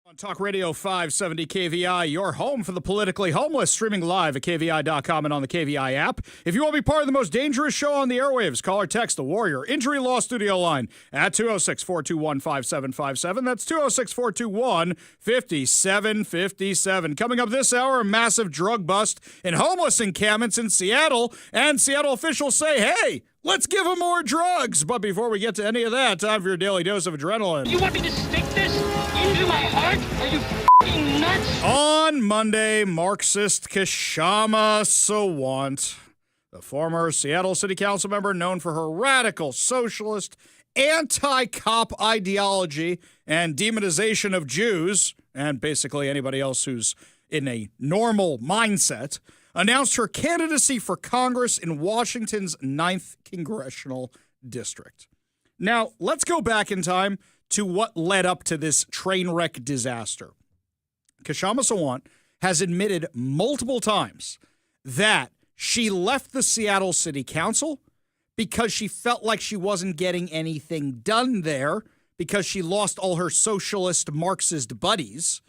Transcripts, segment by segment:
On Talk Radio 570 KVI, your home for the politically homeless, streaming live at KVI.com and on the KVI app. If you want to be part of the most dangerous show on the airwaves, call or text the Warrior Injury Law Studio line at 206-421-5757. That's 206-421-5757. Coming up this hour, a massive drug bust in homeless encampments in Seattle, and Seattle officials say, hey, let's give them more drugs. But before we get to any of that, time for your daily dose of adrenaline. You want me to stick this into my heart? Are you f***ing nuts? On Monday, Marxist Kshama Sawant, the former Seattle City Council member known for her radical socialist, anti-cop ideology and demonization of Jews, and basically anybody else who's in a normal mindset, announced her candidacy for Congress in Washington's 9th Congressional District. Now, let's go back in time to what led up to this train wreck disaster. Kshama Sawant has admitted multiple times that she left the Seattle City Council because she felt like she wasn't getting anything done there because she lost all her socialist Marxist buddies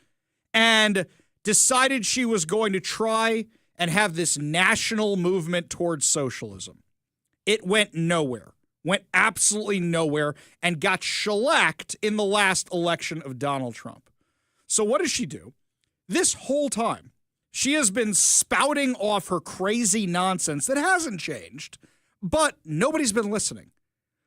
and decided she was going to try and have this national movement towards socialism. It went nowhere. Went absolutely nowhere and got shellacked in the last election of Donald Trump. So what does she do? This whole time, she has been spouting off her crazy nonsense that hasn't changed, but nobody's been listening.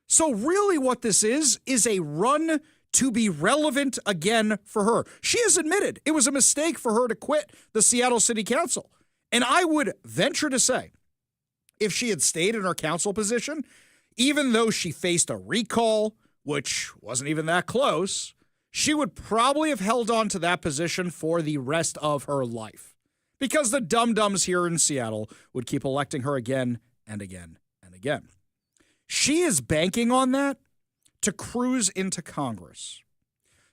So really what this is a run to be relevant again for her. She has admitted it was a mistake for her to quit the Seattle City Council. And I would venture to say, if she had stayed in her council position, even though she faced a recall, which wasn't even that close, she would probably have held on to that position for the rest of her life. Because the dum-dums here in Seattle would keep electing her again and again and again. She is banking on that to cruise into Congress.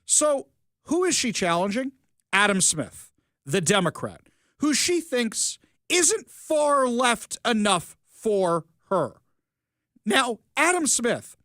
So who is she challenging? Adam Smith, the Democrat, who she thinks isn't far left enough for her. Now, Adam Smith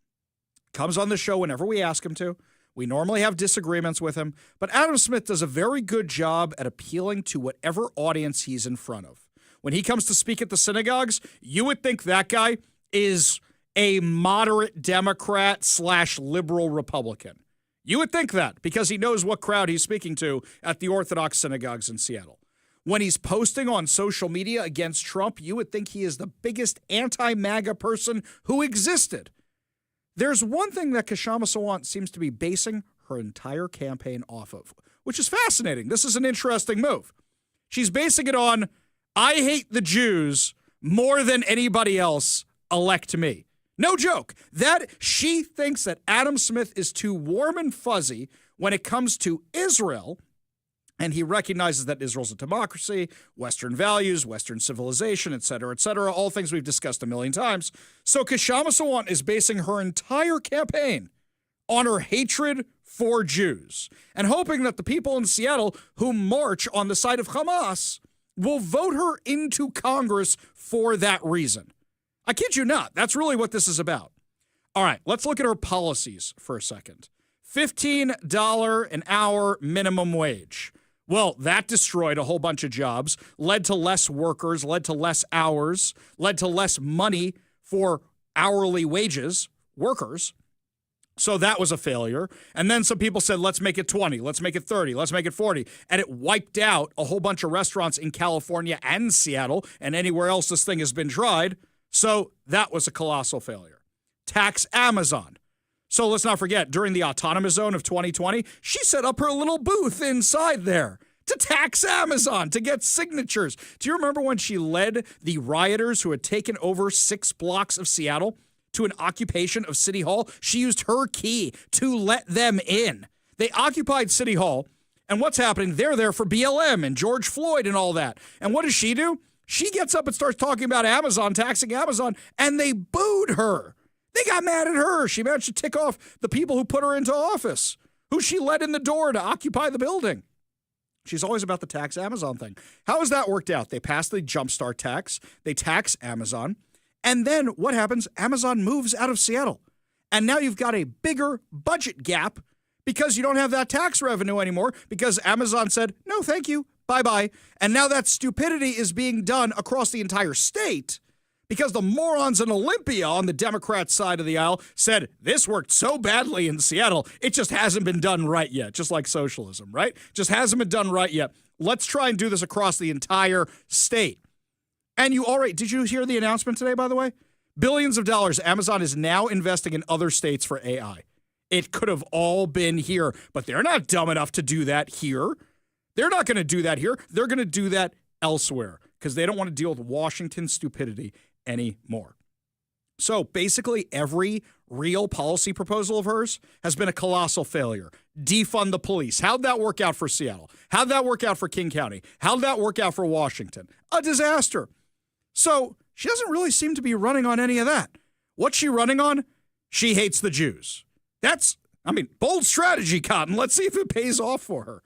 comes on the show whenever we ask him to. We normally have disagreements with him, but Adam Smith does a very good job at appealing to whatever audience he's in front of. When he comes to speak at the synagogues, you would think that guy is a moderate Democrat / liberal Republican. You would think that because he knows what crowd he's speaking to at the Orthodox synagogues in Seattle. When he's posting on social media against Trump, you would think he is the biggest anti-MAGA person who existed. There's one thing that Kshama Sawant seems to be basing her entire campaign off of, which is fascinating. This is an interesting move. She's basing it on, I hate the Jews more than anybody else, elect me. No joke. That she thinks that Adam Smith is too warm and fuzzy when it comes to Israel. And he recognizes that Israel's a democracy, Western values, Western civilization, et cetera, all things we've discussed a million times. So Kshama Sawant is basing her entire campaign on her hatred for Jews and hoping that the people in Seattle who march on the side of Hamas will vote her into Congress for that reason. I kid you not. That's really what this is about. All right, let's look at her policies for a second. $15 an hour minimum wage. Well, that destroyed a whole bunch of jobs, led to less workers, led to less hours, led to less money for hourly wages, workers. So that was a failure. And then some people said, let's make it 20, let's make it 30, let's make it 40. And it wiped out a whole bunch of restaurants in California and Seattle and anywhere else this thing has been tried. So that was a colossal failure. Tax Amazon. So let's not forget, during the autonomous zone of 2020, she set up her little booth inside there to tax Amazon, to get signatures. Do you remember when she led the rioters who had taken over 6 blocks of Seattle to an occupation of City Hall? She used her key to let them in. They occupied City Hall, and what's happening? They're there for BLM and George Floyd and all that. And what does she do? She gets up and starts talking about Amazon, taxing Amazon, and they booed her. They got mad at her. She managed to tick off the people who put her into office, who she led in the door to occupy the building. She's always about the tax Amazon thing. How has that worked out? They passed the Jumpstart tax. They tax Amazon. And then what happens? Amazon moves out of Seattle. And now you've got a bigger budget gap because you don't have that tax revenue anymore because Amazon said, no, thank you, bye-bye. And now that stupidity is being done across the entire state because the morons in Olympia on the Democrat side of the aisle said this worked so badly in Seattle, it just hasn't been done right yet, just like socialism, right? Just hasn't been done right yet. Let's try and do this across the entire state. And did you hear the announcement today, by the way? Billions of dollars Amazon is now investing in other states for AI. It could have all been here, but they're not dumb enough to do that here. They're not going to do that here. They're going to do that elsewhere because they don't want to deal with Washington stupidity anymore. So basically every real policy proposal of hers has been a colossal failure. Defund the police. How'd that work out for Seattle? How'd that work out for King County? How'd that work out for Washington? A disaster. So she doesn't really seem to be running on any of that. What's she running on? She hates the Jews. Bold strategy, Cotton. Let's see if it pays off for her.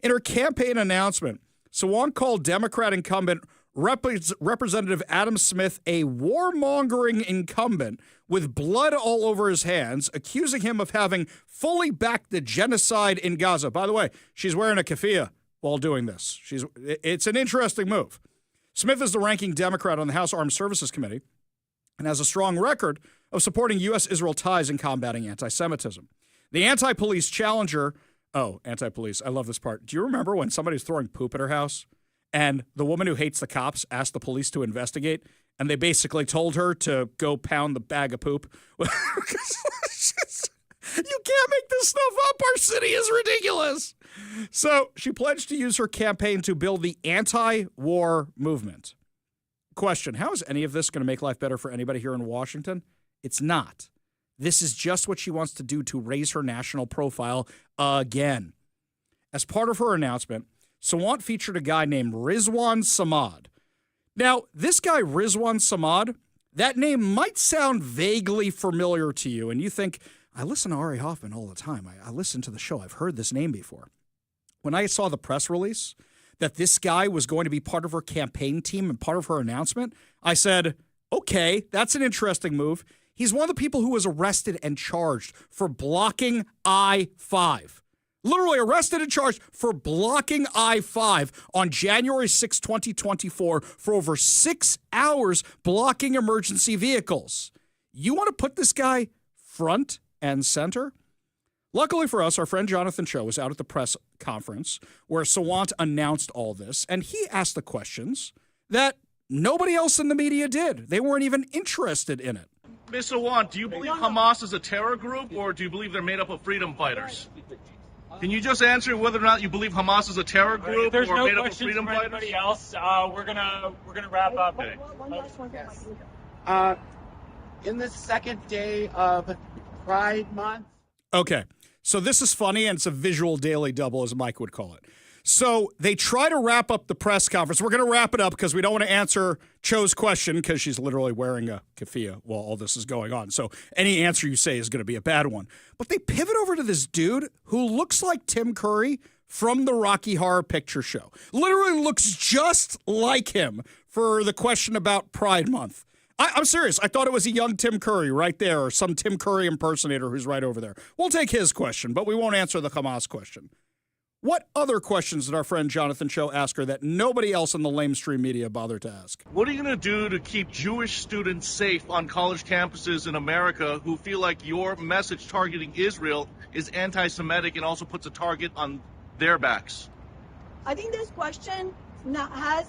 In her campaign announcement, Sawant called Democrat incumbent Representative Adam Smith a warmongering incumbent with blood all over his hands, accusing him of having fully backed the genocide in Gaza. By the way, she's wearing a keffiyeh while doing this. It's an interesting move. Smith is the ranking Democrat on the House Armed Services Committee and has a strong record of supporting U.S.-Israel ties and combating anti-Semitism. The anti-police challenger, anti-police, I love this part. Do you remember when somebody was throwing poop at her house and the woman who hates the cops asked the police to investigate and they basically told her to go pound the bag of poop? You can't make this stuff up. Our city is ridiculous. So she pledged to use her campaign to build the anti-war movement. Question, how is any of this going to make life better for anybody here in Washington? It's not. This is just what she wants to do to raise her national profile again. As part of her announcement, Sawant featured a guy named Rizwan Samad. Now, this guy, Rizwan Samad, that name might sound vaguely familiar to you, and you think, I listen to Ari Hoffman all the time. I listen to the show. I've heard this name before. When I saw the press release that this guy was going to be part of her campaign team and part of her announcement, I said, okay, that's an interesting move. He's one of the people who was arrested and charged for blocking I-5. Literally arrested and charged for blocking I-5 on January 6, 2024 for over 6 hours blocking emergency vehicles. You want to put this guy front and center? Luckily for us, our friend Jonathan Cho was out at the press conference where Sawant announced all this, and he asked the questions that nobody else in the media did. They weren't even interested in it. Ms. Sawant, do you believe Hamas is a terror group, or do you believe they're made up of freedom fighters? Can you just answer whether or not you believe Hamas is a terror group or no made up of freedom fighters? Anybody else? We're gonna wrap up. Okay. One last one. In the second day of Pride Month. Okay, so this is funny, and it's a visual daily double, as Mike would call it. So they try to wrap up the press conference. We're going to wrap it up because we don't want to answer Cho's question because she's literally wearing a keffiyeh while all this is going on. So any answer you say is going to be a bad one. But they pivot over to this dude who looks like Tim Curry from the Rocky Horror Picture Show. Literally looks just like him for the question about Pride Month. I'm serious. I thought it was a young Tim Curry right there or some Tim Curry impersonator who's right over there. We'll take his question, but we won't answer the Hamas question. What other questions did our friend Jonathan Cho ask her that nobody else in the lamestream media bothered to ask? What are you going to do to keep Jewish students safe on college campuses in America who feel like your message targeting Israel is anti-Semitic and also puts a target on their backs? I think this question has,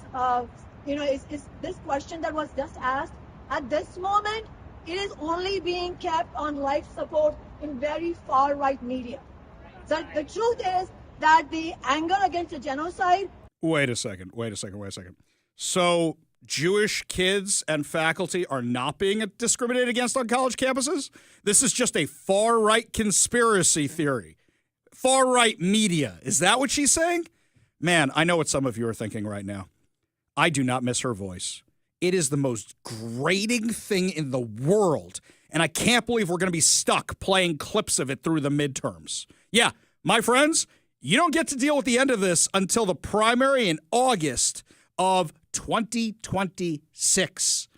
is this question that was just asked at this moment, it is only being kept on life support in very far-right media. So the truth is that the anger against the genocide. Wait a second. So Jewish kids and faculty are not being discriminated against on college campuses? This is just a far-right conspiracy theory. Far-right media. Is that what she's saying? Man, I know what some of you are thinking right now. I do not miss her voice. It is the most grating thing in the world, and I can't believe we're going to be stuck playing clips of it through the midterms. Yeah, my friends, you don't get to deal with the end of this until the primary in August of 2026.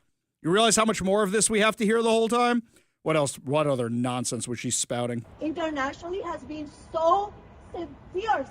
You realize how much more of this we have to hear the whole time? What else? What other nonsense was she spouting? Internationally has been so fierce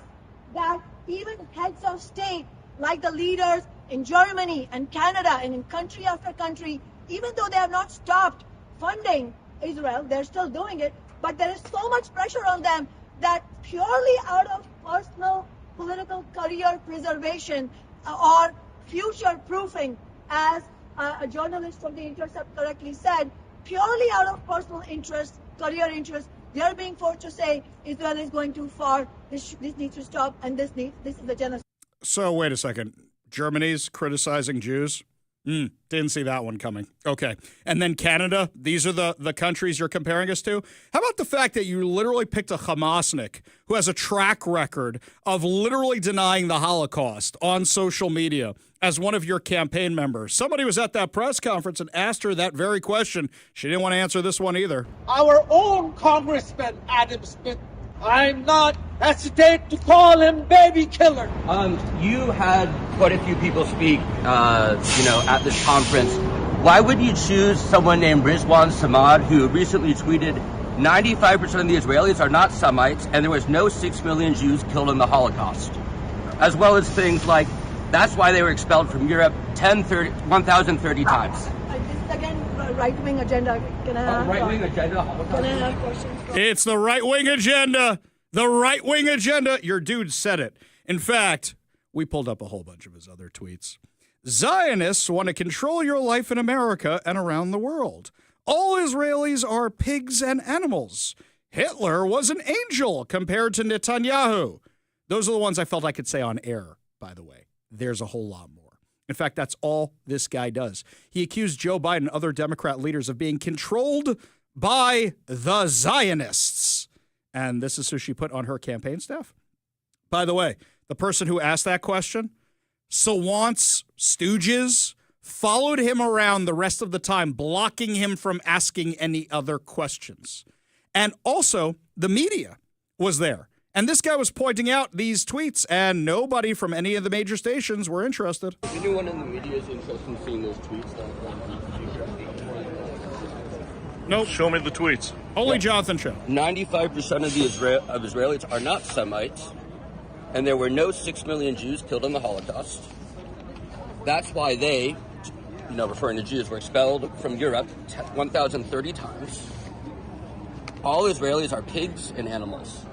that even heads of state, like the leaders in Germany and Canada and in country after country, even though they have not stopped funding Israel, they're still doing it, but there is so much pressure on them that purely out of personal political career preservation or future proofing, as a journalist from The Intercept correctly said, purely out of personal interest, career interest, they are being forced to say Israel is going too far, this needs to stop, and this is the genocide. So wait a second. Germany's criticizing Jews? Didn't see that one coming. Okay. And then Canada, these are the countries you're comparing us to? How about the fact that you literally picked a Hamasnik who has a track record of literally denying the Holocaust on social media as one of your campaign members? Somebody was at that press conference and asked her that very question. She didn't want to answer this one either. Our own Congressman Adam Smith, I'm not hesitate to call him baby killer. You had quite a few people speak, at this conference. Why would you choose someone named Rizwan Samad, who recently tweeted 95% of the Israelis are not Semites, and there was no 6 million Jews killed in the Holocaust? As well as things like, that's why they were expelled from Europe 1,030 times. This is again right-wing agenda. Can I have Right-wing agenda? Can I have questions? It's the right-wing agenda. The right-wing agenda. Your dude said it. In fact, we pulled up a whole bunch of his other tweets. Zionists want to control your life in America and around the world. All Israelis are pigs and animals. Hitler was an angel compared to Netanyahu. Those are the ones I felt I could say on air, by the way. There's a whole lot more. In fact, that's all this guy does. He accused Joe Biden and other Democrat leaders of being controlled by the Zionists. And this is who she put on her campaign staff. By the way, the person who asked that question, Sawant's stooges, followed him around the rest of the time, blocking him from asking any other questions. And also, the media was there. And this guy was pointing out these tweets, and nobody from any of the major stations were interested. Is anyone in the media is interested in seeing those tweets? Nope. Show me the tweets. Only Jonathan Show. 95% of Israelis are not Semites, and there were no 6 million Jews killed in the Holocaust. That's why they, referring to Jews, were expelled from Europe 1,030 times. All Israelis are pigs and animals.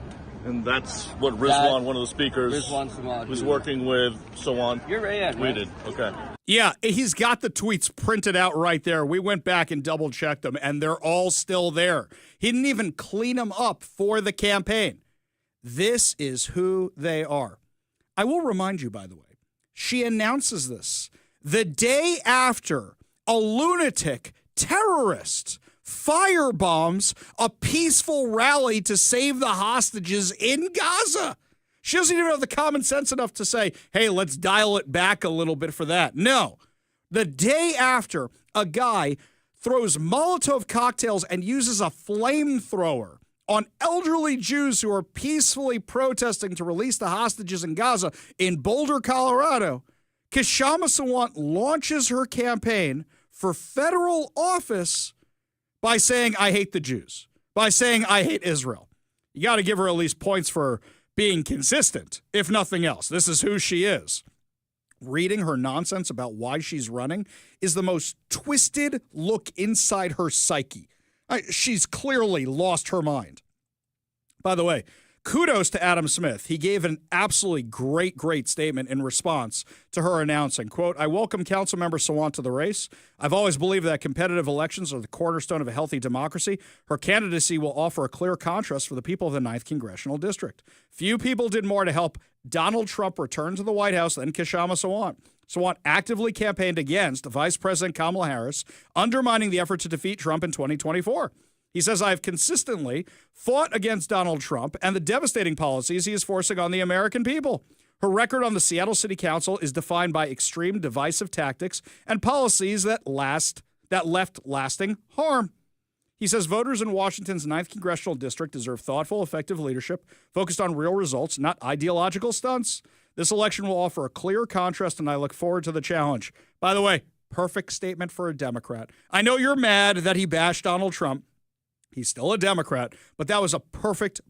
And that's what Rizwan, one of the speakers, Rizwan Samad, who's working with Sawant, You're right, tweeted. Okay. Yeah, he's got the tweets printed out right there. We went back and double-checked them, and they're all still there. He didn't even clean them up for the campaign. This is who they are. I will remind you, by the way, she announces this the day after a lunatic terrorist firebombs a peaceful rally to save the hostages in Gaza. She doesn't even have the common sense enough to say, hey, let's dial it back a little bit for that. No. The day after, a guy throws Molotov cocktails and uses a flamethrower on elderly Jews who are peacefully protesting to release the hostages in Gaza in Boulder, Colorado, Kshama Sawant launches her campaign for federal office by saying, I hate the Jews, by saying, I hate Israel. You got to give her at least points for being consistent, if nothing else. This is who she is. Reading her nonsense about why she's running is the most twisted look inside her psyche. She's clearly lost her mind. By the way, kudos to Adam Smith. He gave an absolutely great statement in response to her announcing, quote, I welcome Councilmember Sawant to the race. I've always believed that competitive elections are the cornerstone of a healthy democracy. Her candidacy will offer a clear contrast for the people of the 9th Congressional District. Few people did more to help Donald Trump return to the White House than Kshama Sawant. Sawant actively campaigned against Vice President Kamala Harris, undermining the effort to defeat Trump in 2024. He says, I have consistently fought against Donald Trump and the devastating policies he is forcing on the American people. Her record on the Seattle City Council is defined by extreme divisive tactics and policies that left lasting harm. He says voters in Washington's 9th Congressional District deserve thoughtful, effective leadership focused on real results, not ideological stunts. This election will offer a clear contrast, and I look forward to the challenge. By the way, perfect statement for a Democrat. I know you're mad that he bashed Donald Trump. He's still a Democrat, but that was a perfect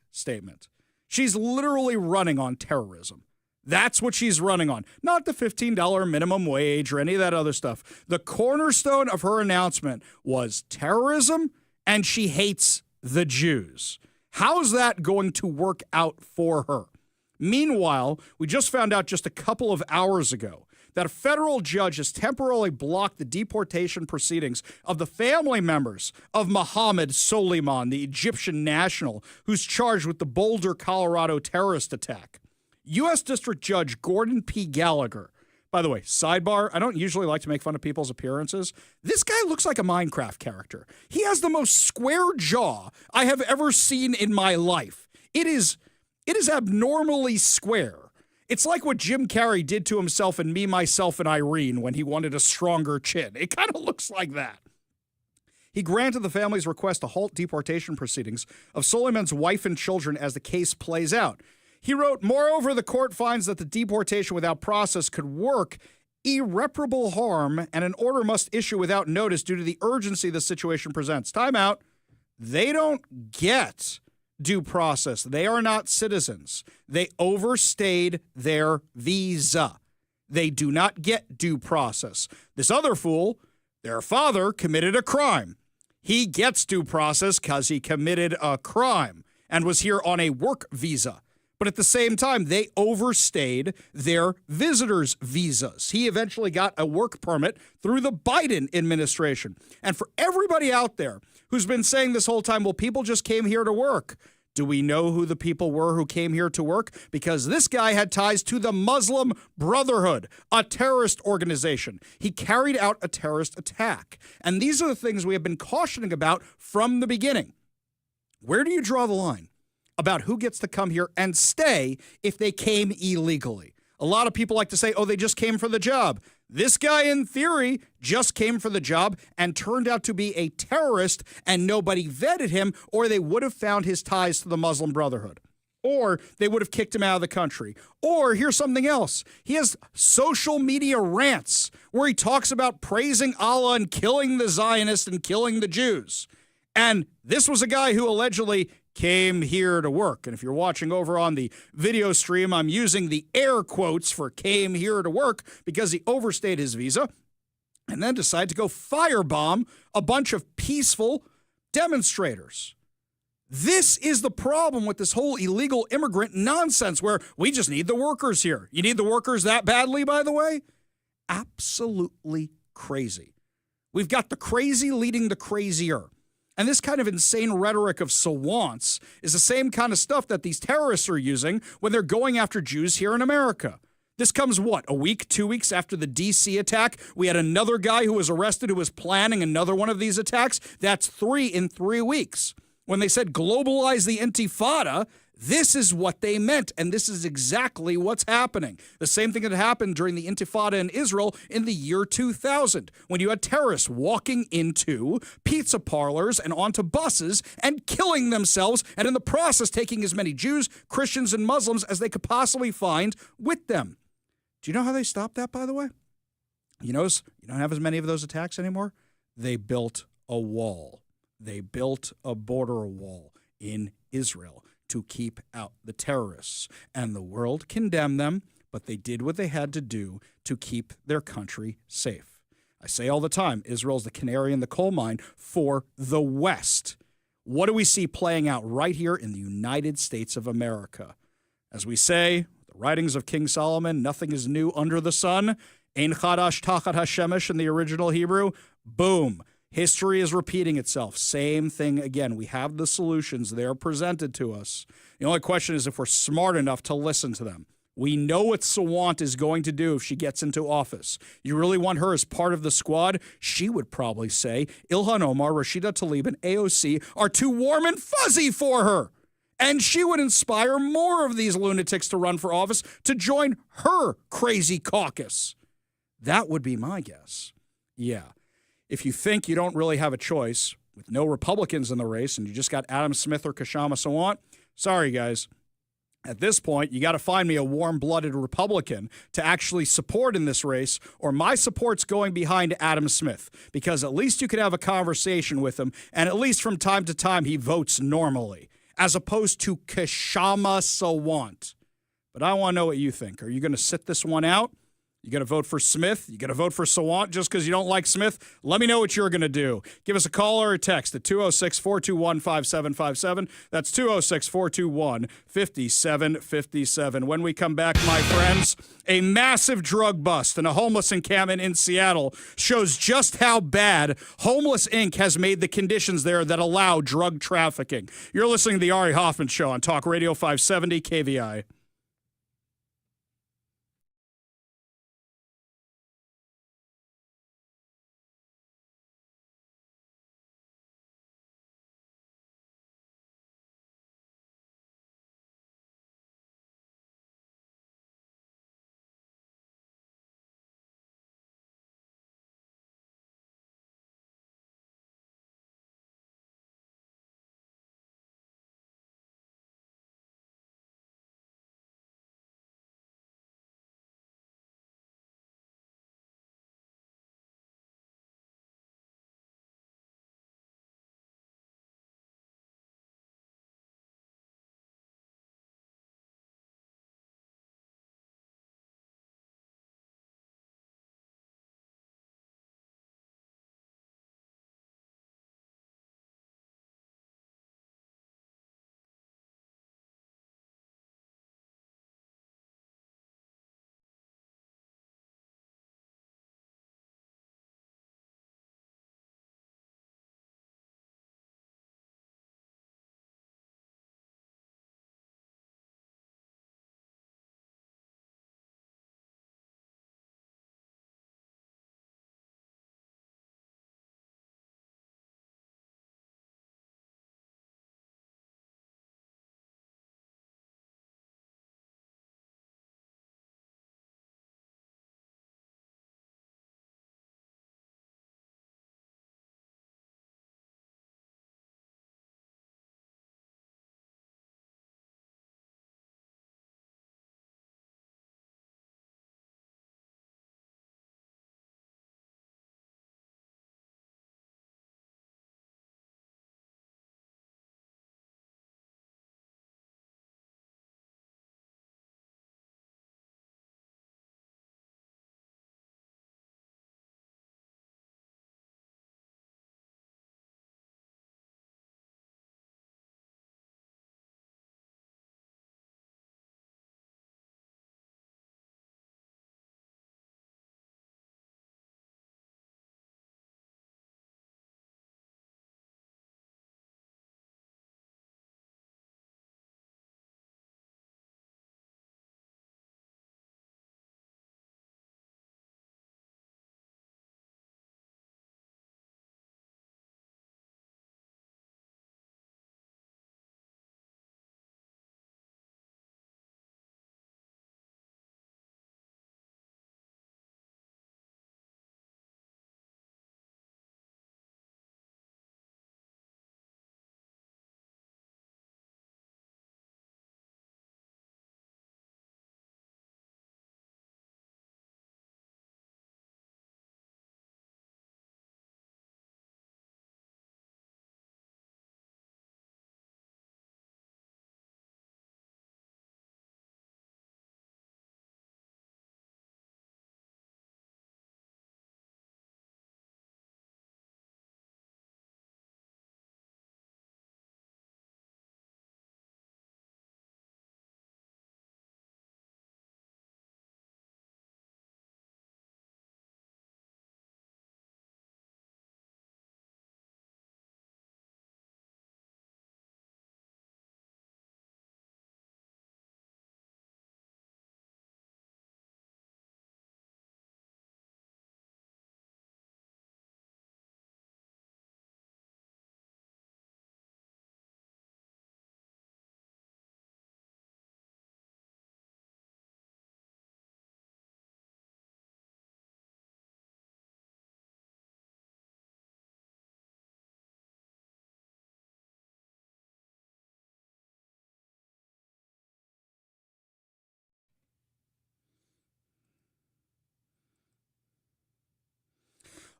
statement. She's literally running on terrorism. That's what she's running on, not the $15 minimum wage or any of that other stuff. The cornerstone of her announcement was terrorism, and she hates the Jews. How's that going to work out for her? Meanwhile, we just found out just a couple of hours ago that a federal judge has temporarily blocked the deportation proceedings of the family members of Mohammed Soleiman, the Egyptian national, who's charged with the Boulder, Colorado terrorist attack. U.S. District Judge Gordon P. Gallagher. By the way, sidebar, I don't usually like to make fun of people's appearances. This guy looks like a Minecraft character. He has the most square jaw I have ever seen in my life. It is abnormally square. It's like what Jim Carrey did to himself in Me, Myself, and Irene when he wanted a stronger chin. It kind of looks like that. He granted the family's request to halt deportation proceedings of Soleiman's wife and children as the case plays out. He wrote, moreover, the court finds that the deportation without process could work irreparable harm, and an order must issue without notice due to the urgency the situation presents. Time out. They don't get due process. They are not citizens. They overstayed their visa. They do not get due process. This other fool, their father, committed a crime. He gets due process because he committed a crime and was here on a work visa. But at the same time, they overstayed their visitors' visas. He eventually got a work permit through the Biden administration. And for everybody out there who's been saying this whole time, well, people just came here to work. Do we know who the people were who came here to work? Because this guy had ties to the Muslim Brotherhood, a terrorist organization. He carried out a terrorist attack. And these are the things we have been cautioning about from the beginning. Where do you draw the line about who gets to come here and stay if they came illegally? A lot of people like to say, oh, they just came for the job. This guy, in theory, just came for the job and turned out to be a terrorist, and nobody vetted him, or they would have found his ties to the Muslim Brotherhood. Or they would have kicked him out of the country. Or here's something else. He has social media rants where he talks about praising Allah and killing the Zionists and killing the Jews. And this was a guy who allegedly came here to work. And if you're watching over on the video stream, I'm using the air quotes for came here to work because he overstayed his visa and then decided to go firebomb a bunch of peaceful demonstrators. This is the problem with this whole illegal immigrant nonsense where we just need the workers here. You need the workers that badly, by the way? Absolutely crazy. We've got the crazy leading the crazier. And this kind of insane rhetoric of Sawants is the same kind of stuff that these terrorists are using when they're going after Jews here in America. This comes, a week, 2 weeks after the D.C. attack? We had another guy who was arrested who was planning another one of these attacks. That's 3 in 3 weeks. When they said globalize the Intifada, this is what they meant, and this is exactly what's happening. The same thing that happened during the Intifada in Israel in the year 2000, when you had terrorists walking into pizza parlors and onto buses and killing themselves, and in the process taking as many Jews, Christians, and Muslims as they could possibly find with them. Do you know how they stopped that, by the way? You notice you don't have as many of those attacks anymore? They built a wall. They built a border wall in Israel to keep out the terrorists. And the world condemned them, but they did what they had to do to keep their country safe. I say all the time, Israel's the canary in the coal mine for the West. What do we see playing out right here in the United States of America? As we say, the writings of King Solomon, nothing is new under the sun. Ein chadash tachat hashemesh in the original Hebrew. Boom. History is repeating itself. Same thing again. We have the solutions. They're presented to us. The only question is if we're smart enough to listen to them. We know what Sawant is going to do if she gets into office. You really want her as part of the squad? She would probably say Ilhan Omar, Rashida Tlaib, and AOC are too warm and fuzzy for her. And she would inspire more of these lunatics to run for office to join her crazy caucus. That would be my guess. Yeah. If you think you don't really have a choice with no Republicans in the race and you just got Adam Smith or Kshama Sawant, sorry, guys. At this point, you got to find me a warm-blooded Republican to actually support in this race, or my support's going behind Adam Smith, because at least you could have a conversation with him, and at least from time to time he votes normally, as opposed to Kshama Sawant. But I want to know what you think. Are you going to sit this one out? You going to vote for Smith? You going to vote for Sawant just because you don't like Smith? Let me know what you're going to do. Give us a call or a text at 206-421-5757. That's 206-421-5757. When we come back, my friends, a massive drug bust and a homeless encampment in Seattle shows just how bad Homeless Inc. has made the conditions there that allow drug trafficking. You're listening to the Ari Hoffman Show on Talk Radio 570 KVI.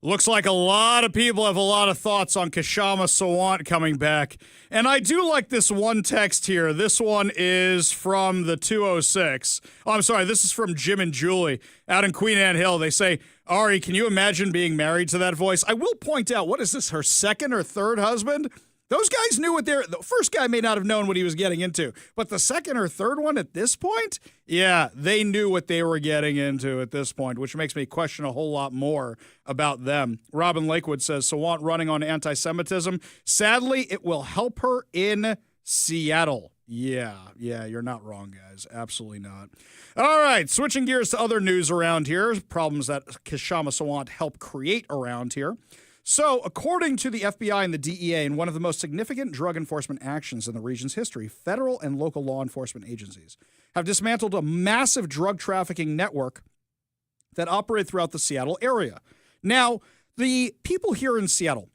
Looks like a lot of people have a lot of thoughts on Kshama Sawant coming back. And I do like this one text here. This one is from the 206. Oh, I'm sorry. This is from Jim and Julie out in Queen Anne Hill. They say, Ari, can you imagine being married to that voice? I will point out, what is this, her second or third husband? Those guys knew what the first guy may not have known what he was getting into, but the second or third one at this point, yeah, they knew what they were getting into at this point, which makes me question a whole lot more about them. Robin Lakewood says, Sawant running on anti-Semitism. Sadly, it will help her in Seattle. Yeah, you're not wrong, guys. Absolutely not. All right, switching gears to other news around here, problems that Kshama Sawant helped create around here. So, according to the FBI and the DEA, in one of the most significant drug enforcement actions in the region's history, federal and local law enforcement agencies have dismantled a massive drug trafficking network that operated throughout the Seattle area. Now, the people here in Seattle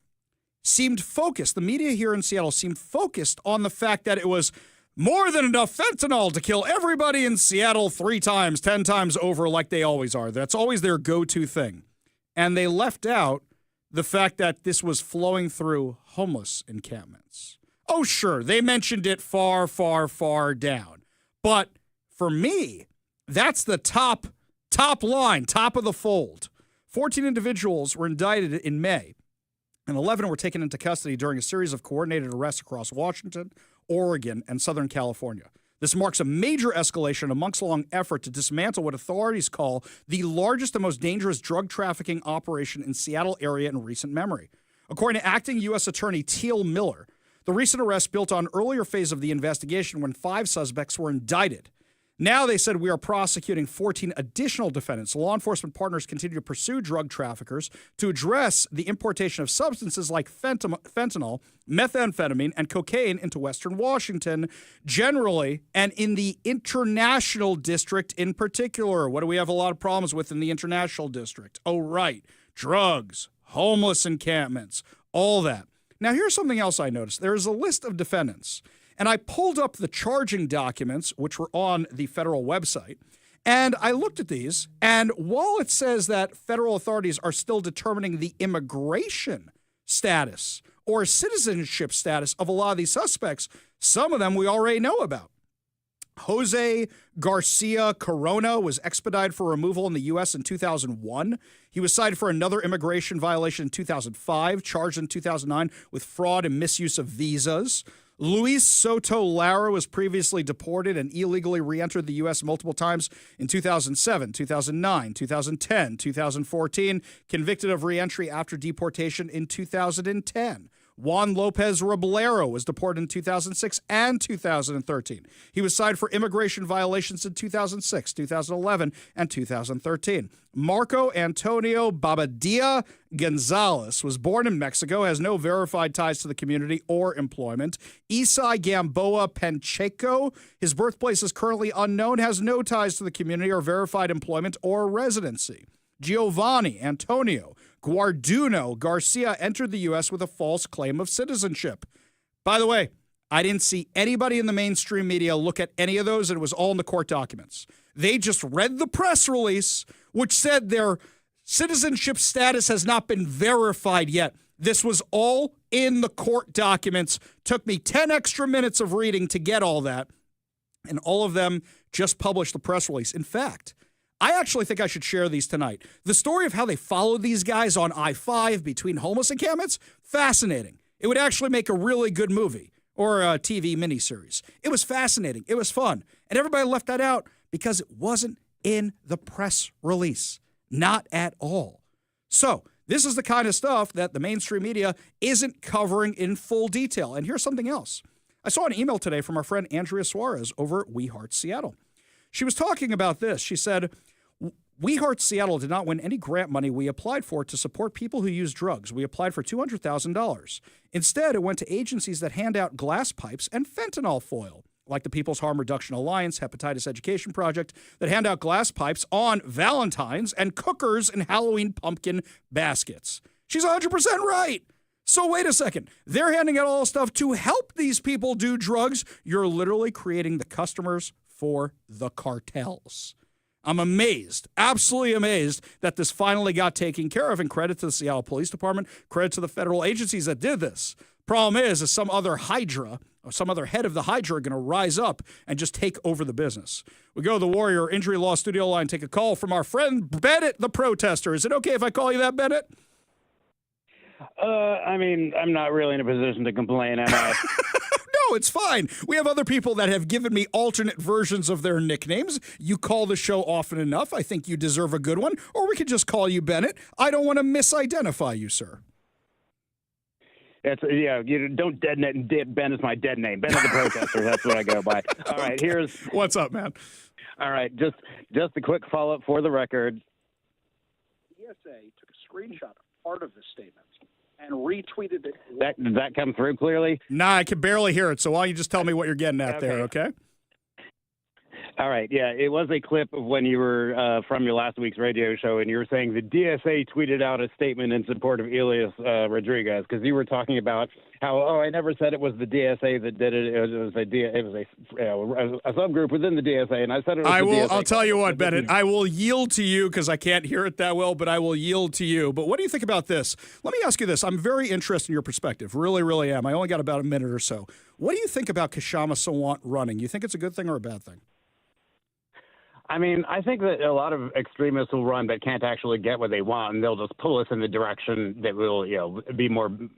seemed focused, the media here in Seattle seemed focused on the fact that it was more than enough fentanyl to kill everybody in Seattle 3 times, 10 times over like they always are. That's always their go-to thing. And they left out the fact that this was flowing through homeless encampments. Oh, sure, they mentioned it far, far, far down. But for me, that's the top line, top of the fold. 14 individuals were indicted in May, and 11 were taken into custody during a series of coordinated arrests across Washington, Oregon, and Southern California. This marks a major escalation, a months-long effort to dismantle what authorities call the largest and most dangerous drug trafficking operation in Seattle area in recent memory. According to acting U.S. Attorney Teal Miller, the recent arrest built on earlier phase of the investigation when 5 suspects were indicted. Now they said we are prosecuting 14 additional defendants. Law enforcement partners continue to pursue drug traffickers to address the importation of substances like fentanyl, methamphetamine, and cocaine into Western Washington generally, and in the International District in particular. What do we have a lot of problems with in the International District? Oh, right. Drugs, homeless encampments, all that. Now, here's something else I noticed. There is a list of defendants. And I pulled up the charging documents, which were on the federal website, and I looked at these, and while it says that federal authorities are still determining the immigration status or citizenship status of a lot of these suspects, some of them we already know about. Jose Garcia Corona was expedited for removal in the U.S. in 2001. He was cited for another immigration violation in 2005, charged in 2009 with fraud and misuse of visas. Luis Soto Lara was previously deported and illegally re-entered the U.S. multiple times in 2007, 2009, 2010, 2014, convicted of re-entry after deportation in 2010. Juan Lopez Roblero was deported in 2006 and 2013. He was cited for immigration violations in 2006, 2011, and 2013. Marco Antonio Babadia Gonzalez was born in Mexico, has no verified ties to the community or employment. Isai Gamboa Pacheco, his birthplace is currently unknown, has no ties to the community or verified employment or residency. Giovanni Antonio Guarduno Garcia entered the U.S. with a false claim of citizenship. By the way, I didn't see anybody in the mainstream media look at any of those, and it was all in the court documents. They just read the press release, which said their citizenship status has not been verified yet. This was all in the court documents. Took me 10 extra minutes of reading to get all that, and all of them just published the press release. In fact, I actually think I should share these tonight. The story of how they followed these guys on I-5 between homeless encampments, fascinating. It would actually make a really good movie or a TV miniseries. It was fascinating. It was fun. And everybody left that out because it wasn't in the press release. Not at all. So this is the kind of stuff that the mainstream media isn't covering in full detail. And here's something else. I saw an email today from our friend Andrea Suarez over at We Heart Seattle. She was talking about this. She said, We Heart Seattle did not win any grant money we applied for to support people who use drugs. We applied for $200,000. Instead, it went to agencies that hand out glass pipes and fentanyl foil, like the People's Harm Reduction Alliance Hepatitis Education Project, that hand out glass pipes on Valentine's and cookers and Halloween pumpkin baskets. She's 100% right. So wait a second. They're handing out all this stuff to help these people do drugs. You're literally creating the customers for the cartels. I'm amazed, absolutely amazed that this finally got taken care of, and credit to the Seattle Police Department, credit to the federal agencies that did this. Problem is some other Hydra or some other head of the Hydra are going to rise up and just take over the business. We go to the Warrior Injury Law Studio line, take a call from our friend Bennett the protester. Is it okay if I call you that, Bennett? I mean, I'm not really in a position to complain, am I? No, it's fine. We have other people that have given me alternate versions of their nicknames. You call the show often enough. I think you deserve a good one. Or we could just call you Bennett. I don't want to misidentify you, sir. You don't detonate. Ben is my dead name. Ben is the protester. That's what I go by. All right, here's what's up, man. All right, just a quick follow-up for the record. DSA took a screenshot of part of this statement and retweeted it. Did that come through clearly? Nah, I can barely hear it. So why don't you just tell me what you're getting at there, okay? All right, yeah, it was a clip of when you were from your last week's radio show, and you were saying the DSA tweeted out a statement in support of Elias Rodriguez, because you were talking about how, I never said it was the DSA that did it. It was a subgroup within the DSA, and I said it was the DSA. I'll tell you what, Bennett, I will yield to you because I can't hear it that well, but I will yield to you. But what do you think about this? Let me ask you this. I'm very interested in your perspective. Really, really am. I only got about a minute or so. What do you think about Kshama Sawant running? You think it's a good thing or a bad thing? I mean, I think that a lot of extremists will run but can't actually get what they want, and they'll just pull us in the direction that will, be more in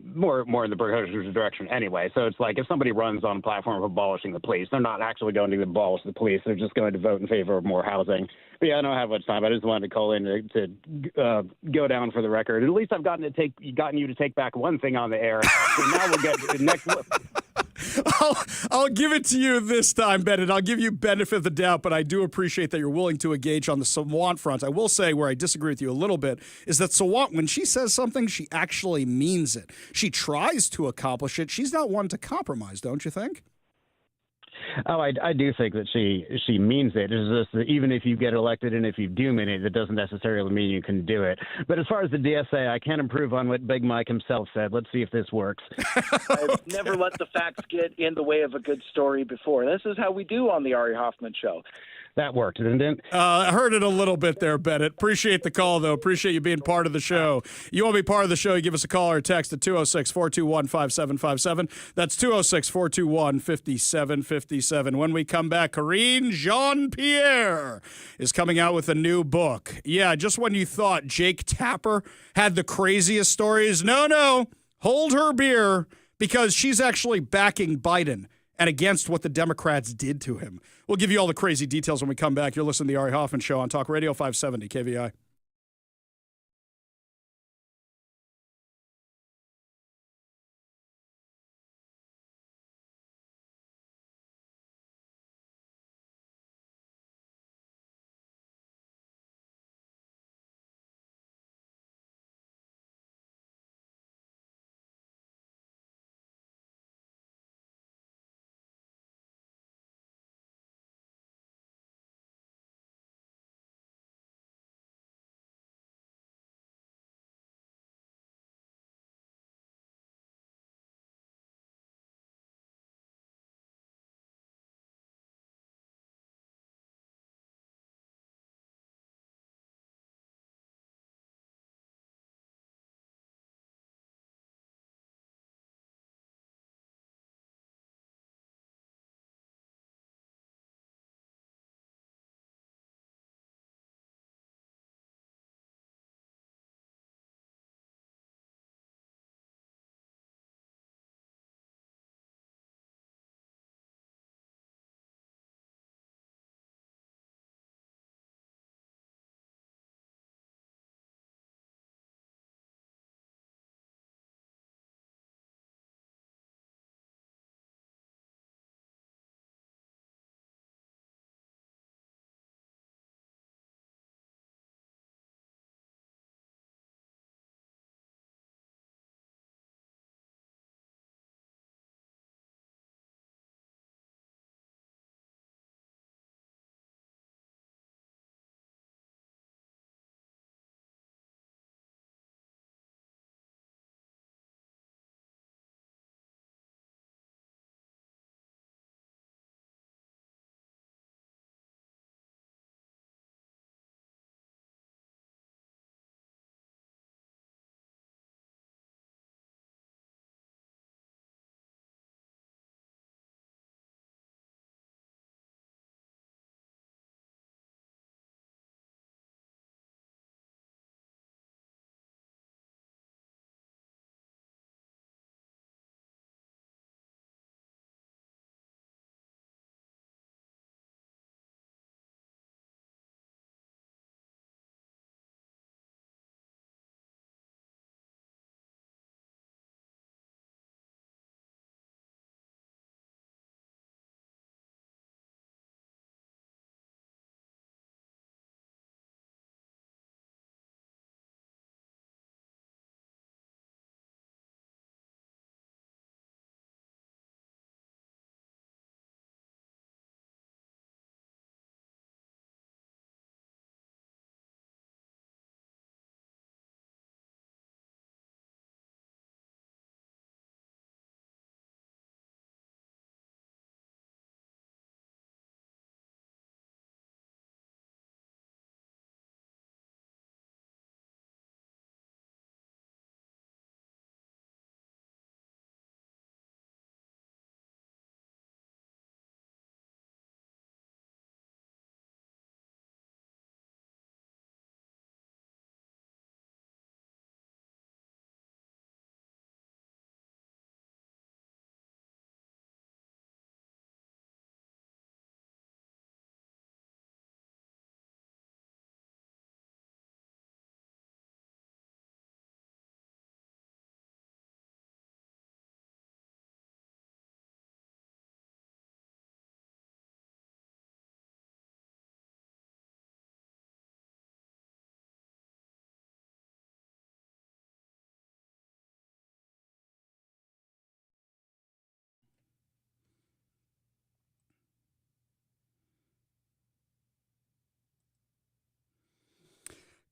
the protesters' direction anyway. So it's like if somebody runs on a platform of abolishing the police, they're not actually going to abolish the police. They're just going to vote in favor of more housing. But yeah, I don't have much time. I just wanted to call in to go down for the record. At least I've gotten you to take back one thing on the air. So now we'll get to the next. I'll give it to you this time, Bennett. I'll give you benefit of the doubt, but I do appreciate that you're willing to engage on the Sawant front. I will say where I disagree with you a little bit is that Sawant, when she says something, she actually means it. She tries to accomplish it. She's not one to compromise, don't you think? Oh, I do think that she means it. It's just that even if you get elected and if you do mean it, that doesn't necessarily mean you can do it. But as far as the DSA, I can't improve on what Big Mike himself said. Let's see if this works. I've never let the facts get in the way of a good story before. This is how we do on the Ari Hoffman Show. That worked, didn't it? I heard it a little bit there, Bennett. Appreciate the call, though. Appreciate you being part of the show. You want to be part of the show, you give us a call or a text at 206-421-5757. That's 206-421-5757. When we come back, Karine Jean-Pierre is coming out with a new book. Yeah, just when you thought Jake Tapper had the craziest stories, no, hold her beer, because she's actually backing Biden and against what the Democrats did to him. We'll give you all the crazy details when we come back. You're listening to the Ari Hoffman Show on Talk Radio 570 KVI.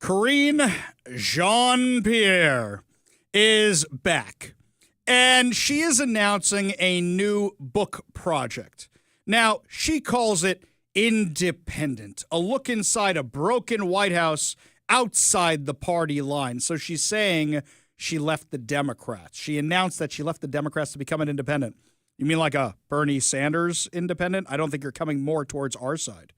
Karine Jean-Pierre is back, and she is announcing a new book project. Now, she calls it Independent, a look inside a broken White House outside the party line. So she's saying she left the Democrats. She announced that she left the Democrats to become an independent. You mean like a Bernie Sanders independent? I don't think you're coming more towards our side.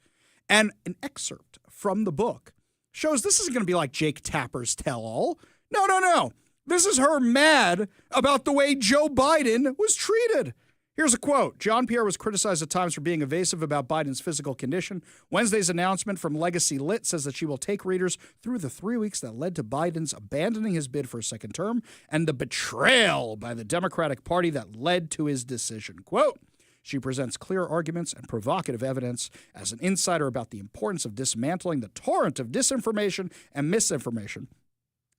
And an excerpt from the book shows this isn't going to be like Jake Tapper's tell-all. No. This is her mad about the way Joe Biden was treated. Here's a quote. Jean-Pierre was criticized at times for being evasive about Biden's physical condition. Wednesday's announcement from Legacy Lit says that she will take readers through the 3 weeks that led to Biden's abandoning his bid for a second term and the betrayal by the Democratic Party that led to his decision. Quote, she presents clear arguments and provocative evidence as an insider about the importance of dismantling the torrent of disinformation and misinformation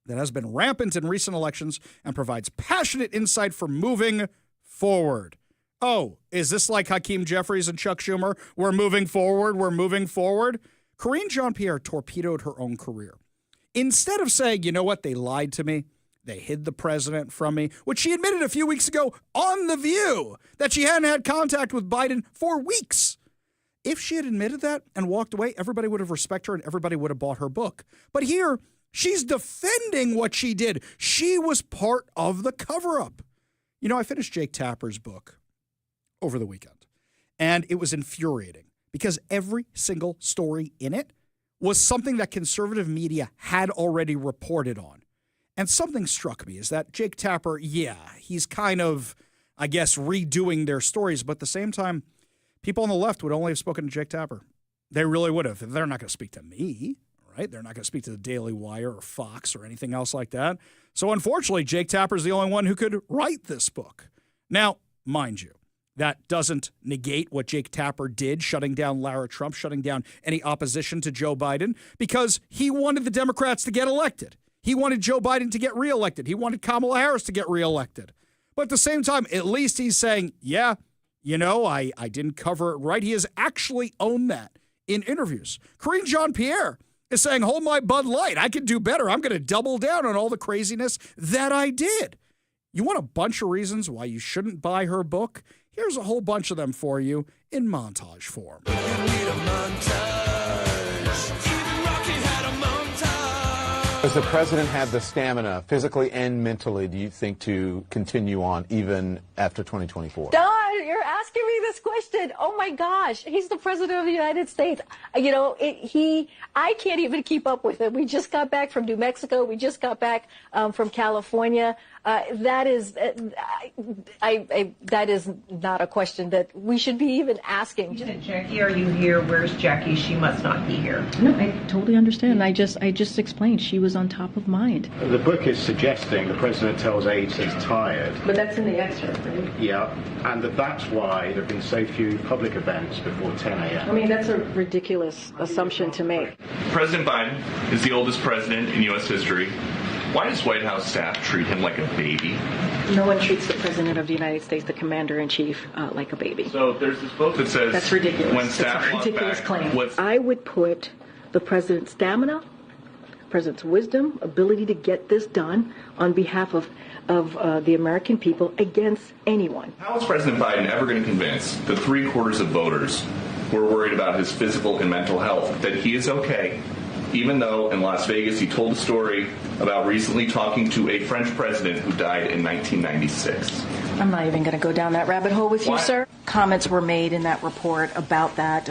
that has been rampant in recent elections and provides passionate insight for moving forward. Oh, is this like Hakeem Jeffries and Chuck Schumer? We're moving forward. Karine Jean-Pierre torpedoed her own career. Instead of saying, you know what, they lied to me, they hid the president from me, which she admitted a few weeks ago on The View, that she hadn't had contact with Biden for weeks. If she had admitted that and walked away, everybody would have respected her and everybody would have bought her book. But here, she's defending what she did. She was part of the cover-up. You know, I finished Jake Tapper's book over the weekend, and it was infuriating because every single story in it was something that conservative media had already reported on. And something struck me is that Jake Tapper, he's kind of, I guess, redoing their stories, but at the same time, people on the left would only have spoken to Jake Tapper. They really would have. They're not going to speak to me, right? They're not going to speak to the Daily Wire or Fox or anything else like that. So unfortunately, Jake Tapper's the only one who could write this book. Now, mind you, that doesn't negate what Jake Tapper did, shutting down Lara Trump, shutting down any opposition to Joe Biden, because he wanted the Democrats to get elected. He wanted Joe Biden to get reelected. He wanted Kamala Harris to get reelected. But at the same time, at least he's saying, I didn't cover it right. He has actually owned that in interviews. Karine Jean-Pierre is saying, hold my Bud Light. I can do better. I'm going to double down on all the craziness that I did. You want a bunch of reasons why you shouldn't buy her book? Here's a whole bunch of them for you in montage form. Does the president have the stamina, physically and mentally, do you think, to continue on even after 2024? Don, you're asking me this question. Oh, my gosh. He's the president of the United States. You know, I can't even keep up with him. We just got back from New Mexico. We just got back from California. That is not a question that we should be even asking. Jackie, are you here? Where's Jackie? She must not be here. No, I totally understand. I just explained she was on top of mind. The book is suggesting the president tells aides he's tired. But that's in the excerpt, right? Yeah, and that's why there have been so few public events before 10 a.m. I mean, that's a ridiculous assumption to make. President Biden is the oldest president in U.S. history. Why does White House staff treat him like a baby? No one treats the president of the United States, the commander-in-chief, like a baby. So there's this book that says that's ridiculous. When staff that's a ridiculous back, claim. I would put the president's stamina, president's wisdom, ability to get this done on behalf of the American people against anyone. How is President Biden ever going to convince the 3/4 of voters who are worried about his physical and mental health that he is okay, even though in Las Vegas he told a story about recently talking to a French president who died in 1996? I'm not even going to go down that rabbit hole with you, sir. Comments were made in that report about that,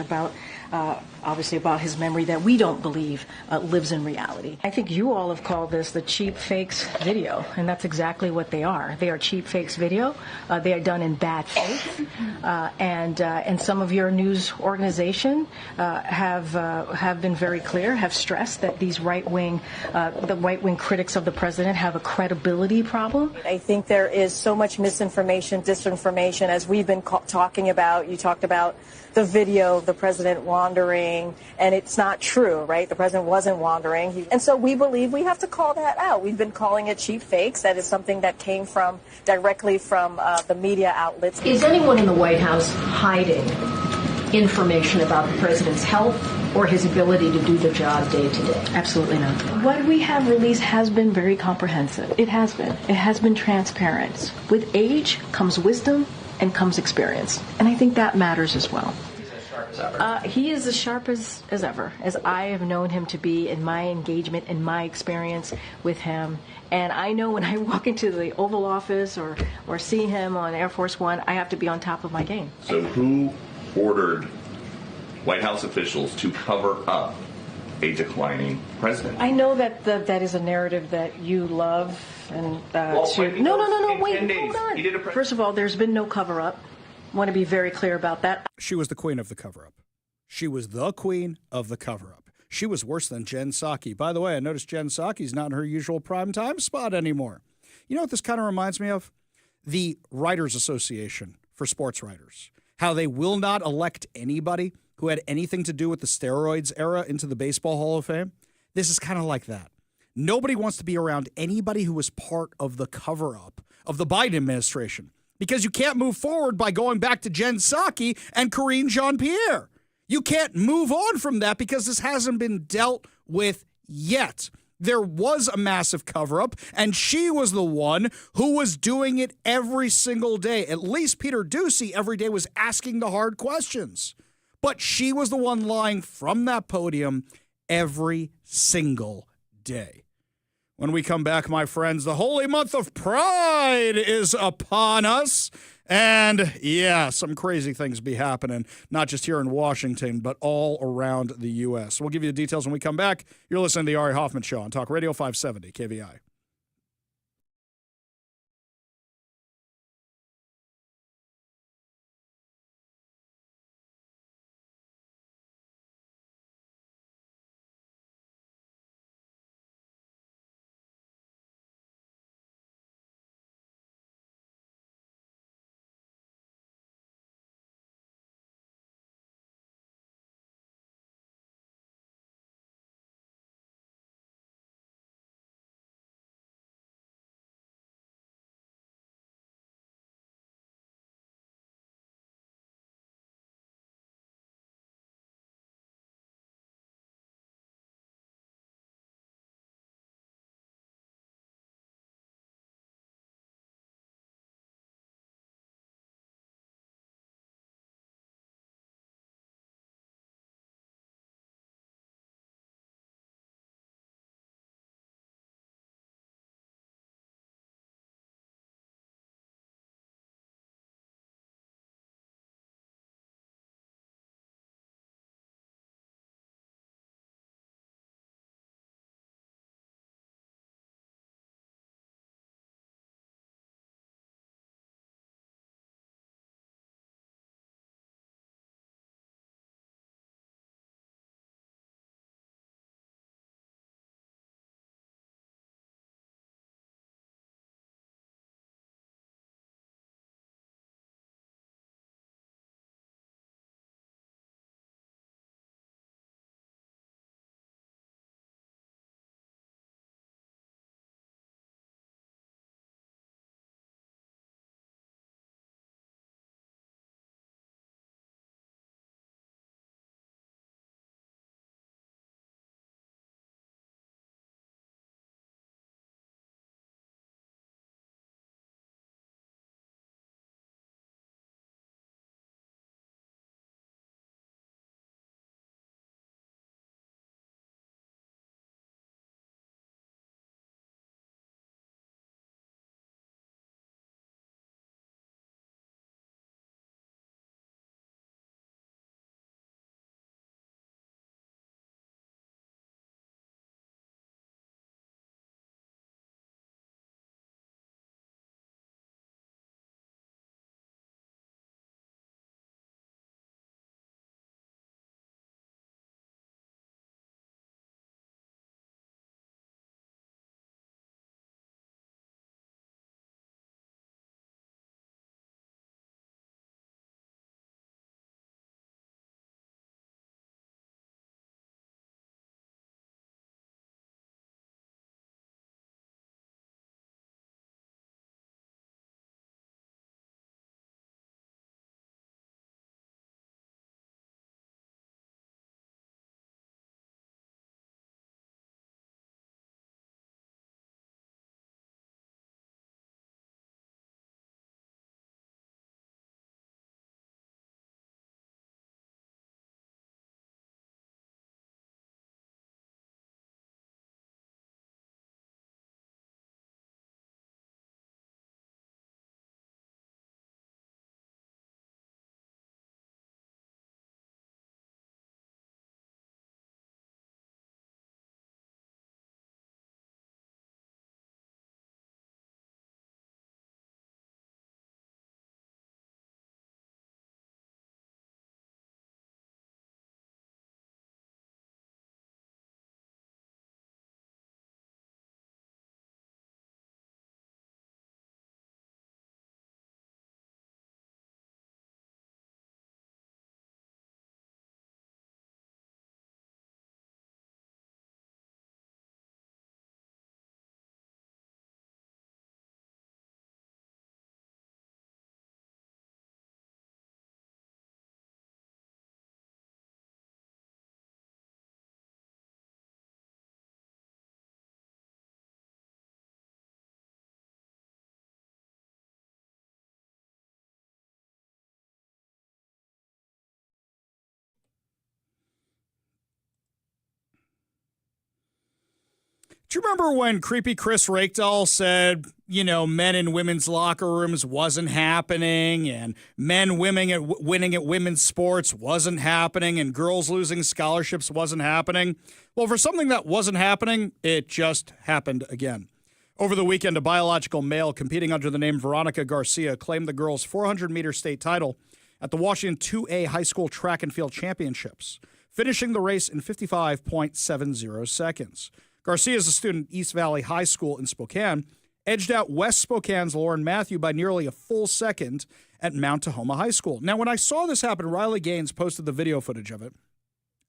obviously about his memory that we don't believe lives in reality. I think you all have called this the cheap fakes video, and that's exactly what they are. They are cheap fakes video. They are done in bad faith, and some of your news organization have been very clear, have stressed that these the right-wing critics of the president have a credibility problem. I think there is so much misinformation, disinformation, as we've been talking about. You talked about the video of the president wandering, and it's not true, right? The president wasn't wandering. And so we believe we have to call that out. We've been calling it cheap fakes. That is something that came directly from the media outlets. Is anyone in the White House hiding information about the president's health or his ability to do the job day to day? Absolutely not. What we have released has been very comprehensive. It has been. It has been transparent. With age comes wisdom and comes experience. And I think that matters as well. He is as sharp as ever, as I have known him to be in my engagement and my experience with him. And I know when I walk into the Oval Office or see him on Air Force One, I have to be on top of my game. So who ordered White House officials to cover up a declining president? I know that that is a narrative that you love. And no, wait, hold on. First of all, there's been no cover-up. I want to be very clear about that. She was the queen of the cover-up. She was the queen of the cover-up. She was worse than Jen Psaki. By the way, I noticed Jen Psaki's not in her usual primetime spot anymore. You know what this kind of reminds me of? The Writers Association for sports writers. How they will not elect anybody who had anything to do with the steroids era into the Baseball Hall of Fame. This is kind of like that. Nobody wants to be around anybody who was part of the cover-up of the Biden administration because you can't move forward by going back to Jen Psaki and Karine Jean-Pierre. You can't move on from that because this hasn't been dealt with yet. There was a massive cover-up, and she was the one who was doing it every single day. At least Peter Doocy every day was asking the hard questions. But she was the one lying from that podium every single day. When we come back, my friends, the holy month of Pride is upon us. And, yeah, some crazy things be happening, not just here in Washington, but all around the U.S. We'll give you the details when we come back. You're listening to the Ari Hoffman Show on Talk Radio 570 KVI. Do you remember when creepy Chris Rakedahl said, men in women's locker rooms wasn't happening, and men winning at women's sports wasn't happening, and girls losing scholarships wasn't happening? Well, for something that wasn't happening, it just happened again. Over the weekend, a biological male competing under the name Veronica Garcia claimed the girls' 400-meter state title at the Washington 2A High School Track and Field Championships, finishing the race in 55.70 seconds. Garcia is a student at East Valley High School in Spokane, edged out West Spokane's Lauren Matthew by nearly a full second at Mount Tahoma High School. Now, when I saw this happen, Riley Gaines posted the video footage of it.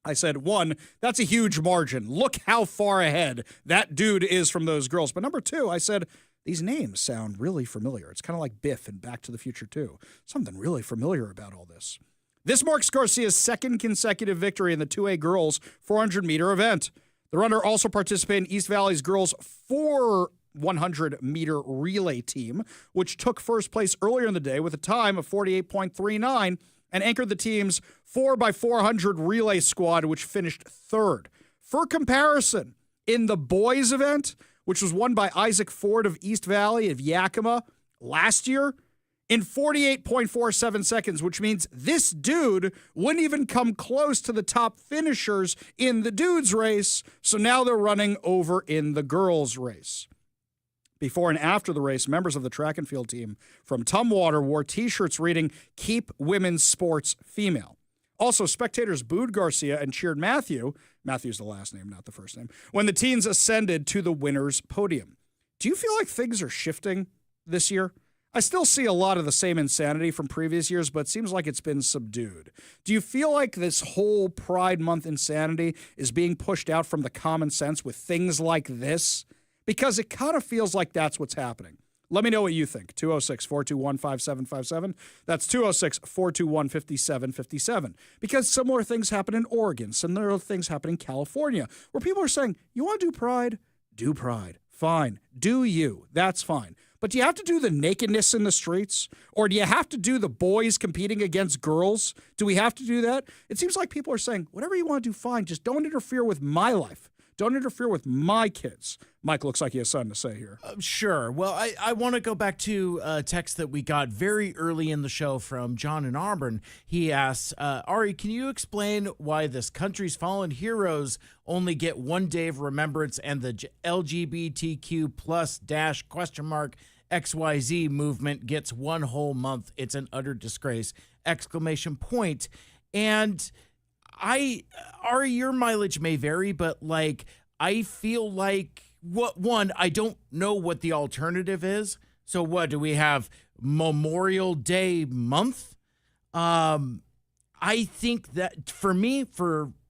I said, one, that's a huge margin. Look how far ahead that dude is from those girls. But number two, I said, these names sound really familiar. It's kind of like Biff and Back to the Future 2. Something really familiar about all this. This marks Garcia's second consecutive victory in the 2A girls 400-meter event. The runner also participated in East Valley's girls 400-meter relay team, which took first place earlier in the day with a time of 48.39 and anchored the team's 4x400 relay squad, which finished third. For comparison, in the boys event, which was won by Isaac Ford of East Valley of Yakima last year, in 48.47 seconds, which means this dude wouldn't even come close to the top finishers in the dudes race, so now they're running over in the girls race. Before and after the race, members of the track and field team from Tumwater wore T-shirts reading, "Keep Women's Sports Female." Also, spectators booed Garcia and cheered Matthew. Matthew's the last name, not the first name, when the teens ascended to the winner's podium. Do you feel like things are shifting this year? I still see a lot of the same insanity from previous years, but it seems like it's been subdued. Do you feel like this whole Pride Month insanity is being pushed out from the common sense with things like this? Because it kind of feels like that's what's happening. Let me know what you think. 206-421-5757. That's 206-421-5757. Because similar things happen in Oregon. Similar things happen in California, where people are saying, you want to do Pride? Do Pride. Fine. Do you. That's fine. But do you have to do the nakedness in the streets? Or do you have to do the boys competing against girls? Do we have to do that? It seems like people are saying, whatever you want to do, fine. Just don't interfere with my life. Don't interfere with my kids. Mike looks like he has something to say here. Sure. Well, I want to go back to a text that we got very early in the show from John in Auburn. He asks, Ari, can you explain why this country's fallen heroes only get 1 day of remembrance and the LGBTQ plus dash question mark XYZ movement gets 1 whole month? It's an utter disgrace! Exclamation point. And Ari, your mileage may vary, but I feel like I don't know what the alternative is. So what do we have? Memorial Day month? I think that for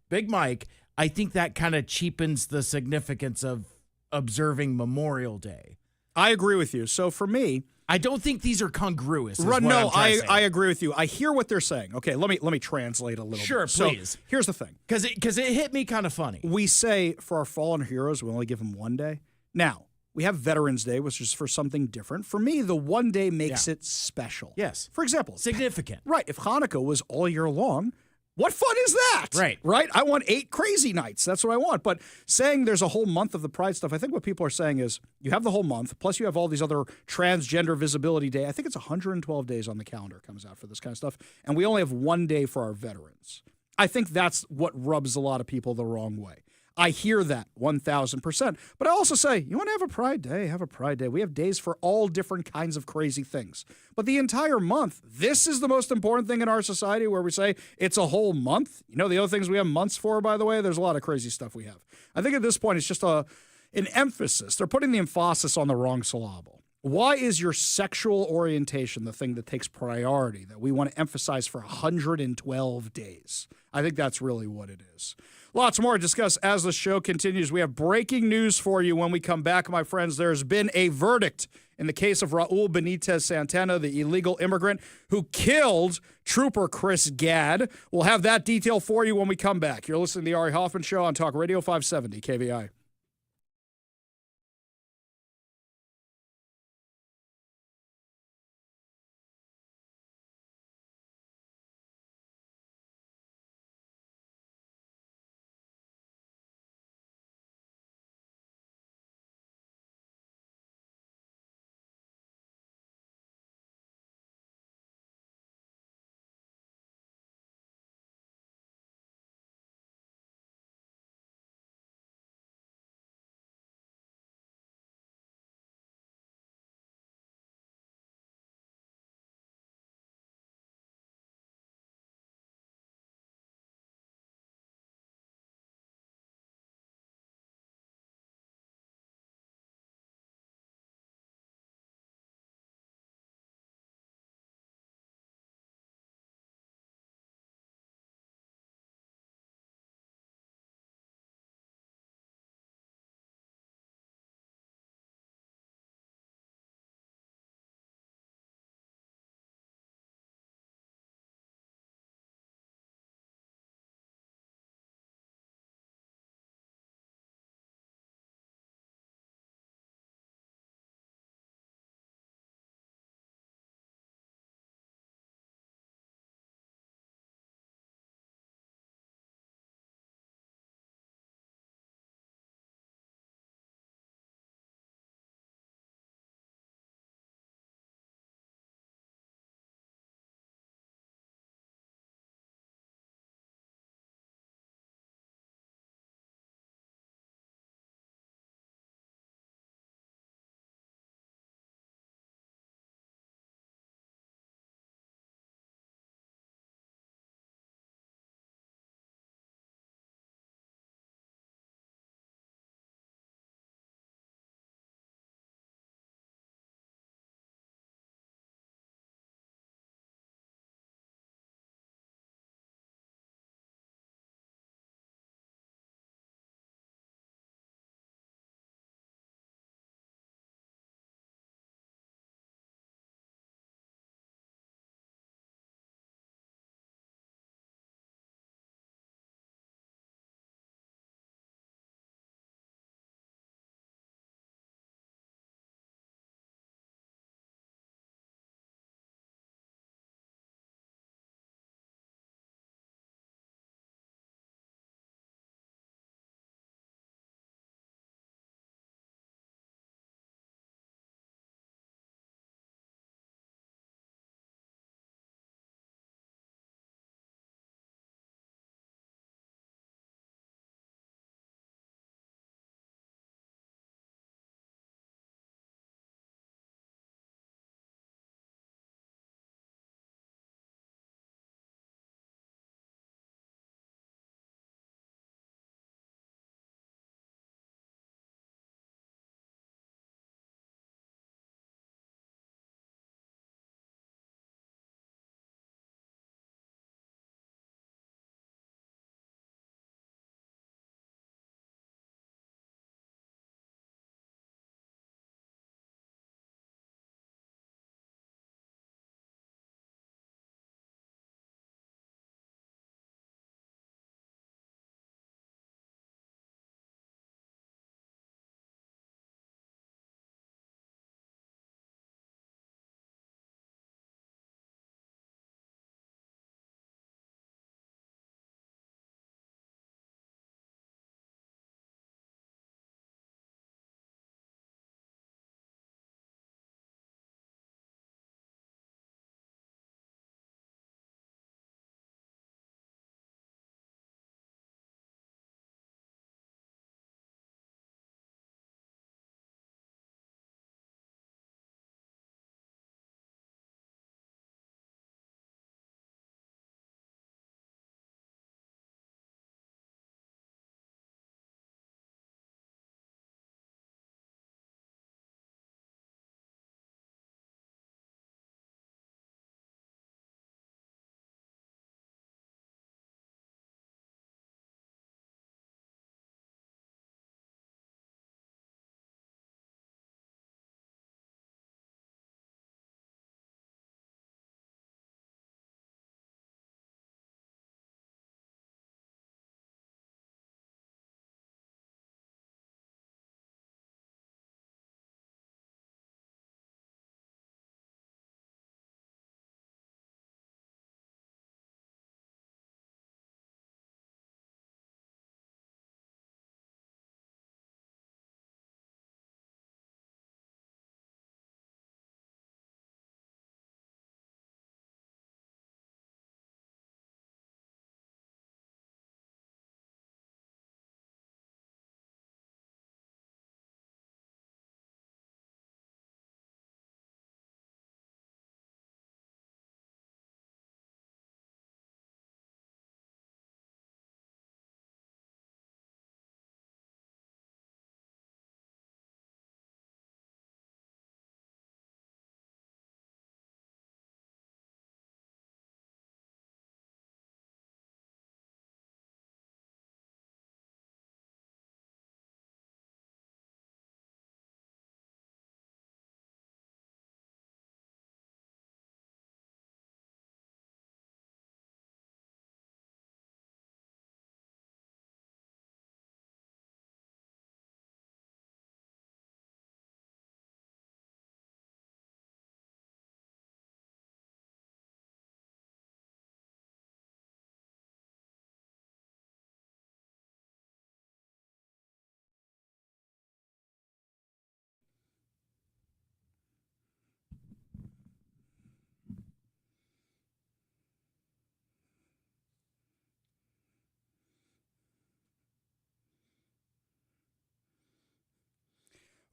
Big Mike, I think that kind of cheapens the significance of observing Memorial Day. I agree with you. So for me, I don't think these are congruous. No, I agree with you. I hear what they're saying. Okay, let me translate a little Sure, bit. please. So here's the thing. Because it hit me kind of funny. We say for our fallen heroes, we only give them 1 day. Now, we have Veterans Day, which is for something different. For me, the 1 day makes it special. Yes. For example. Significant. Right. If Hanukkah was all year long, what fun is that? Right. Right? I want 8 crazy nights. That's what I want. But saying there's a whole month of the Pride stuff, I think what people are saying is you have the whole month, plus you have all these other Transgender Visibility Day. I think it's 112 days on the calendar comes out for this kind of stuff. And we only have 1 day for our veterans. I think that's what rubs a lot of people the wrong way. I hear that 1,000%. But I also say, you want to have a Pride Day? Have a Pride Day. We have days for all different kinds of crazy things. But the entire month, this is the most important thing in our society where we say it's a whole month. You know the other things we have months for, by the way? There's a lot of crazy stuff we have. I think at this point, it's just an emphasis. They're putting the emphasis on the wrong syllable. Why is your sexual orientation the thing that takes priority, that we want to emphasize for 112 days? I think that's really what it is. Lots more to discuss as the show continues. We have breaking news for you when we come back, my friends. There's been a verdict in the case of Raul Benitez Santana, the illegal immigrant who killed Trooper Chris Gadd. We'll have that detail for you when we come back. You're listening to the Ari Hoffman Show on Talk Radio 570 KVI.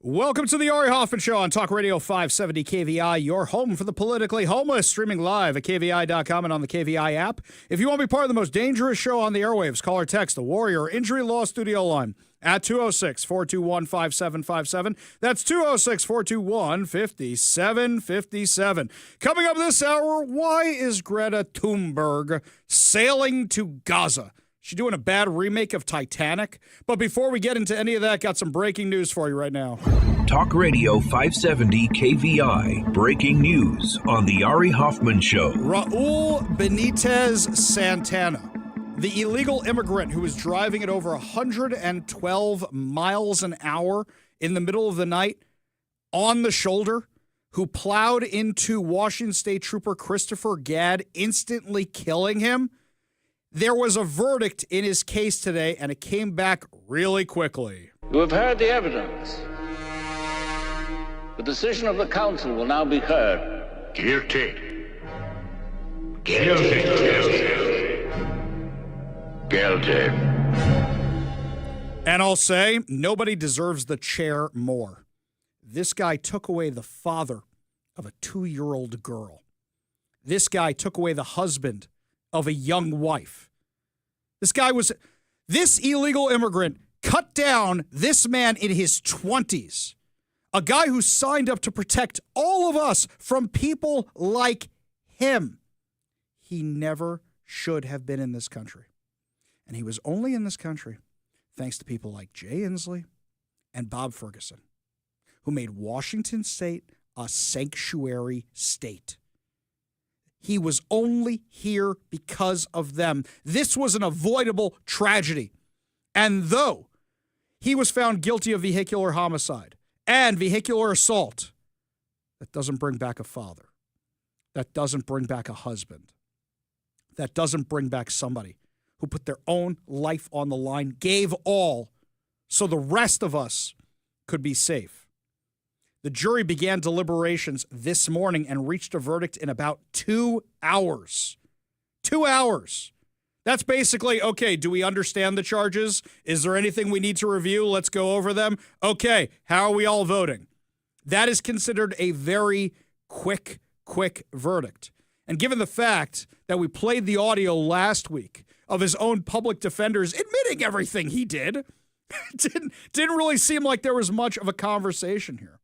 Welcome to the Ari Hoffman Show on Talk Radio 570 KVI, your home for the politically homeless, streaming live at KVI.com and on the KVI app. If you want to be part of the most dangerous show on the airwaves, call or text the Warrior Injury Law Studio line at 206-421-5757. That's 206-421-5757. Coming up this hour, why is Greta Thunberg sailing to Gaza? She's doing a bad remake of Titanic. But before we get into any of that, got some breaking news for you right now. Talk Radio 570 KVI. Breaking news on the Ari Hoffman Show. Raul Benitez Santana, the illegal immigrant who was driving at over 112 miles an hour in the middle of the night on the shoulder, who plowed into Washington State Trooper Christopher Gadd, instantly killing him. There was a verdict in his case today, and it came back really quickly. You have heard the evidence. The decision of the council will now be heard. Guilty. Guilty. Guilty. And I'll say, nobody deserves the chair more. This guy took away the father of a 2-year-old girl. This guy took away the husband of a young wife. This illegal immigrant cut down this man in his 20s, a guy who signed up to protect all of us from people like him. He never should have been in this country. And he was only in this country thanks to people like Jay Inslee and Bob Ferguson, who made Washington State a sanctuary state. He was only here because of them. This was an avoidable tragedy. And though he was found guilty of vehicular homicide and vehicular assault, that doesn't bring back a father. That doesn't bring back a husband. That doesn't bring back somebody who put their own life on the line, gave all so the rest of us could be safe. The jury began deliberations this morning and reached a verdict in about 2 hours. 2 hours. That's basically, okay, do we understand the charges? Is there anything we need to review? Let's go over them. Okay, how are we all voting? That is considered a very quick verdict. And given the fact that we played the audio last week of his own public defenders admitting everything he did, didn't really seem like there was much of a conversation here.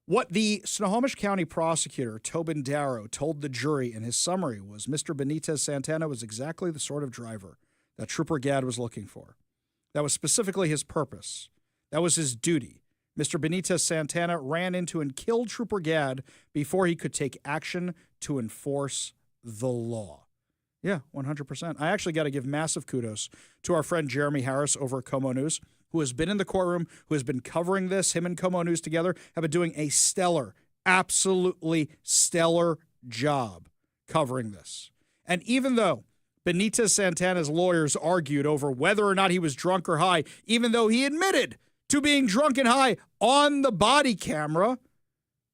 What the Snohomish County prosecutor, Tobin Darrow, told the jury in his summary was Mr. Benitez Santana was exactly the sort of driver that Trooper Gadd was looking for. That was specifically his purpose. That was his duty. Mr. Benitez Santana ran into and killed Trooper Gadd before he could take action to enforce the law. Yeah, 100%. I actually got to give massive kudos to our friend Jeremy Harris over at Como News, who has been in the courtroom, who has been covering this. Him and Como News together have been doing a stellar, absolutely stellar job covering this. And even though Benitez Santana's lawyers argued over whether or not he was drunk or high, even though he admitted to being drunk and high on the body camera,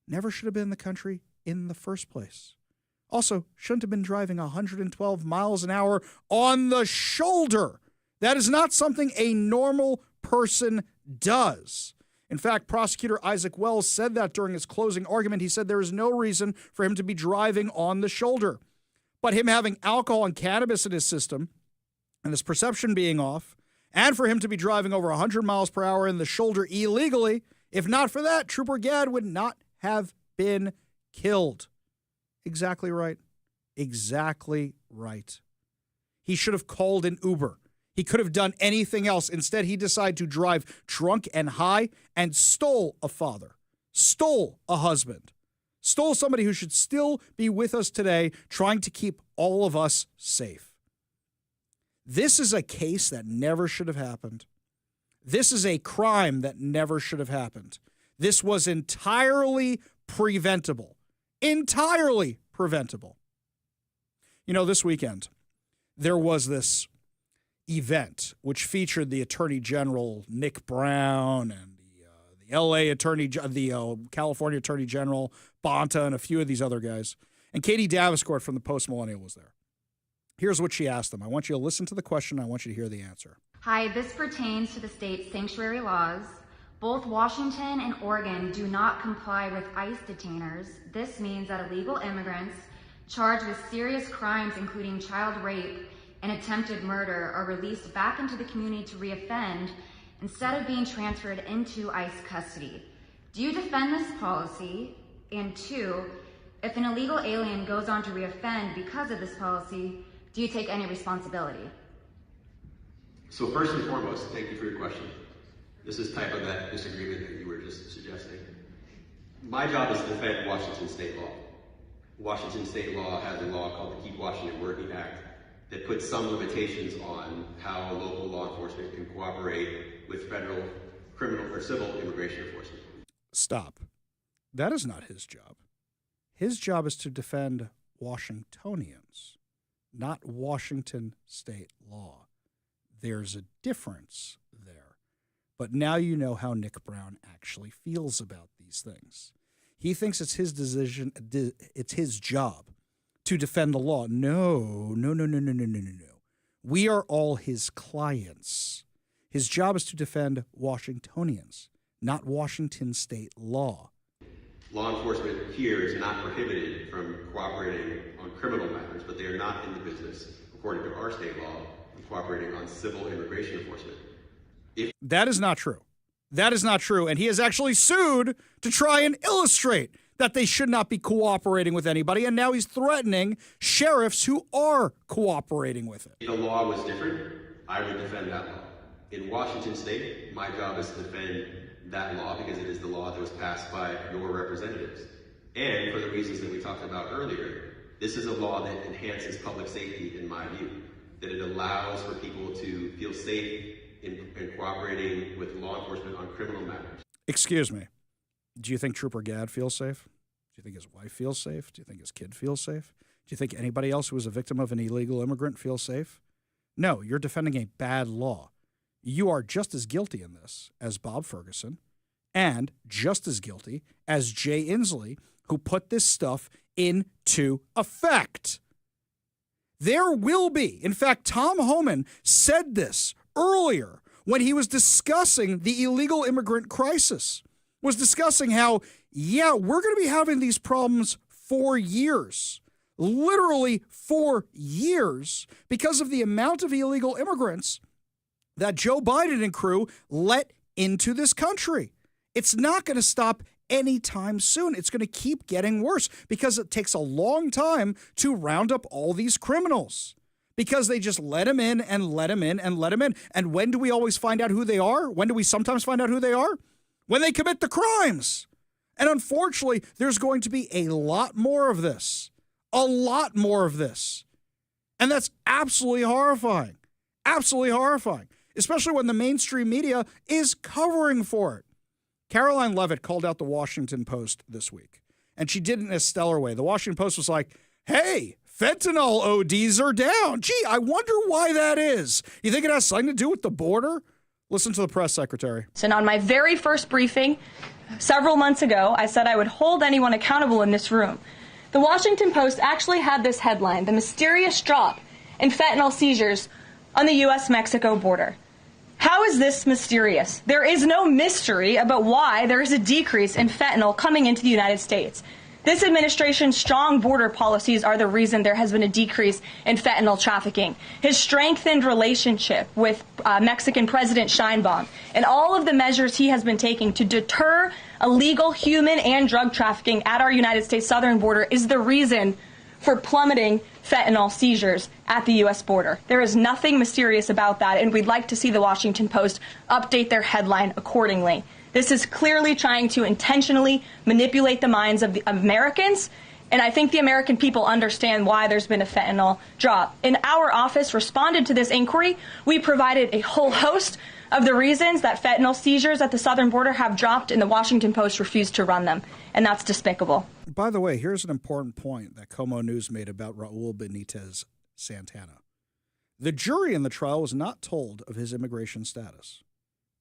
never should have been in the country in the first place. Also, shouldn't have been driving 112 miles an hour on the shoulder. That is not something a normal person does. In fact, prosecutor Isaac Wells said that during his closing argument. He said there is no reason for him to be driving on the shoulder. But him having alcohol and cannabis in his system and his perception being off, and for him to be driving over 100 miles per hour in the shoulder illegally, if not for that, Trooper Gadd would not have been killed. Exactly right. Exactly right. He should have called an Uber. He could have done anything else. Instead, he decided to drive drunk and high and stole a father, stole a husband, stole somebody who should still be with us today, trying to keep all of us safe. This is a case that never should have happened. This is a crime that never should have happened. This was entirely preventable. Entirely preventable. You know, this weekend, there was this event which featured the Attorney General Nick Brown and the L.A. Attorney, the California Attorney General Bonta, and a few of these other guys. And Katie Davenport from the Post Millennial was there. Here's what she asked them. I want you to listen to the question. I want you to hear the answer. Hi, this pertains to the state's sanctuary laws. Both Washington and Oregon do not comply with ICE detainers. This means that illegal immigrants charged with serious crimes, including child rape and attempted murder, are released back into the community to reoffend instead of being transferred into ICE custody. Do you defend this policy? And two, if an illegal alien goes on to reoffend because of this policy, do you take any responsibility? So first and foremost, thank you for your question. This is type of that disagreement that you were just suggesting. My job is to defend Washington state law. Washington state law has a law called the Keep Washington Working Act that puts some limitations on how local law enforcement can cooperate with federal criminal or civil immigration enforcement. Stop. That is not his job. His job is to defend Washingtonians, not Washington state law. There's a difference there. But now you know how Nick Brown actually feels about these things. He thinks it's his decision, it's his job to defend the law. No. We are all his clients. His job is to defend Washingtonians, not Washington state law. Law enforcement here is not prohibited from cooperating on criminal matters, but they are not in the business, according to our state law, of cooperating on civil immigration enforcement. That is not true. That is not true. And he has actually sued to try and illustrate that they should not be cooperating with anybody. And now he's threatening sheriffs who are cooperating with it. If the law was different, I would defend that law. In Washington state, my job is to defend that law because it is the law that was passed by your representatives. And for the reasons that we talked about earlier, this is a law that enhances public safety, in my view, that it allows for people to feel safe in cooperating with law enforcement on criminal matters. Excuse me. Do you think Trooper Gadd feels safe? Do you think his wife feels safe? Do you think his kid feels safe? Do you think anybody else who is a victim of an illegal immigrant feels safe? No, you're defending a bad law. You are just as guilty in this as Bob Ferguson and just as guilty as Jay Inslee, who put this stuff into effect. There will be, in fact, Tom Homan said this earlier when he was discussing the illegal immigrant crisis, was discussing how, yeah, we're going to be having these problems for years, literally for years, because of the amount of illegal immigrants that Joe Biden and crew let into this country. It's not going to stop anytime soon. It's going to keep getting worse because it takes a long time to round up all these criminals, because they just let them in and let them in and let them in. And when do we always find out who they are? When do we sometimes find out who they are? When they commit the crimes. And unfortunately, there's going to be a lot more of this. A lot more of this. And that's absolutely horrifying. Absolutely horrifying. Especially when the mainstream media is covering for it. Caroline Leavitt called out the Washington Post this week. And she did it in a stellar way. The Washington Post was like, hey, fentanyl ODs are down. Gee, I wonder why that is. You think it has something to do with the border? Listen to the press secretary. And on my very first briefing several months ago, I said I would hold anyone accountable in this room. The Washington Post actually had this headline, "The Mysterious Drop in Fentanyl Seizures on the U.S.-Mexico Border." How is this mysterious? There is no mystery about why there is a decrease in fentanyl coming into the United States. This administration's strong border policies are the reason there has been a decrease in fentanyl trafficking. His strengthened relationship with Mexican President Sheinbaum and all of the measures he has been taking to deter illegal human and drug trafficking at our United States southern border is the reason for plummeting fentanyl seizures at the U.S. border. There is nothing mysterious about that, and we'd like to see the Washington Post update their headline accordingly. This is clearly trying to intentionally manipulate the minds of the Americans, and I think the American people understand why there's been a fentanyl drop. And our office responded to this inquiry. We provided a whole host of the reasons that fentanyl seizures at the southern border have dropped, and the Washington Post refused to run them, and that's despicable. By the way, here's an important point that Como News made about Raul Benitez Santana. The jury in the trial was not told of his immigration status.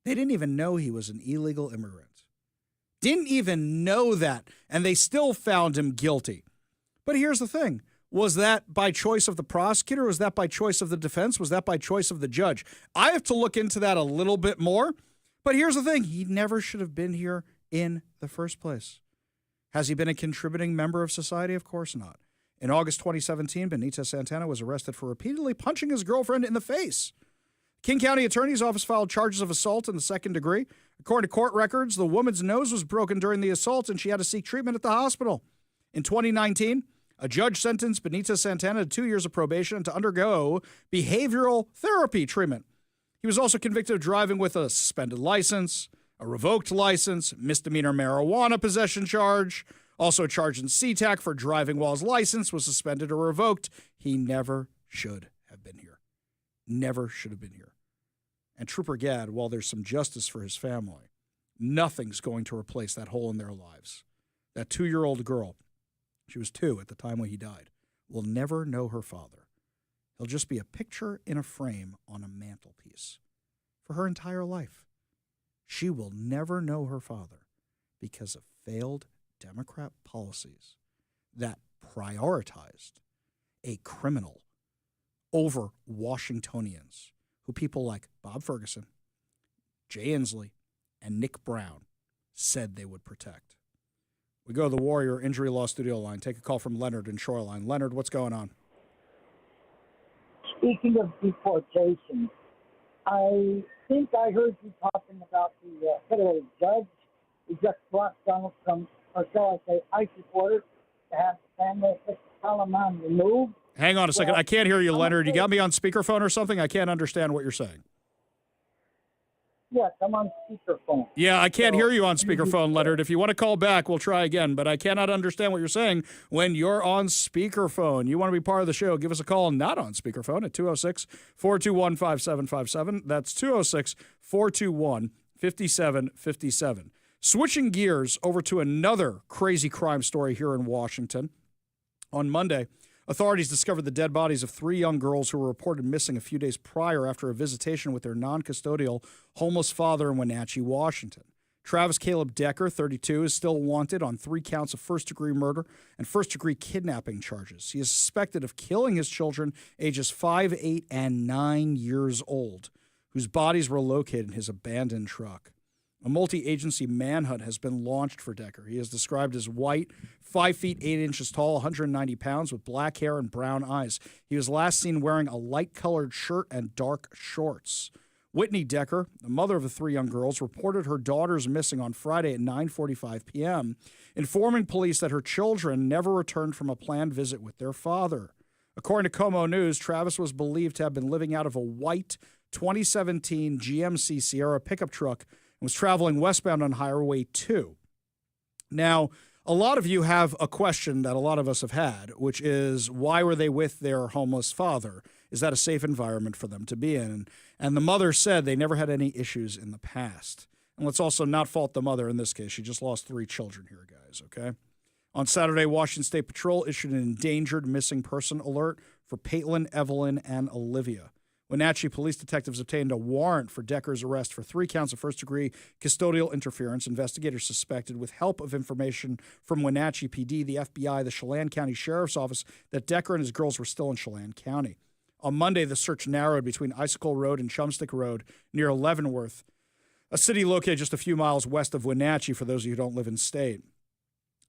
They didn't even know he was an illegal immigrant. Didn't even know that, and they still found him guilty. But here's the thing. Was that by choice of the prosecutor? Was that by choice of the defense? Was that by choice of the judge? I have to look into that a little bit more, But here's the thing. He never should have been here in the first place. Has he been a contributing member of society? Of course not. In August 2017, Benito Santana was arrested for repeatedly punching his girlfriend in the face. King County Attorney's Office filed charges of assault in the second degree. According to court records, the woman's nose was broken during the assault and she had to seek treatment at the hospital. In 2019, a judge sentenced Benito Santana to 2 years of probation and to undergo behavioral therapy treatment. He was also convicted of driving with a suspended license, a revoked license, misdemeanor marijuana possession charge, also charged in CTAC for driving while his license was suspended or revoked. He never should have been here. Never should have been here. And Trooper Gadd, while there's some justice for his family, nothing's going to replace that hole in their lives. That 2-year-old girl, she was 2 at the time when he died, will never know her father. He'll just be a picture in a frame on a mantelpiece for her entire life. She will never know her father because of failed Democrat policies that prioritized a criminal over Washingtonians who people like Bob Ferguson, Jay Inslee, and Nick Brown said they would protect. We go to the Warrior Injury Law Studio line. Take a call from Leonard in Shoreline. Leonard, what's going on? Speaking of deportation, I think I heard you talking about the federal judge who just brought Donald Trump, or shall I say, ICE reporters, to have the family of Mr. Solomon removed. Hang on a second. I can't hear you, Leonard. You got me on speakerphone or something? I can't understand what you're saying. Yes, I'm on speakerphone. Yeah, I can't hear you on speakerphone, Leonard. If you want to call back, we'll try again. But I cannot understand what you're saying when you're on speakerphone. You want to be part of the show, give us a call not on speakerphone at 206-421-5757. That's 206-421-5757. Switching gears over to another crazy crime story here in Washington. On Monday, authorities discovered the dead bodies of 3 young girls who were reported missing a few days prior after a visitation with their non-custodial homeless father in Wenatchee, Washington. Travis Caleb Decker, 32, is still wanted on 3 counts of first-degree murder and first-degree kidnapping charges. He is suspected of killing his children, ages 5, 8, and 9 years old, whose bodies were located in his abandoned truck. A multi-agency manhunt has been launched for Decker. He is described as white, 5 feet 8 inches tall, 190 pounds, with black hair and brown eyes. He was last seen wearing a light-colored shirt and dark shorts. Whitney Decker, the mother of the 3 young girls, reported her daughters missing on Friday at 9:45 p.m., informing police that her children never returned from a planned visit with their father. According to Como News, Travis was believed to have been living out of a white 2017 GMC Sierra pickup truck and was traveling westbound on Highway 2. Now, a lot of you have a question that a lot of us have had, which is, why were they with their homeless father? Is that a safe environment for them to be in? And the mother said they never had any issues in the past. And let's also not fault the mother in this case. She just lost 3 children here, guys, okay? On Saturday, Washington State Patrol issued an endangered missing person alert for Paitlin, Evelyn, and Olivia. Wenatchee police detectives obtained a warrant for Decker's arrest for 3 counts of first-degree custodial interference. Investigators suspected, with help of information from Wenatchee PD, the FBI, the Chelan County Sheriff's Office, that Decker and his girls were still in Chelan County. On Monday, the search narrowed between Icicle Road and Chumstick Road near Leavenworth, a city located just a few miles west of Wenatchee for those of you who don't live in state.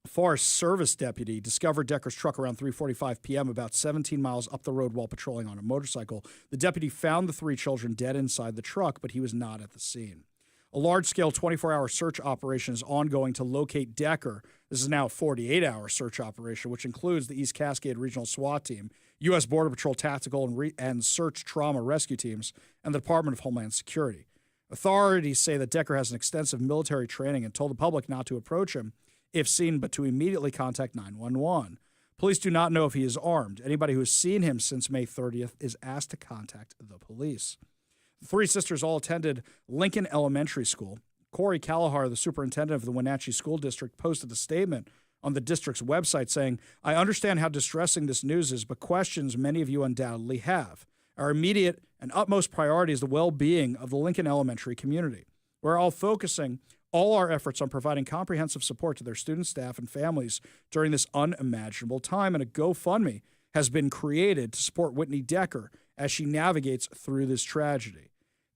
A Forest Service deputy discovered Decker's truck around 3:45 p.m. about 17 miles up the road while patrolling on a motorcycle. The deputy found the 3 children dead inside the truck, but he was not at the scene. A large-scale 24-hour search operation is ongoing to locate Decker. This is now a 48-hour search operation, which includes the East Cascade Regional SWAT Team, U.S. Border Patrol Tactical and Search Trauma Rescue Teams, and the Department of Homeland Security. Authorities say that Decker has an extensive military training and told the public not to approach him if seen, but to immediately contact 911. Police do not know if he is armed. Anybody who has seen him since May 30th is asked to contact the police. The 3 sisters all attended Lincoln Elementary School. Corey Callahar, the superintendent of the Wenatchee School District, posted a statement on the district's website saying, "I understand how distressing this news is, but questions many of you undoubtedly have. Our immediate and utmost priority is the well-being of the Lincoln Elementary community. We're all focusing all our efforts on providing comprehensive support to their students, staff, and families during this unimaginable time, and a GoFundMe has been created to support Whitney Decker as she navigates through this tragedy.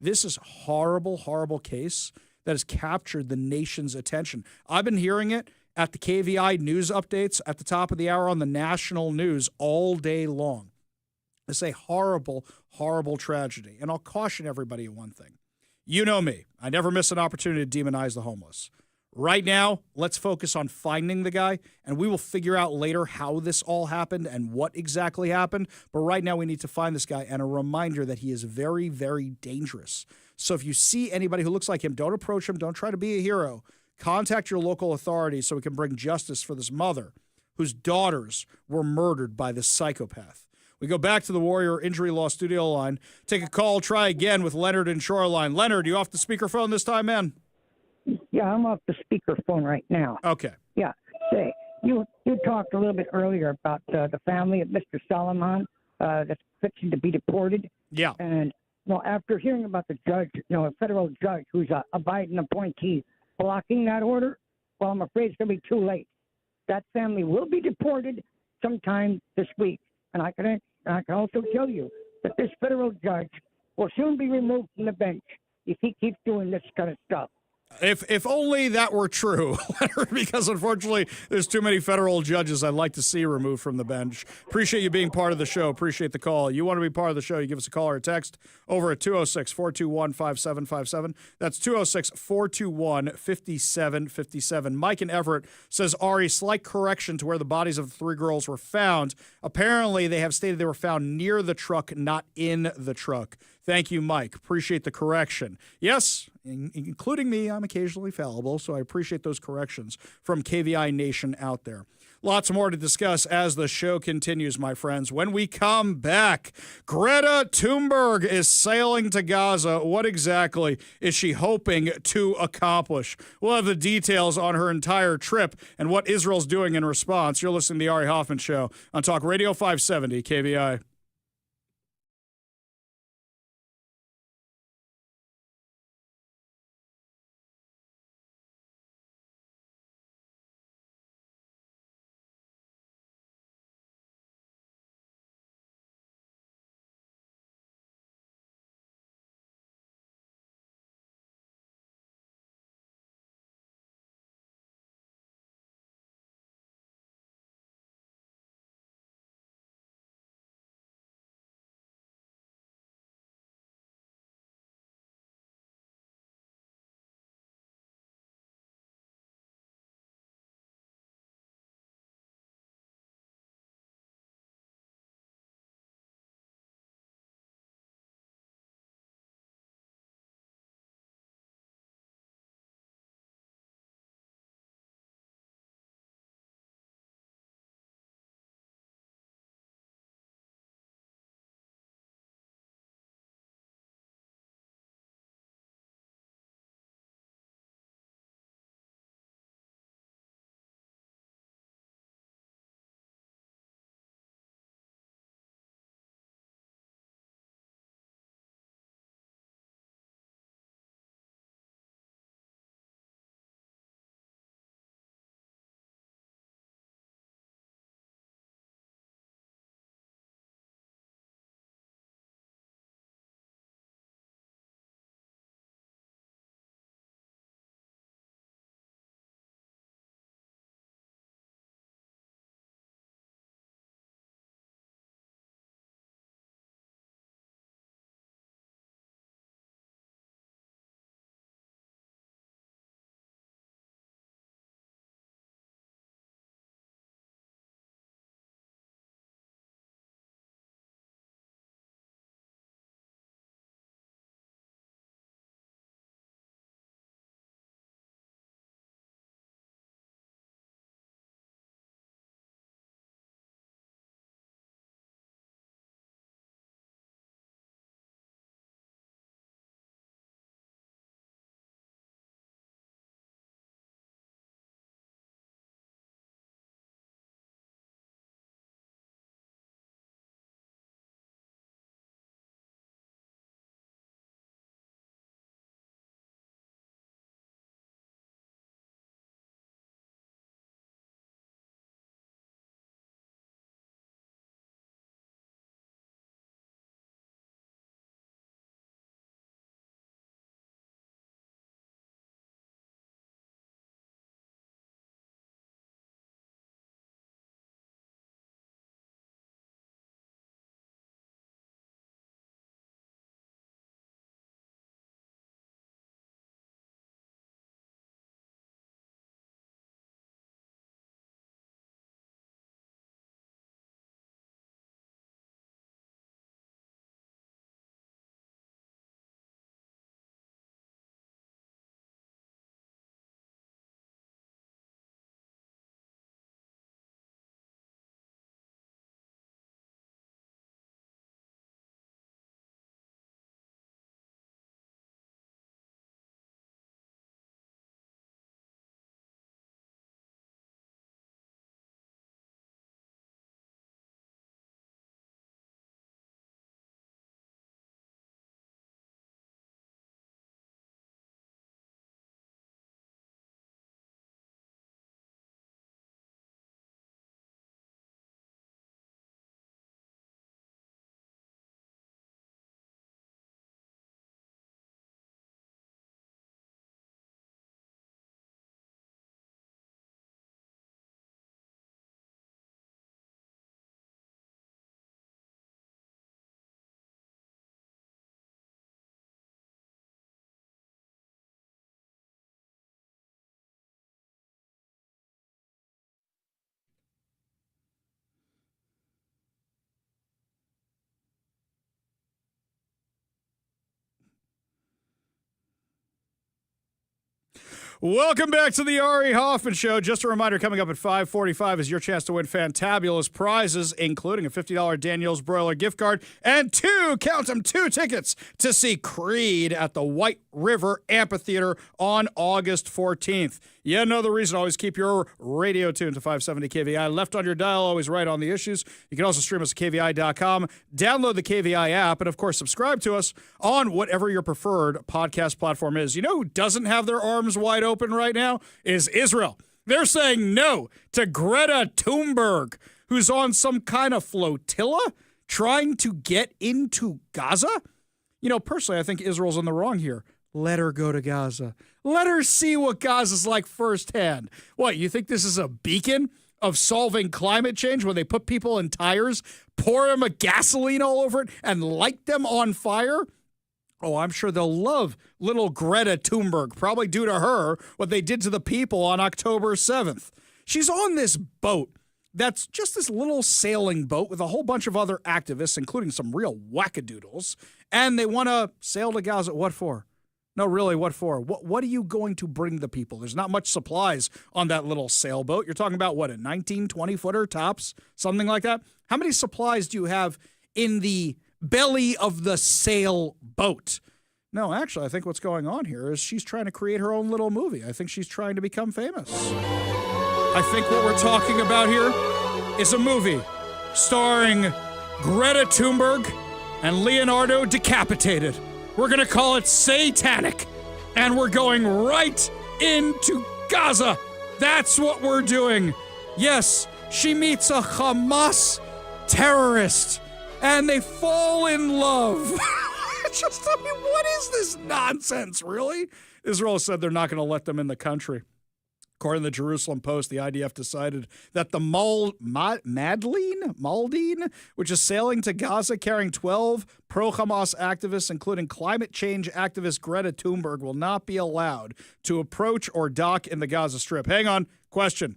This is a horrible, horrible case that has captured the nation's attention. I've been hearing it at the KVI news updates at the top of the hour on the national news all day long. It's a horrible, horrible tragedy. And I'll caution everybody of one thing. You know me. I never miss an opportunity to demonize the homeless. Right now, let's focus on finding the guy, and we will figure out later how this all happened and what exactly happened. But right now, we need to find this guy, and a reminder that he is very, very dangerous. So if you see anybody who looks like him, don't approach him. Don't try to be a hero. Contact your local authorities so we can bring justice for this mother whose daughters were murdered by this psychopath. We go back to the Warrior Injury Law studio line. Take a call, try again with Leonard in Shoreline. Leonard, you off the speakerphone this time, man? Yeah, I'm off the speakerphone right now. Okay. Yeah. Say, you talked a little bit earlier about the family of Mr. Solomon that's fixing to be deported. Yeah. And, well, after hearing about the judge, a federal judge who's a Biden appointee blocking that order, well, I'm afraid it's going to be too late. That family will be deported sometime this week. And I can also tell you that this federal judge will soon be removed from the bench if he keeps doing this kind of stuff. If only that were true, Leonard, because unfortunately there's too many federal judges I'd like to see removed from the bench. Appreciate you being part of the show. Appreciate the call. You want to be part of the show, you give us a call or a text over at 206-421-5757. That's 206-421-5757. Mike in Everett says, Ari, slight correction to where the bodies of the three girls were found. Apparently they have stated they were found near the truck, not in the truck. Thank you, Mike. Appreciate the correction. Yes, including me, I'm occasionally fallible, so I appreciate those corrections from KVI Nation out there. Lots more to discuss as the show continues, my friends. When we come back, Greta Thunberg is sailing to Gaza. What exactly is she hoping to accomplish? We'll have the details on her entire trip and what Israel's doing in response. You're listening to the Ari Hoffman Show on Talk Radio 570 KVI. Welcome back to the Ari Hoffman Show. Just a reminder, coming up at 5:45 is your chance to win fantabulous prizes, including a $50 Daniel's Broiler gift card and two tickets to see Creed at the White River Amphitheater on August 14th. Yet another reason, always keep your radio tuned to 570 KVI. Left on your dial, always right on the issues. You can also stream us at KVI.com, download the KVI app, and of course, subscribe to us on whatever your preferred podcast platform is. You know who doesn't have their arms wide open right now? Is Israel. They're saying no to Greta Thunberg, who's on some kind of flotilla trying to get into Gaza. You know, personally, I think Israel's in the wrong here. Let her go to Gaza. Let her see what Gaza's like firsthand. What, you think this is a beacon of solving climate change when they put people in tires, pour them a gasoline all over it, and light them on fire? Oh, I'm sure they'll love little Greta Thunberg, probably due to her what they did to the people on October 7th. She's on this boat that's just this little sailing boat with a whole bunch of other activists, including some real wackadoodles, and they want to sail to Gaza. What for? No, really, what for? What are you going to bring the people? There's not much supplies on that little sailboat. You're talking about, what, a 19, 20-footer tops? Something like that? How many supplies do you have in the belly of the sailboat? No, actually, I think what's going on here is she's trying to create her own little movie. I think she's trying to become famous. I think what we're talking about here is a movie starring Greta Thunberg and Leonardo Decapitated. We're going to call it Satanic, and we're going right into Gaza. That's what we're doing. Yes, she meets a Hamas terrorist, and they fall in love. Just, I mean, what is this nonsense, really? Israel said they're not going to let them in the country. According to the Jerusalem Post, the IDF decided that the Maldine, which is sailing to Gaza carrying 12 pro-Hamas activists, including climate change activist Greta Thunberg, will not be allowed to approach or dock in the Gaza Strip. Hang on. Question.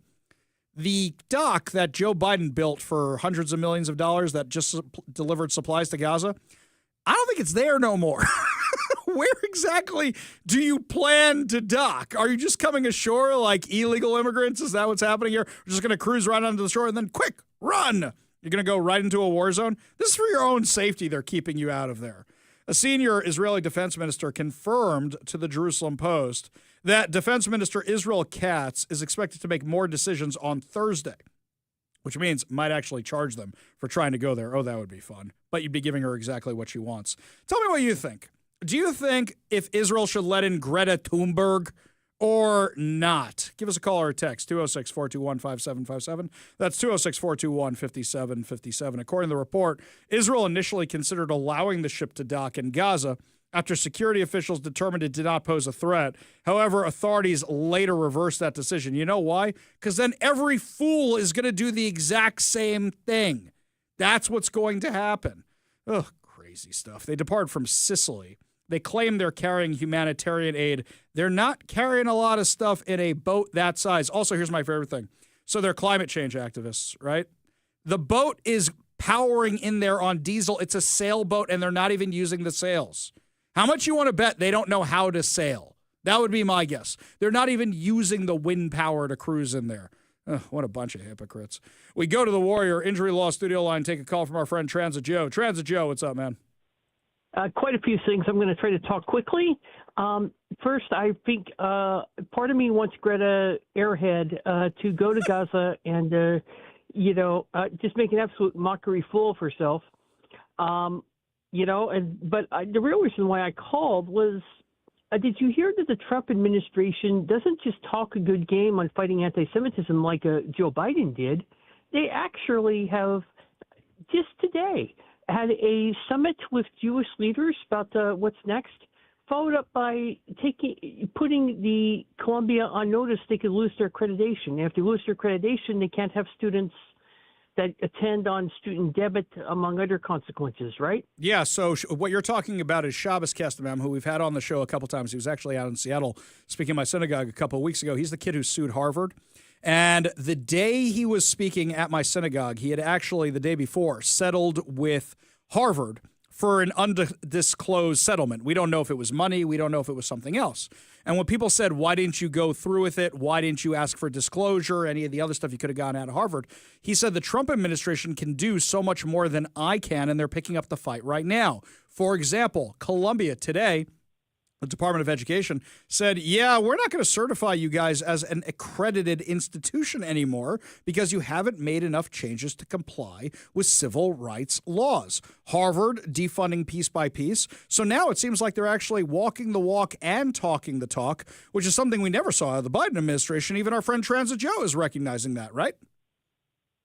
The dock that Joe Biden built for hundreds of millions of dollars that just delivered supplies to Gaza, I don't think it's there no more. Where exactly do you plan to dock? Are you just coming ashore like illegal immigrants? Is that what's happening here? We're just going to cruise right onto the shore and then quick, run. You're going to go right into a war zone? This is for your own safety. They're keeping you out of there. A senior Israeli defense minister confirmed to the Jerusalem Post that Defense Minister Israel Katz is expected to make more decisions on Thursday, which means might actually charge them for trying to go there. Oh, that would be fun. But you'd be giving her exactly what she wants. Tell me what you think. Do you think if Israel should let in Greta Thunberg or not? Give us a call or a text, 206-421-5757. That's 206-421-5757. According to the report, Israel initially considered allowing the ship to dock in Gaza after security officials determined it did not pose a threat. However, authorities later reversed that decision. You know why? Because then every fool is going to do the exact same thing. That's what's going to happen. Ugh, crazy stuff. They depart from Sicily. They claim they're carrying humanitarian aid. They're not carrying a lot of stuff in a boat that size. Also, here's my favorite thing. So they're climate change activists, right? The boat is powering in there on diesel. It's a sailboat, and they're not even using the sails. How much you want to bet they don't know how to sail? That would be my guess. They're not even using the wind power to cruise in there. Ugh, what a bunch of hypocrites. We go to the Warrior Injury Law Studio line, take a call from our friend Transit Joe. Transit Joe, what's up, man? Quite a few things. I'm going to try to talk quickly. First, I think part of me wants Greta Airhead to go to Gaza and, just make an absolute mockery fool of herself. But the real reason why I called was, did you hear that the Trump administration doesn't just talk a good game on fighting anti-Semitism like Joe Biden did? They actually have, just today, had a summit with Jewish leaders about what's next, followed up by putting the Columbia on notice they could lose their accreditation. If they lose their accreditation, they can't have students that attend on student debit, among other consequences, right? Yeah, so what you're talking about is Shabbos Kestamem, who we've had on the show a couple times. He was actually out in Seattle speaking at my synagogue a couple of weeks ago. He's the kid who sued Harvard. And the day he was speaking at my synagogue, he had actually, the day before, settled with Harvard for an undisclosed settlement. We don't know if it was money. We don't know if it was something else. And when people said, why didn't you go through with it? Why didn't you ask for disclosure? Any of the other stuff you could have gotten out of Harvard? He said the Trump administration can do so much more than I can, and they're picking up the fight right now. For example, Columbia today, the Department of Education said, yeah, we're not going to certify you guys as an accredited institution anymore because you haven't made enough changes to comply with civil rights laws. Harvard defunding piece by piece. So now it seems like they're actually walking the walk and talking the talk, which is something we never saw out of the Biden administration. Even our friend Transit Joe is recognizing that, right?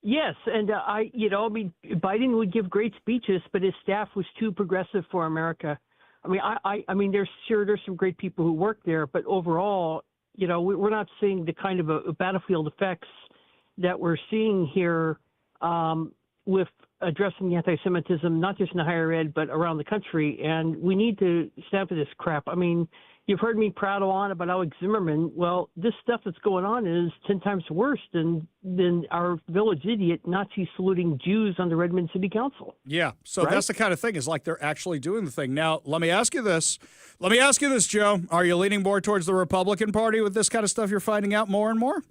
Yes, and Biden would give great speeches, but his staff was too progressive for America. I mean, there's some great people who work there, but overall, we're not seeing the kind of a battlefield effects that we're seeing here with addressing the anti-Semitism, not just in higher ed, but around the country. And we need to stamp this crap. I mean, you've heard me prattle on about Alex Zimmerman. Well, this stuff that's going on is 10 times worse than our village idiot Nazi saluting Jews on the Redmond City Council. Yeah, so right? That's the kind of thing, is like they're actually doing the thing. Now, let me ask you this, Joe. Are you leaning more towards the Republican Party with this kind of stuff you're finding out more and more?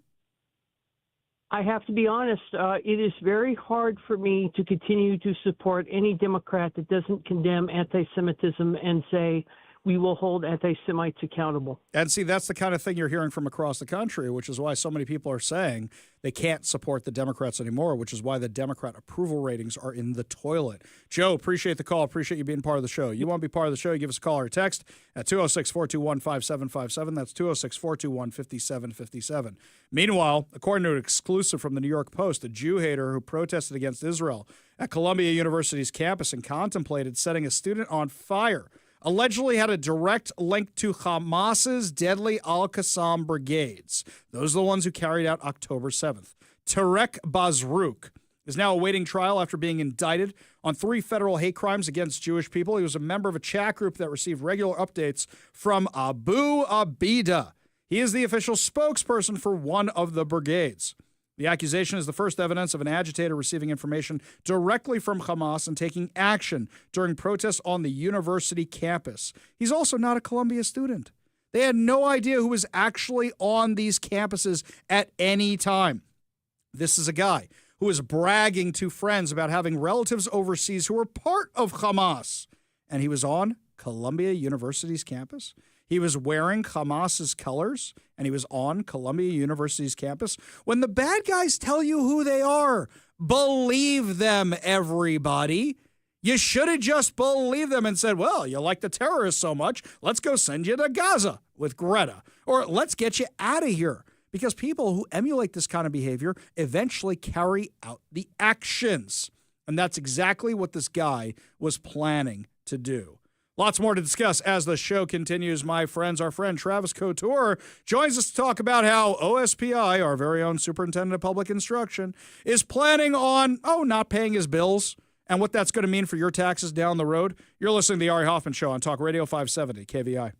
I have to be honest, it is very hard for me to continue to support any Democrat that doesn't condemn anti-Semitism and say, we will hold anti-Semites accountable. And see, that's the kind of thing you're hearing from across the country, which is why so many people are saying they can't support the Democrats anymore, which is why the Democrat approval ratings are in the toilet. Joe, appreciate the call. Appreciate you being part of the show. You want to be part of the show, you give us a call or a text at 206-421-5757. That's 206-421-5757. Meanwhile, according to an exclusive from the New York Post, a Jew hater who protested against Israel at Columbia University's campus and contemplated setting a student on fire allegedly had a direct link to Hamas's deadly Al-Qassam brigades. Those are the ones who carried out October 7th. Tarek Bazrouk is now awaiting trial after being indicted on 3 federal hate crimes against Jewish people. He was a member of a chat group that received regular updates from Abu Abida. He is the official spokesperson for one of the brigades. The accusation is the first evidence of an agitator receiving information directly from Hamas and taking action during protests on the university campus. He's also not a Columbia student. They had no idea who was actually on these campuses at any time. This is a guy who is bragging to friends about having relatives overseas who were part of Hamas. And he was on Columbia University's campus. He was wearing Hamas's colors, and he was on Columbia University's campus. When the bad guys tell you who they are, believe them, everybody. You should have just believed them and said, well, you like the terrorists so much, let's go send you to Gaza with Greta, or let's get you out of here. Because people who emulate this kind of behavior eventually carry out the actions. And that's exactly what this guy was planning to do. Lots more to discuss as the show continues, my friends. Our friend Travis Couture joins us to talk about how OSPI, our very own Superintendent of Public Instruction, is planning on, not paying his bills and what that's going to mean for your taxes down the road. You're listening to the Ari Hoffman Show on Talk Radio 570 KVI.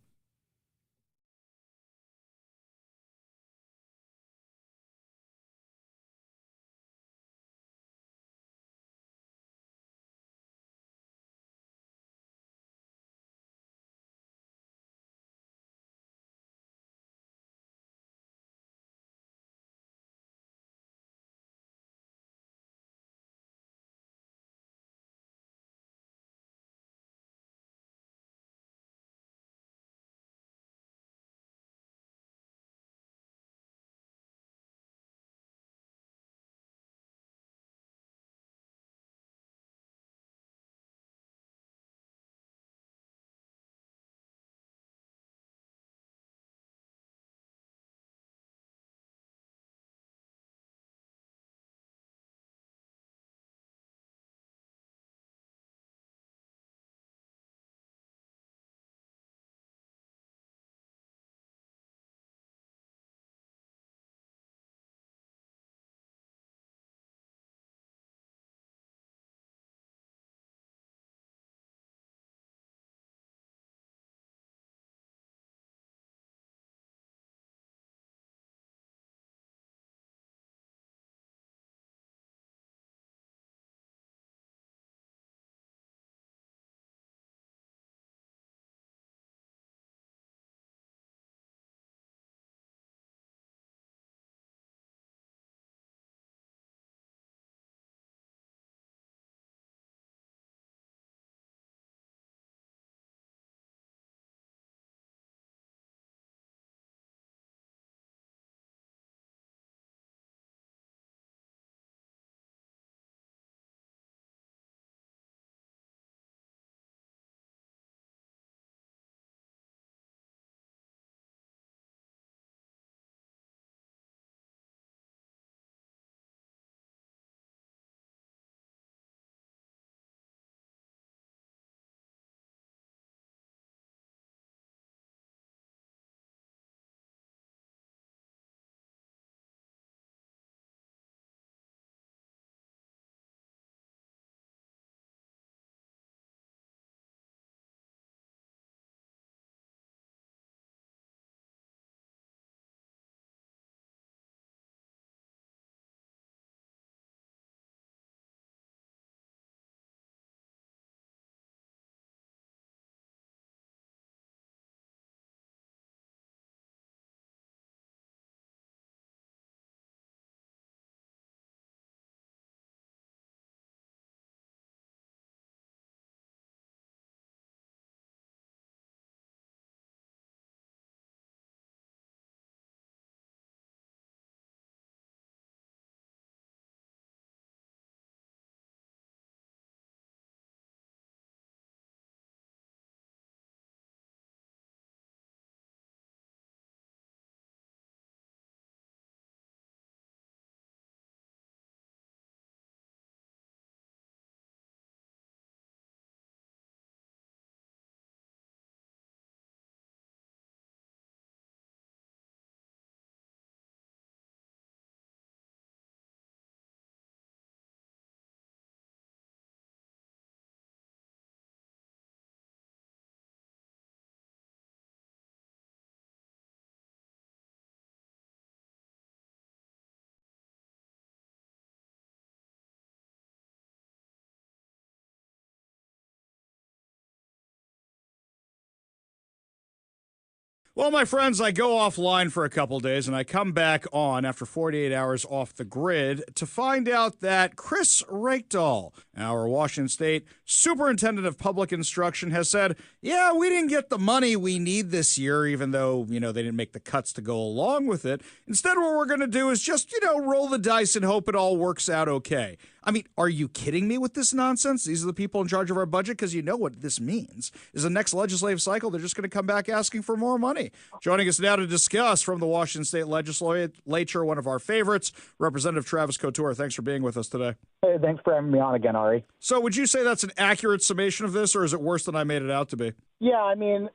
Well, my friends, I go offline for a couple days and I come back on after 48 hours off the grid to find out that Chris Reykdal, our Washington State Superintendent of Public Instruction, has said, yeah, we didn't get the money we need this year, even though, they didn't make the cuts to go along with it. Instead, what we're going to do is just, roll the dice and hope it all works out okay. I mean, are you kidding me with this nonsense? These are the people in charge of our budget, because you know what this means. Is the next legislative cycle, they're just going to come back asking for more money. Joining us now to discuss from the Washington State Legislature, one of our favorites, Representative Travis Couture. Thanks for being with us today. Hey, thanks for having me on again, Ari. So would you say that's an accurate summation of this, or is it worse than I made it out to be? Yeah, I mean,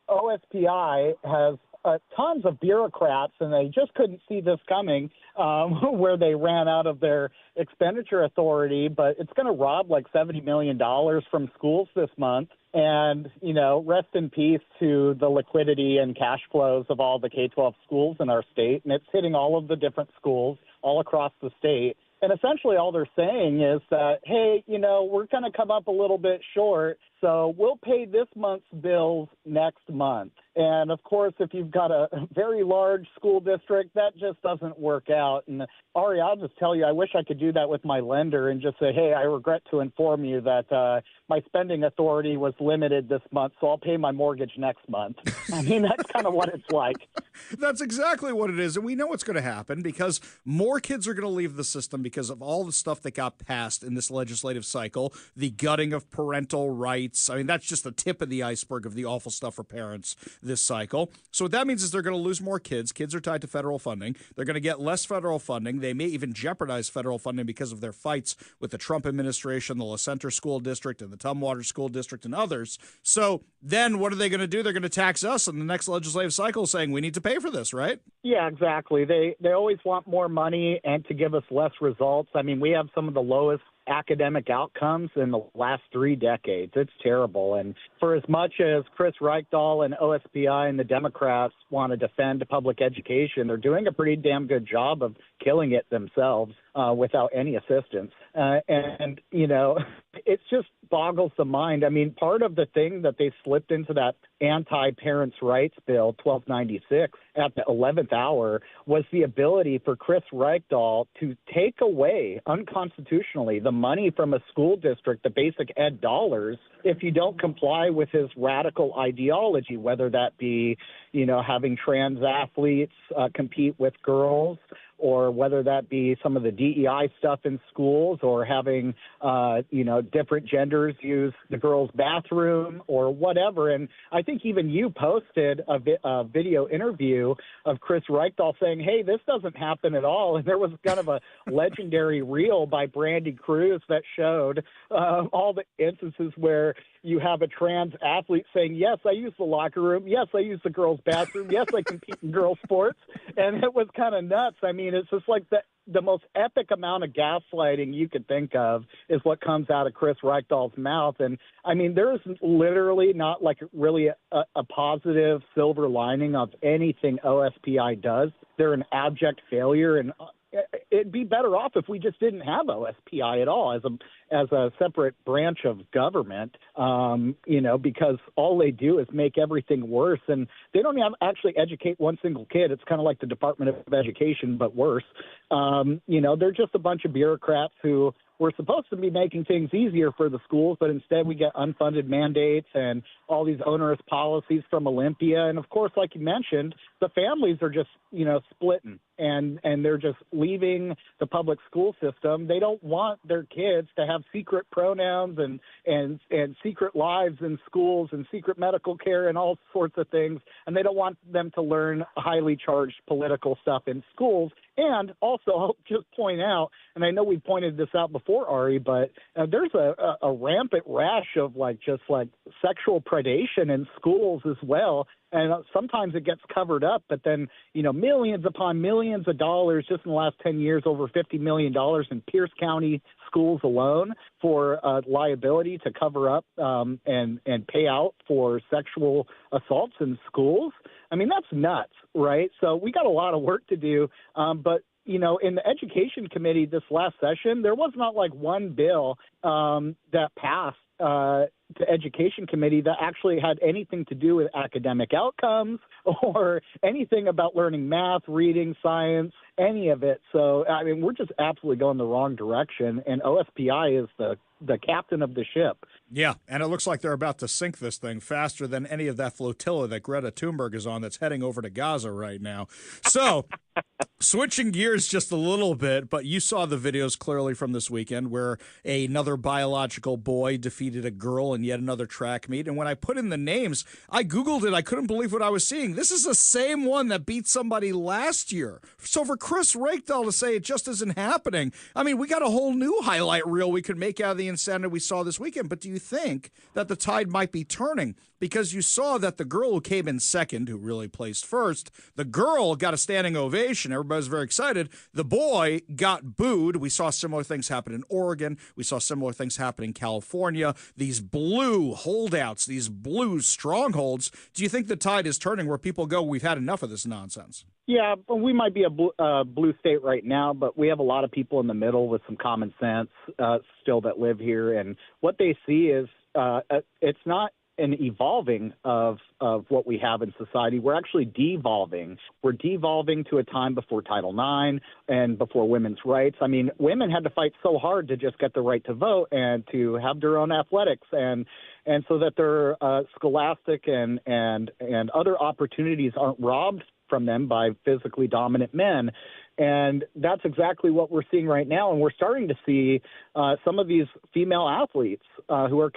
OSPI has tons of bureaucrats, and they just couldn't see this coming, where they ran out of their expenditure authority. But it's going to rob like $70 million from schools this month. And, rest in peace to the liquidity and cash flows of all the K-12 schools in our state. And it's hitting all of the different schools all across the state. And essentially all they're saying is that, hey, we're going to come up a little bit short, so we'll pay this month's bills next month. And, of course, if you've got a very large school district, that just doesn't work out. And, Ari, I'll just tell you, I wish I could do that with my lender and just say, hey, I regret to inform you that my spending authority was limited this month, so I'll pay my mortgage next month. I mean, that's kind of what it's like. That's exactly what it is. And we know what's going to happen because more kids are going to leave the system because of all the stuff that got passed in this legislative cycle, the gutting of parental rights. I mean, that's just the tip of the iceberg of the awful stuff for parents this cycle. So what that means is they're going to lose more kids. Kids are tied to federal funding. They're going to get less federal funding. They may even jeopardize federal funding because of their fights with the Trump administration, the La Center School District, and the Tumwater School District, and others. So then what are they going to do? They're going to tax us in the next legislative cycle, saying we need to pay for this, right? Yeah, exactly. They always want more money and to give us less results. I mean, we have some of the lowest academic outcomes in the last 3 decades. It's terrible. And for as much as Chris Reykdal and OSPI and the Democrats want to defend public education, they're doing a pretty damn good job of killing it themselves without any assistance. And it just boggles the mind. I mean, part of the thing that they slipped into that anti-parents' rights bill, 1296, at the 11th hour was the ability for Chris Reykdal to take away unconstitutionally the money from a school district, the basic ed dollars, if you don't comply with his radical ideology, whether that be, having trans athletes compete with girls, or whether that be some of the DEI stuff in schools, or having, different genders use the girls' bathroom or whatever. And I think even you posted a video interview of Chris Reykdal saying, hey, this doesn't happen at all. And there was kind of a legendary reel by Brandy Cruz that showed all the instances where you have a trans athlete saying, yes, I use the locker room. Yes, I use the girls' bathroom. Yes, I compete in girls' sports. And it was kind of nuts. I mean, it's just like the most epic amount of gaslighting you could think of is what comes out of Chris Reykdal's mouth. And, I mean, there's literally not like really a positive silver lining of anything OSPI does. They're an abject failure, and it'd be better off if we just didn't have OSPI at all as a separate branch of government, because all they do is make everything worse, and they don't actually educate one single kid. It's kind of like the Department of Education, but worse. They're just a bunch of bureaucrats who we're supposed to be making things easier for the schools, but instead we get unfunded mandates and all these onerous policies from Olympia. And, of course, like you mentioned, the families are just, splitting, and they're just leaving the public school system. They don't want their kids to have secret pronouns and secret lives in schools and secret medical care and all sorts of things, and they don't want them to learn highly charged political stuff in schools. And also, I'll just point out, and I know we pointed this out before, Ari, but there's a rampant rash of just sexual predation in schools as well. And sometimes it gets covered up, but then, millions upon millions of dollars just in the last 10 years, over $50 million in Pierce County schools alone for liability to cover up and pay out for sexual assaults in schools. I mean, that's nuts, right? So we got a lot of work to do. But, in the Education Committee this last session, there was not one bill that passed to Education Committee that actually had anything to do with academic outcomes or anything about learning math, reading, science, any of it. So, I mean, we're just absolutely going the wrong direction, and OSPI is the captain of the ship. Yeah, and it looks like they're about to sink this thing faster than any of that flotilla that Greta Thunberg is on that's heading over to Gaza right now. So, switching gears just a little bit, but you saw the videos clearly from this weekend where another biological boy defeated a girl in yet another track meet. And when I put in the names, I Googled it. I couldn't believe what I was seeing. This is the same one that beat somebody last year. So for Chris Rakedal to say it just isn't happening, I mean, we got a whole new highlight reel we could make out of the insanity we saw this weekend. But do you think that the tide might be turning? Because you saw that the girl who came in second, who really placed first, the girl got a standing ovation. Everybody was very excited. The boy got booed. We saw similar things happen in Oregon. We saw similar things happen in California. These blue holdouts, these blue strongholds. Do you think the tide is turning where people go, we've had enough of this nonsense? Yeah, we might be a blue state right now, but we have a lot of people in the middle with some common sense still that live here. And what they see is it's not an evolving of what we have in society. We're actually devolving. We're devolving to a time before Title IX and before women's rights. I mean, women had to fight so hard to just get the right to vote and to have their own athletics and so that their scholastic and other opportunities aren't robbed from them by physically dominant men. And that's exactly what we're seeing right now. And we're starting to see some of these female athletes who are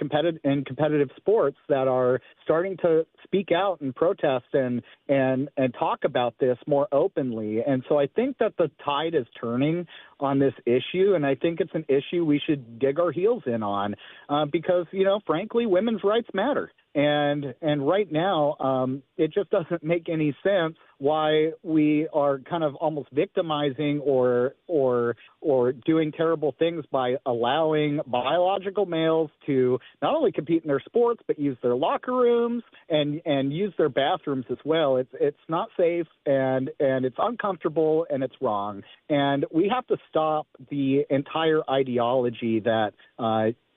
in competitive sports that are starting to speak out and protest and talk about this more openly. And so I think that the tide is turning on this issue, and I think it's an issue we should dig our heels in on because, you know, frankly, women's rights matter. And right now, it just doesn't make any sense why we are kind of almost victimizing or doing terrible things by allowing biological males to not only compete in their sports but use their locker rooms and use their bathrooms as well. It's not safe and it's uncomfortable and it's wrong. And we have to stop the entire ideology that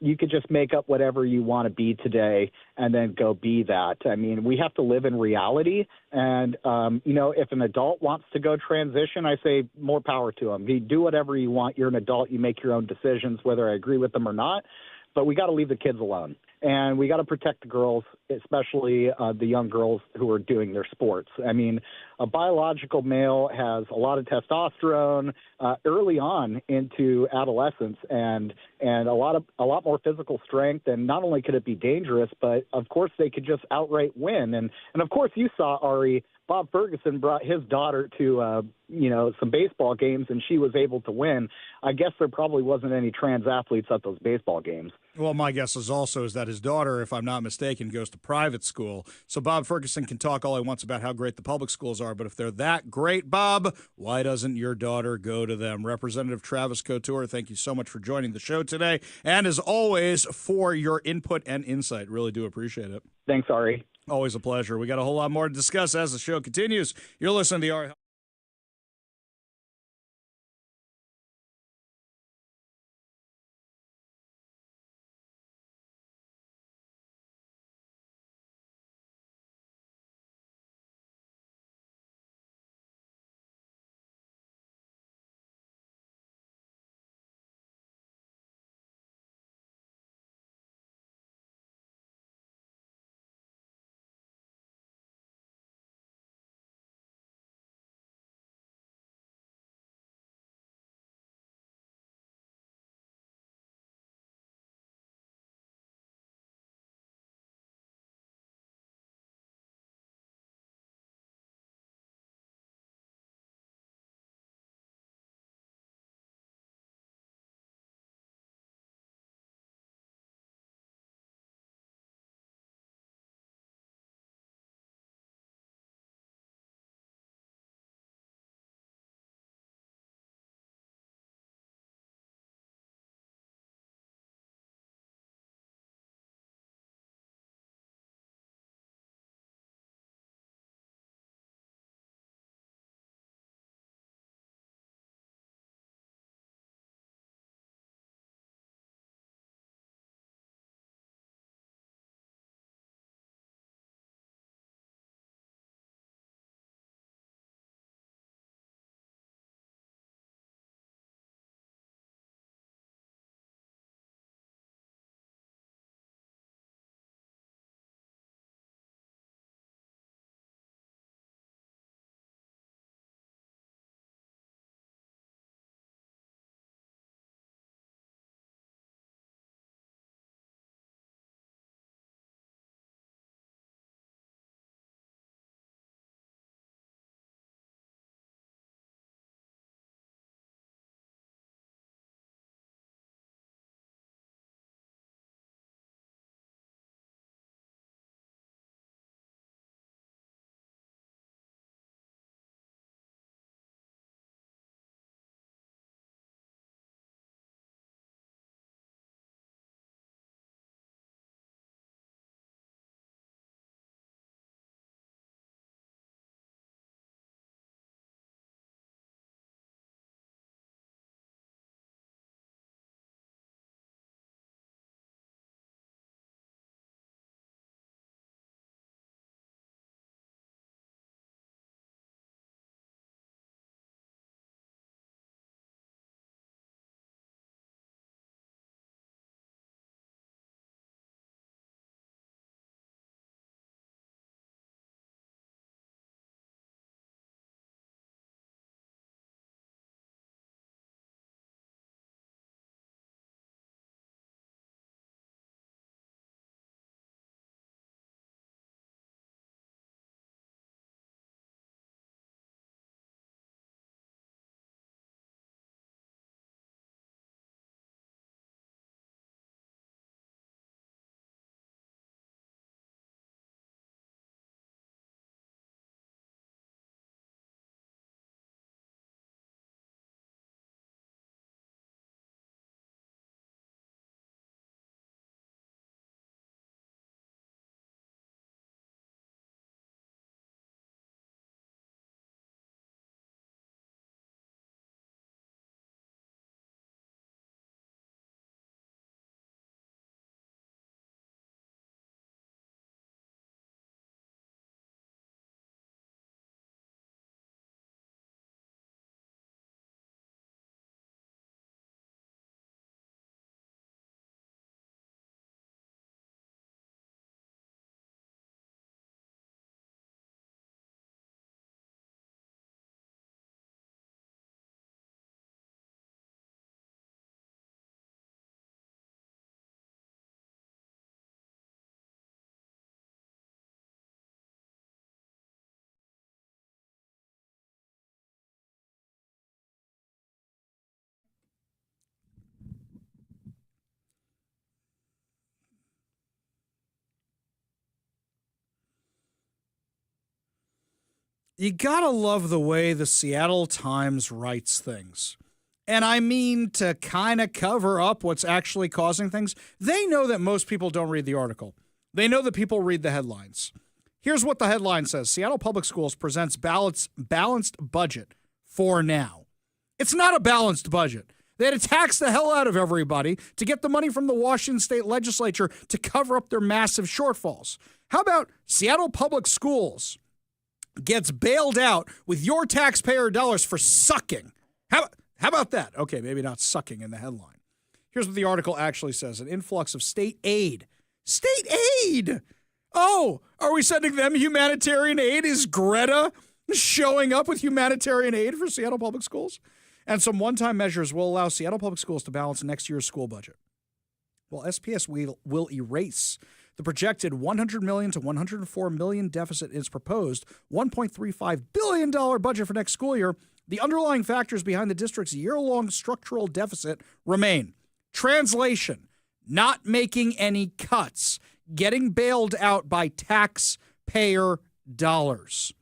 you could just make up whatever you want to be today and then go be that. I mean, we have to live in reality. And, you know, if an adult wants to go transition, I say more power to them. You do whatever you want. You're an adult. You make your own decisions, whether I agree with them or not. But we got to leave the kids alone. And we got to protect the girls, especially the young girls who are doing their sports. I mean, a biological male has a lot of testosterone early on into adolescence and a lot more physical strength. And not only could it be dangerous, but of course they could just outright win. And of course you saw, Ari, Bob Ferguson brought his daughter to, some baseball games, and she was able to win. I guess there probably wasn't any trans athletes at those baseball games. Well, my guess is that his daughter, if I'm not mistaken, goes to private school. So Bob Ferguson can talk all he wants about how great the public schools are, but if they're that great, Bob, why doesn't your daughter go to them? Representative Travis Couture, thank you so much for joining the show today, and as always, for your input and insight. Really do appreciate it. Thanks, Ari. Always a pleasure. We got a whole lot more to discuss as the show continues. You're listening to the Ari You gotta love the way the Seattle Times writes things. And I mean to kind of cover up what's actually causing things. They know that most people don't read the article. They know that people read the headlines. Here's what the headline says. Seattle Public Schools presents balanced budget for now. It's not a balanced budget. They had to tax the hell out of everybody to get the money from the Washington State Legislature to cover up their massive shortfalls. How about Seattle Public Schools gets bailed out with your taxpayer dollars for sucking? How about that? Okay, maybe not sucking in the headline. Here's what the article actually says. An influx of state aid. State aid! Oh, are we sending them humanitarian aid? Is Greta showing up with humanitarian aid for Seattle Public Schools? And some one-time measures will allow Seattle Public Schools to balance next year's school budget. Well, SPS will erase the projected $100 million to $104 million deficit in its proposed $1.35 billion budget for next school year. The underlying factors behind the district's year-long structural deficit remain. Translation, not making any cuts, getting bailed out by taxpayer dollars.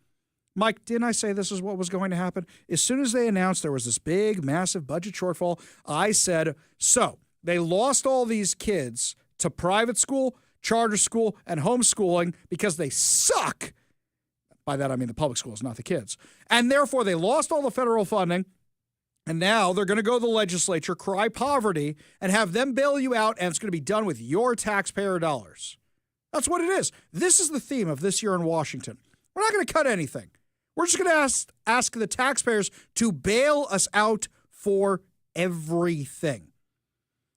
Mike, didn't I say this is what was going to happen? As soon as they announced there was this big, massive budget shortfall, I said, so they lost all these kids to private school, charter school, and homeschooling because they suck. By that, I mean the public schools, not the kids. And therefore, they lost all the federal funding. And now they're going to go to the legislature, cry poverty, and have them bail you out, and it's going to be done with your taxpayer dollars. That's what it is. This is the theme of this year in Washington. We're not going to cut anything. We're just going to ask the taxpayers to bail us out for everything.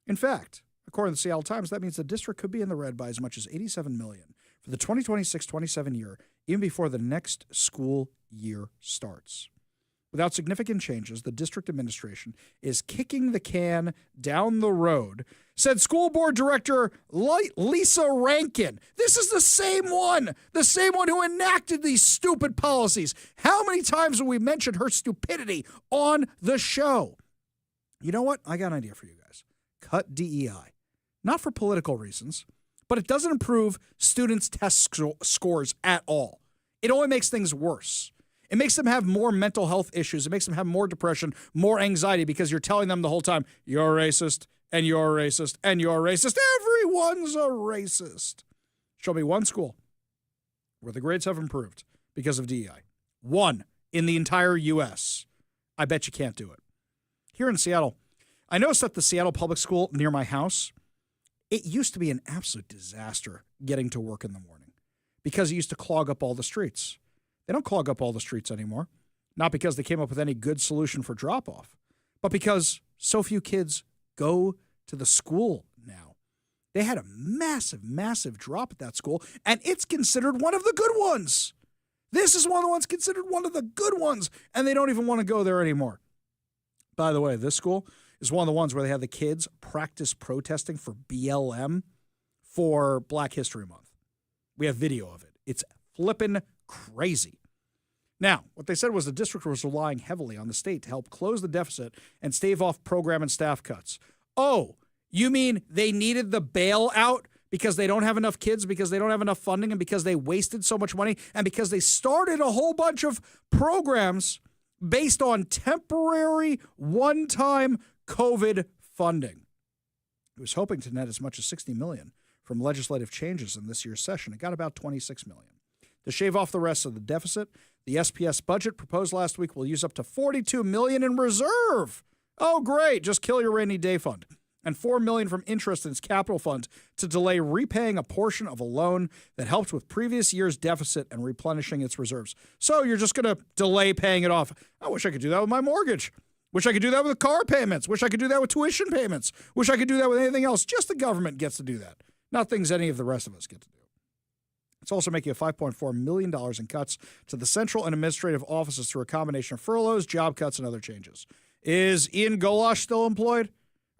In fact, according to the Seattle Times, that means the district could be in the red by as much as $87 million for the 2026-27 year, even before the next school year starts. Without significant changes, the district administration is kicking the can down the road, said school board director Lisa Rankin. This is the same one who enacted these stupid policies. How many times have we mentioned her stupidity on the show? You know what? I got an idea for you guys. Cut DEI. Not for political reasons, but it doesn't improve students' test scores at all. It only makes things worse. It makes them have more mental health issues. It makes them have more depression, more anxiety, because you're telling them the whole time, you're racist, and you're racist, and you're racist. Everyone's a racist. Show me one school where the grades have improved because of DEI. One in the entire U.S. I bet you can't do it. Here in Seattle, I noticed that the Seattle Public School near my house, it used to be an absolute disaster getting to work in the morning because it used to clog up all the streets. They don't clog up all the streets anymore, not because they came up with any good solution for drop-off, but because so few kids go to the school now. They had a massive, massive drop at that school, and it's considered one of the good ones. This is one of the ones considered one of the good ones, and they don't even want to go there anymore. By the way, this school is one of the ones where they have the kids practice protesting for BLM for Black History Month. We have video of it. It's flippin' crazy. Now, what they said was the district was relying heavily on the state to help close the deficit and stave off program and staff cuts. Oh, you mean they needed the bailout because they don't have enough kids, because they don't have enough funding, and because they wasted so much money, and because they started a whole bunch of programs based on temporary, one-time COVID funding. It was hoping to net as much as $60 million from legislative changes in this year's session. It got about $26 million. To shave off the rest of the deficit, the SPS budget proposed last week will use up to $42 million in reserve. Oh, great. Just kill your rainy day fund. And $4 million from interest in its capital fund to delay repaying a portion of a loan that helped with previous year's deficit and replenishing its reserves. So you're just going to delay paying it off. I wish I could do that with my mortgage. Wish I could do that with car payments. Wish I could do that with tuition payments. Wish I could do that with anything else. Just the government gets to do that. Not things any of the rest of us get to do. It's also making a $5.4 million in cuts to the central and administrative offices through a combination of furloughs, job cuts, and other changes. Is Ian Golash still employed?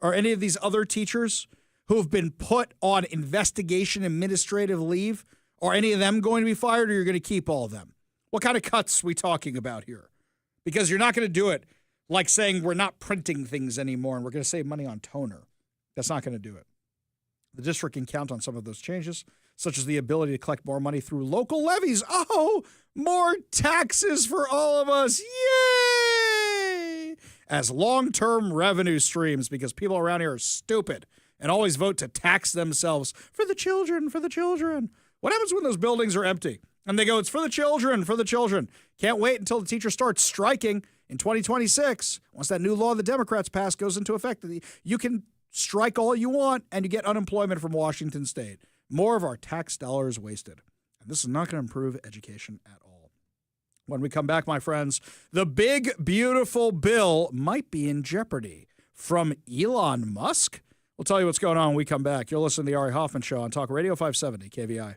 Are any of these other teachers who have been put on investigation administrative leave, are any of them going to be fired, or you're going to keep all of them? What kind of cuts are we talking about here? Because you're not going to do it like saying we're not printing things anymore and we're going to save money on toner. That's not going to do it. The district can count on some of those changes. such as the ability to collect more money through local levies. Oh, more taxes for all of us. Yay! As long-term revenue streams, because people around here are stupid and always vote to tax themselves for the children, for the children. What happens when those buildings are empty? And they go, it's for the children, for the children. Can't wait until the teacher starts striking in 2026. Once that new law the Democrats passed goes into effect, you can strike all you want and you get unemployment from Washington State. More of our tax dollars wasted. And this is not going to improve education at all. When we come back, my friends, the big, beautiful bill might be in jeopardy. From Elon Musk? We'll tell you what's going on when we come back. You're listening to the Ari Hoffman Show on Talk Radio 570 KVI.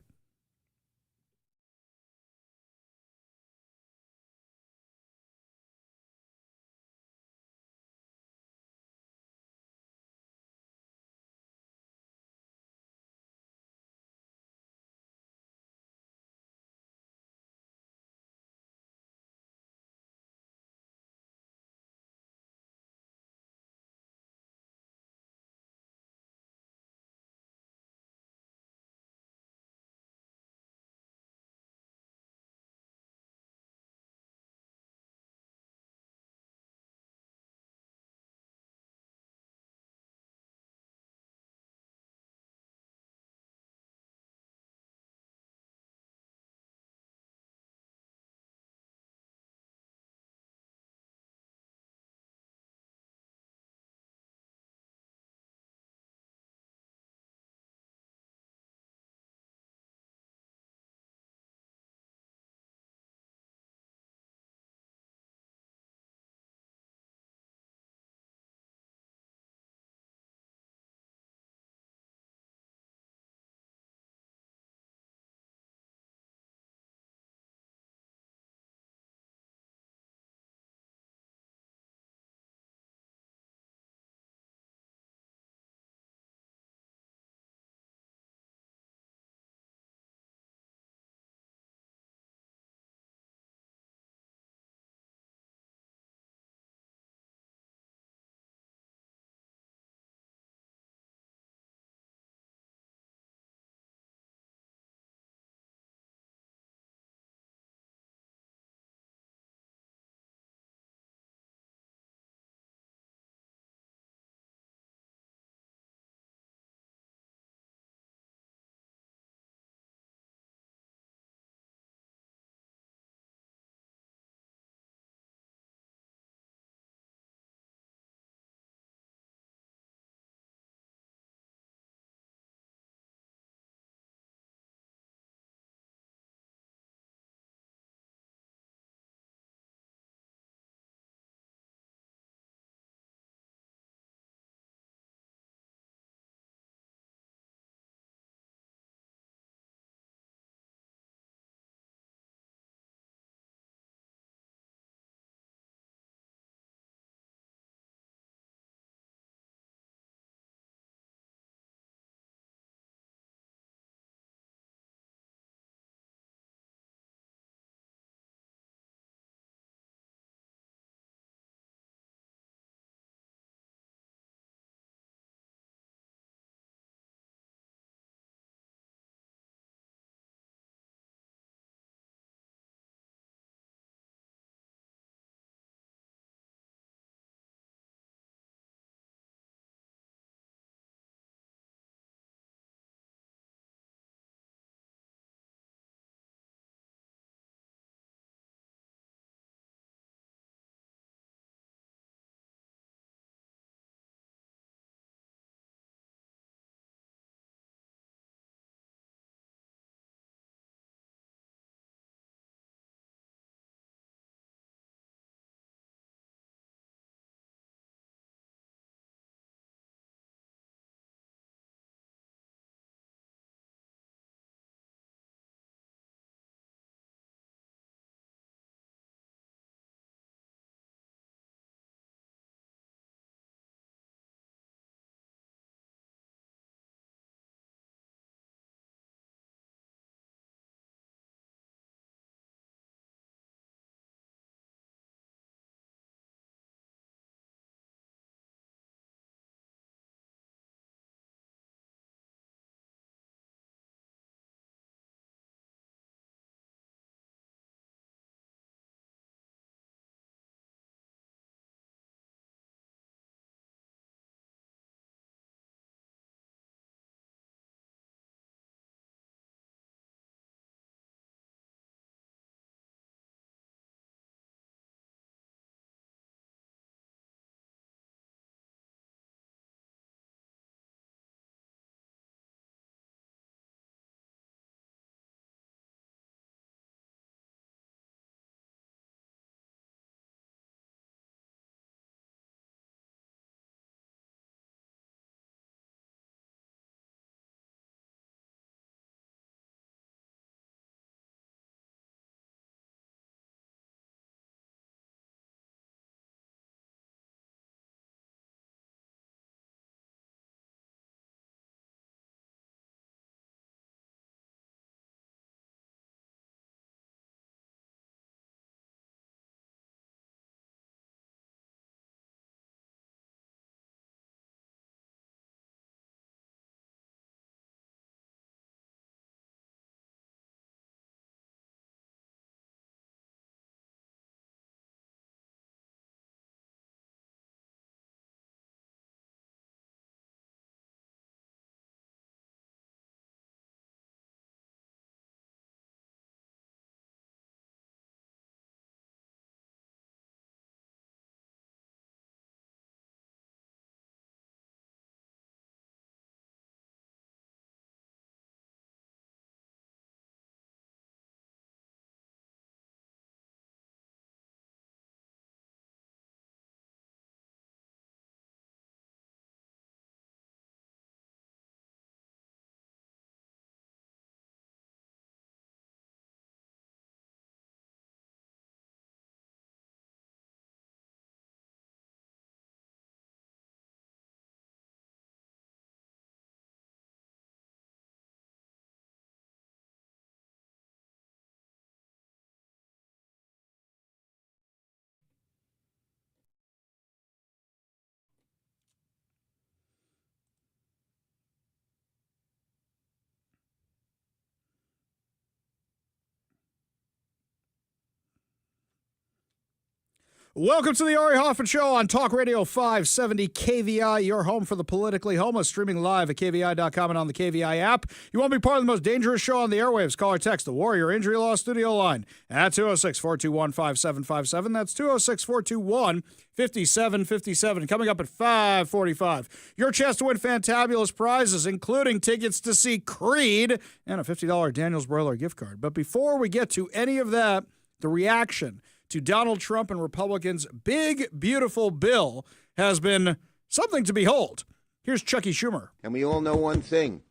Welcome to the Ari Hoffman Show on Talk Radio 570 KVI, your home for the politically homeless, streaming live at KVI.com and on the KVI app. You want to be part of the most dangerous show on the airwaves? Call or text the Warrior Injury Law Studio line at 206-421-5757. That's 206-421-5757. Coming up at 5:45, your chance to win fantabulous prizes, including tickets to see Creed and a $50 Daniels Broiler gift card. But before we get to any of that, the reaction to Donald Trump and Republicans' big, beautiful bill has been something to behold. Here's Chucky Schumer. And we all know one thing.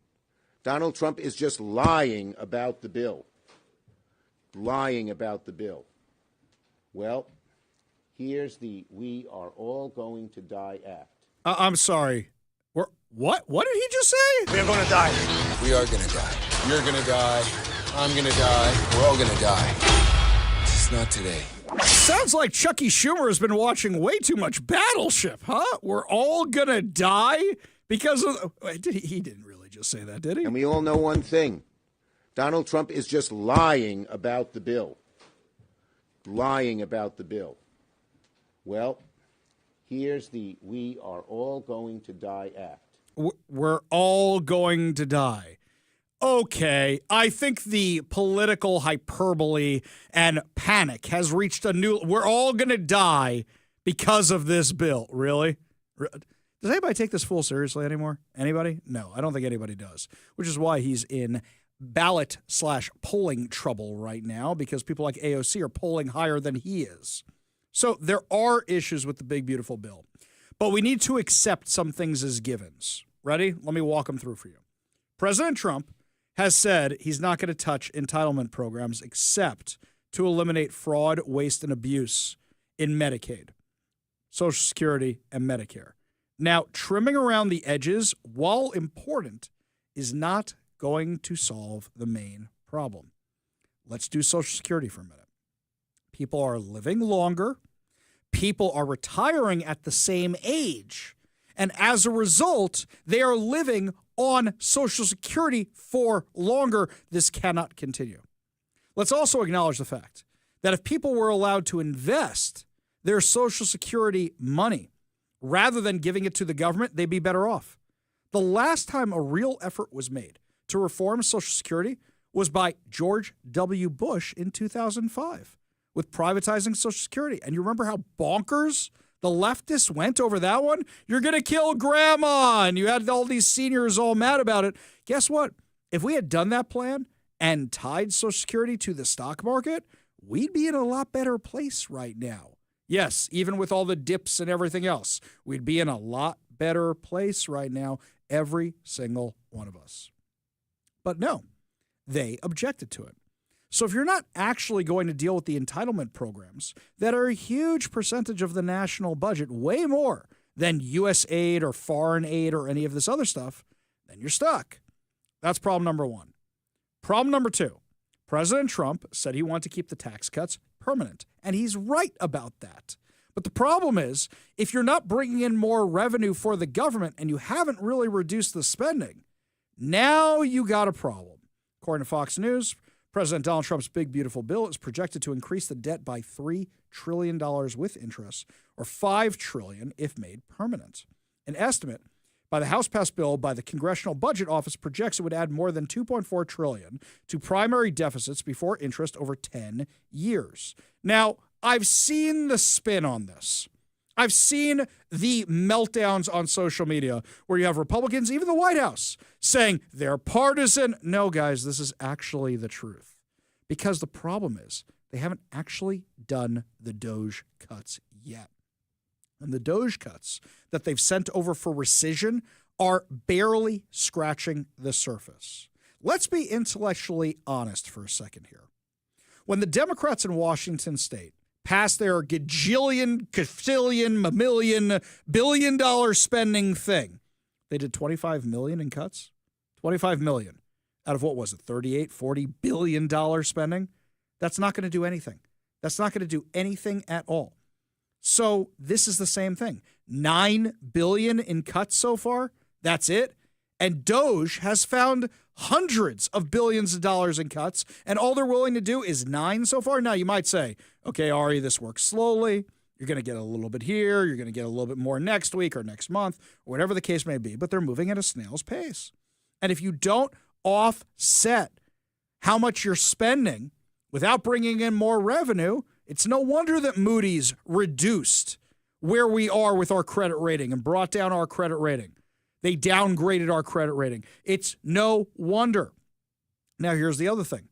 Donald Trump is just lying about the bill. Lying about the bill. Well, here's the We Are All Going to Die Act. I'm sorry. What? What did he just say? We are going to die. We are going to die. You're going to die. I'm going to die. We're all going to die. Just not today. Sounds like Chucky Schumer has been watching way too much Battleship, huh? We're all gonna die because of... He didn't really just say that, did he? And we all know one thing. Donald Trump is just lying about the bill. Lying about the bill. Well, here's the We Are All Going to Die Act. We're all going to die. Okay, I think the political hyperbole and panic has reached a new... We're all going to die because of this bill. Really? Does anybody take this fool seriously anymore? Anybody? No, I don't think anybody does, which is why he's in ballot/polling trouble right now, because people like AOC are polling higher than he is. So there are issues with the big, beautiful bill, but we need to accept some things as givens. Ready? Let me walk them through for you. President Trump has said he's not going to touch entitlement programs except to eliminate fraud, waste, and abuse in Medicaid, Social Security, and Medicare. Now, trimming around the edges, while important, is not going to solve the main problem. Let's do Social Security for a minute. People are living longer. People are retiring at the same age. And as a result, they are living on Social Security for longer. This cannot continue. Let's also acknowledge the fact that if people were allowed to invest their Social Security money rather than giving it to the government, they'd be better off. The last time a real effort was made to reform Social Security was by George W. Bush in 2005 with privatizing Social Security. And you remember how bonkers the leftists went over that one? You're going to kill grandma. And you had all these seniors all mad about it. Guess what? If we had done that plan and tied Social Security to the stock market, we'd be in a lot better place right now. Yes, even with all the dips and everything else, we'd be in a lot better place right now, every single one of us. But no, they objected to it. So if you're not actually going to deal with the entitlement programs that are a huge percentage of the national budget, way more than U.S. aid or foreign aid or any of this other stuff, then you're stuck. That's problem number one. Problem number two, President Trump said he wanted to keep the tax cuts permanent, and he's right about that. But the problem is, if you're not bringing in more revenue for the government and you haven't really reduced the spending, now you got a problem. According to Fox News, President Donald Trump's big, beautiful bill is projected to increase the debt by $3 trillion with interest, or $5 trillion if made permanent. An estimate by the House-passed bill by the Congressional Budget Office projects it would add more than $2.4 trillion to primary deficits before interest over 10 years. Now, I've seen the spin on this. I've seen the meltdowns on social media where you have Republicans, even the White House, saying they're partisan. No, guys, this is actually the truth. Because the problem is they haven't actually done the DOGE cuts yet. And the DOGE cuts that they've sent over for rescission are barely scratching the surface. Let's be intellectually honest for a second here. When the Democrats in Washington state passed their gajillion, cafillion, mamillion, billion-dollar spending thing, they did $25 million in cuts. $25 million out of what was it, $38, $40 billion spending? That's not going to do anything. That's not going to do anything at all. So this is the same thing. $9 billion in cuts so far. That's it. And DOGE has found hundreds of billions of dollars in cuts, and all they're willing to do is $9 so far. Now, you might say, okay, Ari, this works slowly. You're going to get a little bit here, you're going to get a little bit more next week or next month, or whatever the case may be, but they're moving at a snail's pace. And if you don't offset how much you're spending without bringing in more revenue, it's no wonder that Moody's reduced where we are with our credit rating and brought down our credit rating. They downgraded our credit rating. It's no wonder. Now, here's the other thing.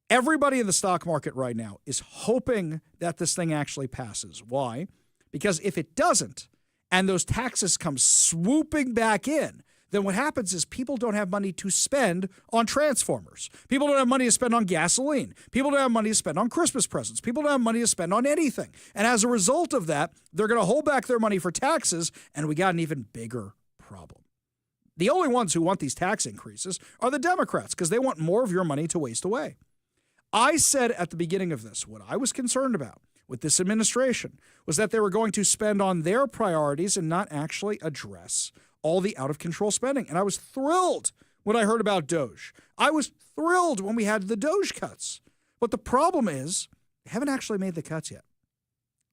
Everybody in the stock market right now is hoping that this thing actually passes. Why? Because if it doesn't, and those taxes come swooping back in, then what happens is people don't have money to spend on transformers. People don't have money to spend on gasoline. People don't have money to spend on Christmas presents. People don't have money to spend on anything. And as a result of that, they're going to hold back their money for taxes, and we got an even bigger problem. The only ones who want these tax increases are the Democrats, because they want more of your money to waste away. I said at the beginning of this, what I was concerned about with this administration was that they were going to spend on their priorities and not actually address all the out-of-control spending. And I was thrilled when I heard about Doge. I was thrilled when we had the Doge cuts. But the problem is they haven't actually made the cuts yet.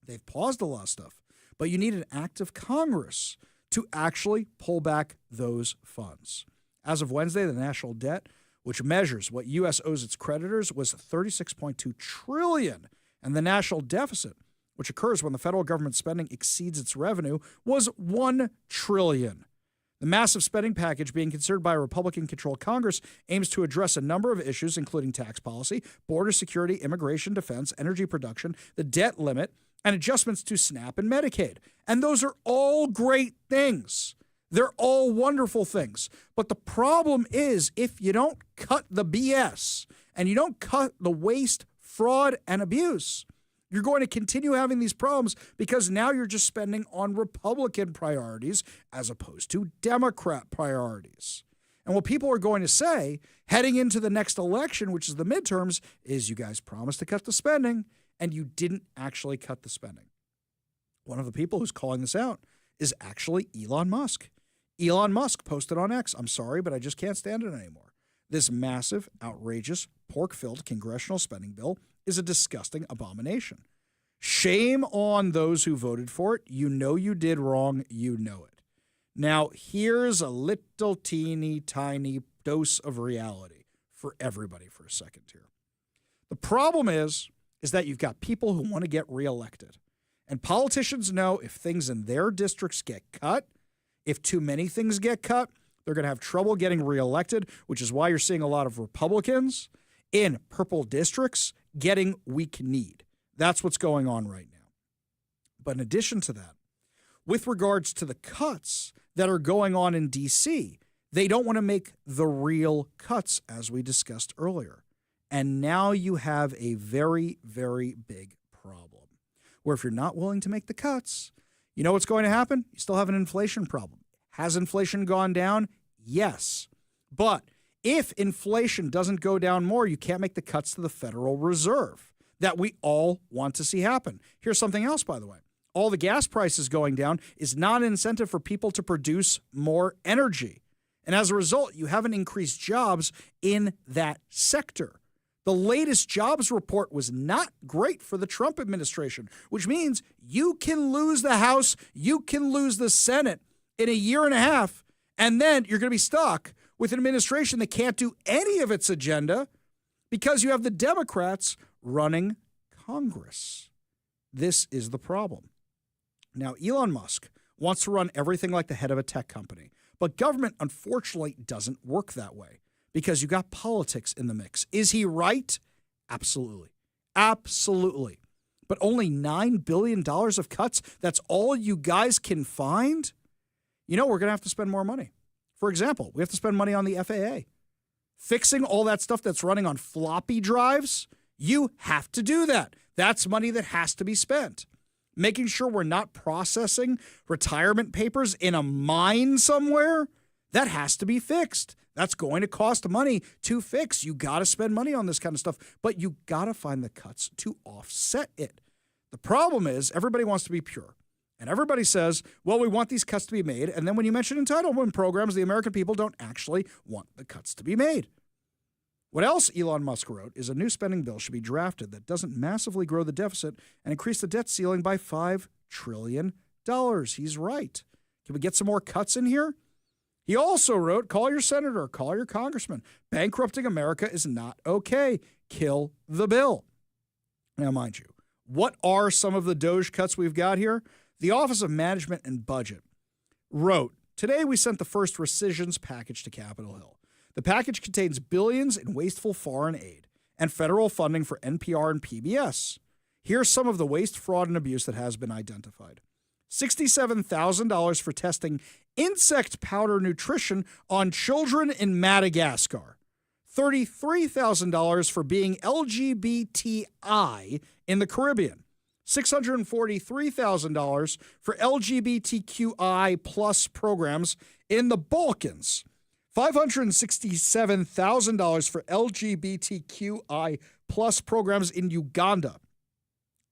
They've paused a lot of stuff. But you need an act of Congress to actually pull back those funds. As of Wednesday, the national debt, which measures what U.S. owes its creditors, was $36.2 trillion. And the national deficit, which occurs when the federal government spending exceeds its revenue, was $1 trillion. The massive spending package being considered by a Republican-controlled Congress aims to address a number of issues, including tax policy, border security, immigration, defense, energy production, the debt limit, and adjustments to SNAP and Medicaid. And those are all great things. They're all wonderful things. But the problem is, if you don't cut the BS and you don't cut the waste, fraud, and abuse, you're going to continue having these problems because now you're just spending on Republican priorities as opposed to Democrat priorities. And what people are going to say heading into the next election, which is the midterms, is you guys promised to cut the spending and you didn't actually cut the spending. One of the people who's calling this out is actually Elon Musk. Elon Musk posted on X, "I'm sorry, but I just can't stand it anymore. This massive, outrageous, pork-filled congressional spending bill is a disgusting abomination. Shame on those who voted for it. You know you did wrong. You know it." Now, here's a little teeny tiny dose of reality for everybody for a second here. The problem is that you've got people who want to get reelected. And politicians know if things in their districts get cut, if too many things get cut, they're going to have trouble getting reelected, which is why you're seeing a lot of Republicans in purple districts getting weak-kneed. That's what's going on right now. But in addition to that, with regards to the cuts that are going on in D.C., they don't want to make the real cuts, as we discussed earlier. And now you have a very, very big problem, where if you're not willing to make the cuts, you know what's going to happen? You still have an inflation problem. Has inflation gone down? Yes. But if inflation doesn't go down more, you can't make the cuts to the Federal Reserve that we all want to see happen. Here's something else, by the way. All the gas prices going down is not an incentive for people to produce more energy. And as a result, you haven't increased jobs in that sector. The latest jobs report was not great for the Trump administration, which means you can lose the House, you can lose the Senate in a year and a half, and then you're going to be stuck with an administration that can't do any of its agenda because you have the Democrats running Congress. This is the problem. Now, Elon Musk wants to run everything like the head of a tech company, but government, unfortunately, doesn't work that way because you got politics in the mix. Is he right? Absolutely. Absolutely. But only $9 billion of cuts, that's all you guys can find? You know, we're going to have to spend more money. For example, we have to spend money on the FAA. Fixing all that stuff that's running on floppy drives, you have to do that. That's money that has to be spent. Making sure we're not processing retirement papers in a mine somewhere, that has to be fixed. That's going to cost money to fix. You got to spend money on this kind of stuff, but you got to find the cuts to offset it. The problem is everybody wants to be pure. And everybody says, well, we want these cuts to be made. And then when you mention entitlement programs, the American people don't actually want the cuts to be made. What else Elon Musk wrote is a new spending bill should be drafted that doesn't massively grow the deficit and increase the debt ceiling by $5 trillion. He's right. Can we get some more cuts in here? He also wrote, call your senator, call your congressman. Bankrupting America is not okay. Kill the bill. Now, mind you, what are some of the Doge cuts we've got here? The Office of Management and Budget wrote, today we sent the first rescissions package to Capitol Hill. The package contains billions in wasteful foreign aid and federal funding for NPR and PBS. Here's some of the waste, fraud, and abuse that has been identified. $67,000 for testing insect powder nutrition on children in Madagascar. $33,000 for being LGBTI in the Caribbean. $643,000 for LGBTQI plus programs in the Balkans. $567,000 for LGBTQI plus programs in Uganda.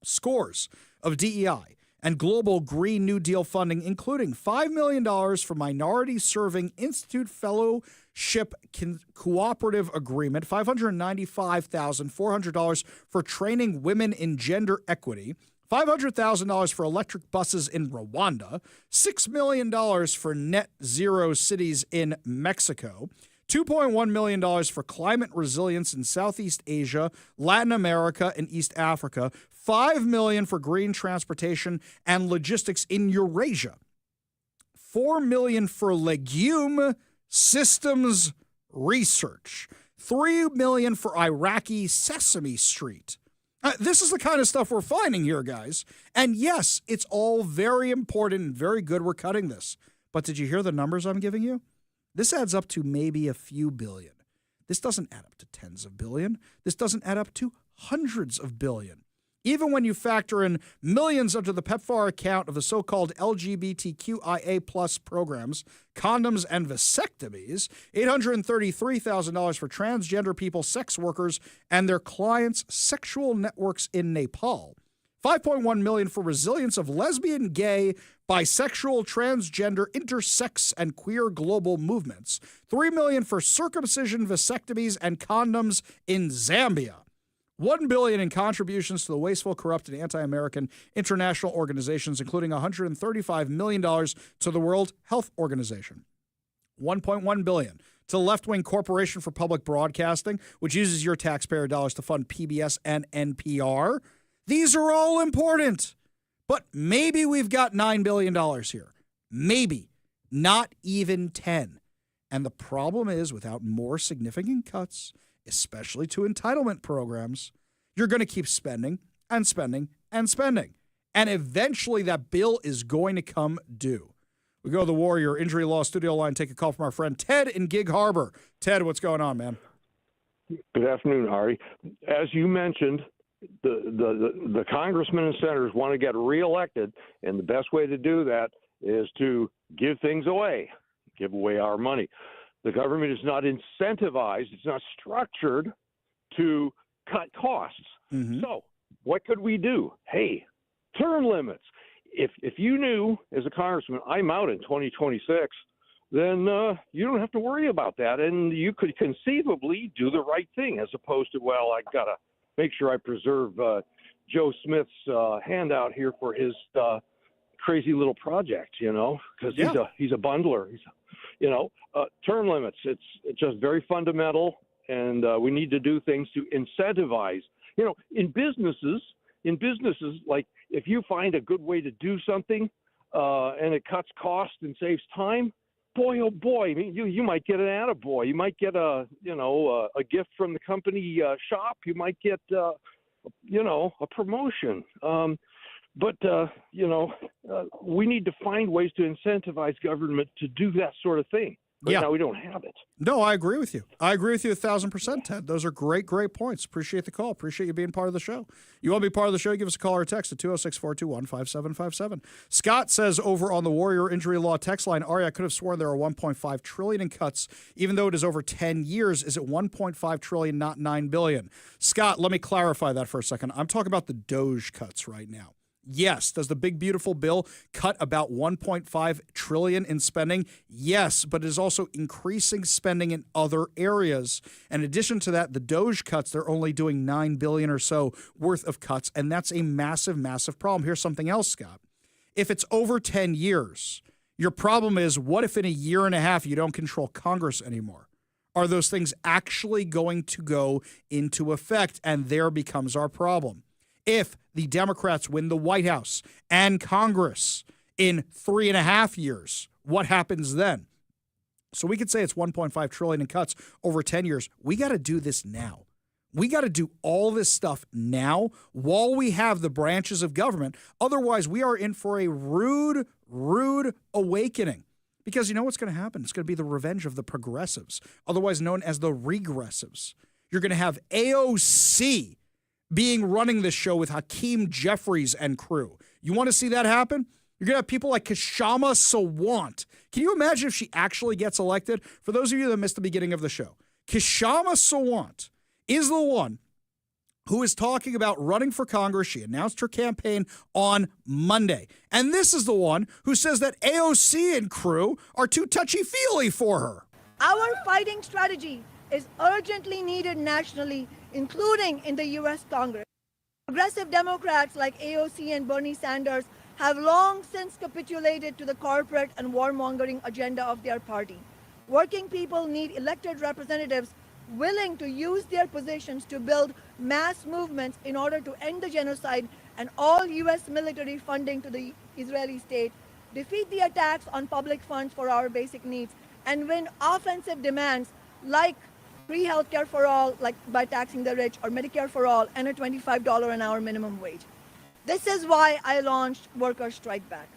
Scores of DEI and global Green New Deal funding, including $5 million for Minority Serving Institute Fellowship Cooperative Agreement, $595,400 for training women in gender equity, $500,000 for electric buses in Rwanda, $6 million for net zero cities in Mexico, $2.1 million for climate resilience in Southeast Asia, Latin America, and East Africa, $5 million for green transportation and logistics in Eurasia, $4 million for legume systems research, $3 million for Iraqi Sesame Street. This is the kind of stuff we're finding here, guys. And yes, it's all very important and very good we're cutting this. But did you hear the numbers I'm giving you? This adds up to maybe a few billion. This doesn't add up to tens of billion. This doesn't add up to hundreds of billion. Even when you factor in millions under the PEPFAR account of the so-called LGBTQIA plus programs, condoms and vasectomies, $833,000 for transgender people, sex workers, and their clients' sexual networks in Nepal, $5.1 million for resilience of lesbian, gay, bisexual, transgender, intersex, and queer global movements, $3 million for circumcision, vasectomies, and condoms in Zambia, $1 billion in contributions to the wasteful, corrupt, and anti-American international organizations, including $135 million to the World Health Organization, $1.1 billion to the Left-Wing Corporation for Public Broadcasting, which uses your taxpayer dollars to fund PBS and NPR. These are all important, but maybe we've got $9 billion here. Maybe, not even 10. And the problem is, without more significant cuts, especially to entitlement programs, you're going to keep spending and spending and spending. And eventually that bill is going to come due. We go to the Warrior Injury Law studio line, take a call from our friend Ted in Gig Harbor. Ted, what's going on, man? Good afternoon, Ari. As you mentioned, the congressmen and senators want to get reelected, and the best way to do that is to give things away, give away our money. The government is not incentivized, it's not structured to cut costs. Mm-hmm. So what could we do? Hey, term limits. If you knew as a congressman, I'm out in 2026, then you don't have to worry about that. And you could conceivably do the right thing as opposed to, well, I got to make sure I preserve Joe Smith's handout here for his crazy little project, you know, because he's a bundler. Term limits. It's just very fundamental, and we need to do things to incentivize. In businesses, like if you find a good way to do something and it cuts costs and saves time, boy, oh boy, I mean, you might get an attaboy. You might get a gift from the company shop. You might get, a promotion. But we need to find ways to incentivize government to do that sort of thing. Right now we don't have it. No, I agree with you. I agree with you 1,000%, Ted. Those are great points. Appreciate the call. Appreciate you being part of the show. You want to be part of the show, give us a call or a text at 206-421-5757. Scott says over on the Warrior Injury Law text line, Ari, I could have sworn there are $1.5 trillion in cuts, even though it is over 10 years. Is it $1.5 trillion, not $9 billion? Scott, let me clarify that for a second. I'm talking about the Doge cuts right now. Yes. Does the big, beautiful bill cut about $1.5 trillion in spending? Yes, but it is also increasing spending in other areas. In addition to that, the DOGE cuts, they're only doing $9 billion or so worth of cuts, and that's a massive, massive problem. Here's something else, Scott. If it's over 10 years, your problem is, what if in a year and a half you don't control Congress anymore? Are those things actually going to go into effect? And there becomes our problem. If the Democrats win the White House and Congress in 3.5 years, what happens then? So we could say it's $1.5 trillion in cuts over 10 years. We got to do this now. We got to do all this stuff now while we have the branches of government. Otherwise, we are in for a rude, rude awakening. Because you know what's going to happen? It's going to be the revenge of the progressives, otherwise known as the regressives. You're going to have AOC running this show with Hakeem Jeffries and crew. You want to see that happen? You're going to have people like Kshama Sawant. Can you imagine if she actually gets elected? For those of you that missed the beginning of the show, Kshama Sawant is the one who is talking about running for Congress. She announced her campaign on Monday. And this is the one who says that AOC and crew are too touchy-feely for her. Our fighting strategy is urgently needed nationally, including in the U.S. Congress. Progressive Democrats like AOC and Bernie Sanders have long since capitulated to the corporate and warmongering agenda of their party. Working people need elected representatives willing to use their positions to build mass movements in order to end the genocide and all U.S. military funding to the Israeli state, defeat the attacks on public funds for our basic needs, and win offensive demands like free healthcare for all, like by taxing the rich, or Medicare for all, and a $25 an hour minimum wage. This is why I launched Workers' Strike Back.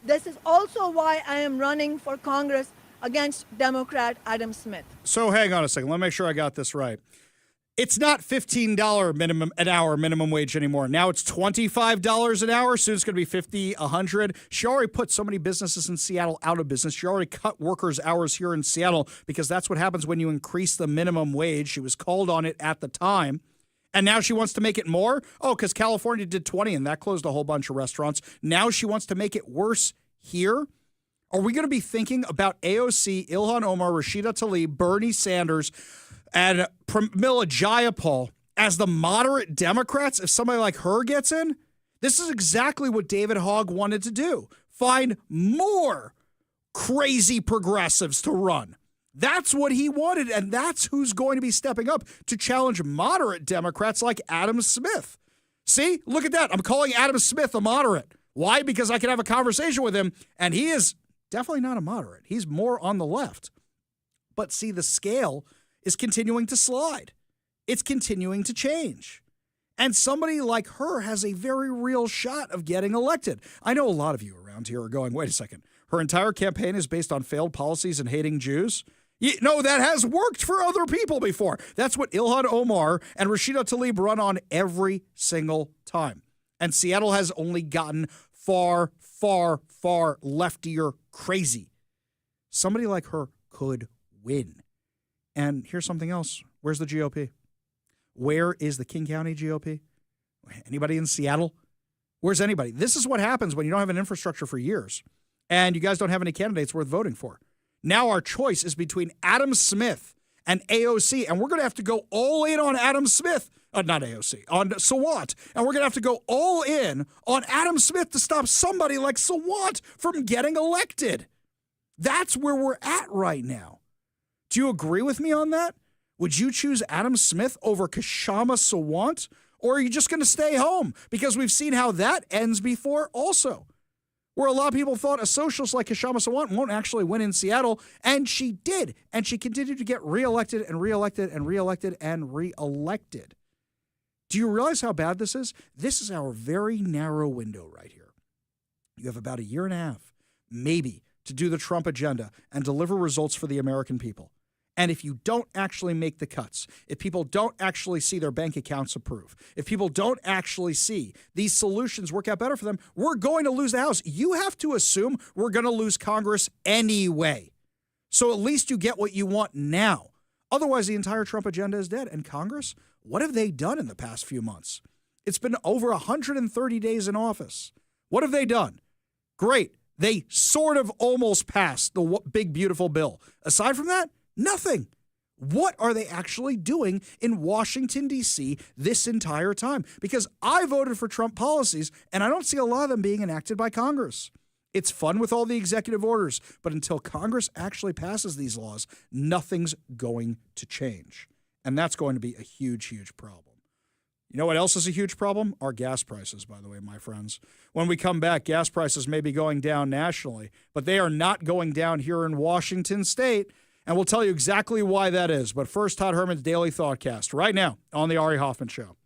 This is also why I am running for Congress against Democrat Adam Smith. So hang on a second. Let me make sure I got this right. It's not $15 an hour minimum wage anymore. Now it's $25 an hour. Soon it's going to be $50, $100. She already put so many businesses in Seattle out of business. She already cut workers' hours here in Seattle because that's what happens when you increase the minimum wage. She was called on it at the time. And now she wants to make it more? Oh, because California did 20 and that closed a whole bunch of restaurants. Now she wants to make it worse here? Are we going to be thinking about AOC, Ilhan Omar, Rashida Tlaib, Bernie Sanders, and Pramila Jayapal as the moderate Democrats if somebody like her gets in? This is exactly what David Hogg wanted to do. Find more crazy progressives to run. That's what he wanted, and that's who's going to be stepping up to challenge moderate Democrats like Adam Smith. See? Look at that. I'm calling Adam Smith a moderate. Why? Because I can have a conversation with him, and he is definitely not a moderate. He's more on the left. But see, the scale is continuing to slide. It's continuing to change. And somebody like her has a very real shot of getting elected. I know a lot of you around here are going, wait a second, her entire campaign is based on failed policies and hating Jews? No, that has worked for other people before. That's what Ilhan Omar and Rashida Tlaib run on every single time. And Seattle has only gotten far, far, far leftier crazy. Somebody like her could win. And here's something else. Where's the GOP? Where is the King County GOP? Anybody in Seattle? Where's anybody? This is what happens when you don't have an infrastructure for years and you guys don't have any candidates worth voting for. Now our choice is between Adam Smith and AOC, and we're going to have to go all in on Adam Smith. Not AOC, on Sawant. And we're going to have to go all in on Adam Smith to stop somebody like Sawant from getting elected. That's where we're at right now. Do you agree with me on that? Would you choose Adam Smith over Kshama Sawant? Or are you just going to stay home? Because we've seen how that ends before also. Where a lot of people thought a socialist like Kshama Sawant won't actually win in Seattle, and she did. And she continued to get reelected and reelected and reelected and reelected. Do you realize how bad this is? This is our very narrow window right here. You have about a year and a half, maybe, to do the Trump agenda and deliver results for the American people. And if you don't actually make the cuts, if people don't actually see their bank accounts approve, if people don't actually see these solutions work out better for them, we're going to lose the House. You have to assume we're going to lose Congress anyway. So at least you get what you want now. Otherwise, the entire Trump agenda is dead. And Congress, what have they done in the past few months? It's been over 130 days in office. What have they done? Great. They sort of almost passed the big, beautiful bill. Aside from that, nothing. What are they actually doing in Washington, D.C. this entire time? Because I voted for Trump policies, and I don't see a lot of them being enacted by Congress. It's fun with all the executive orders, but until Congress actually passes these laws, nothing's going to change. And that's going to be a huge, huge problem. You know what else is a huge problem? Our gas prices, by the way, my friends. When we come back, gas prices may be going down nationally, but they are not going down here in Washington State, and we'll tell you exactly why that is. But first, Todd Herman's Daily Thoughtcast, right now on the Ari Hoffman Show.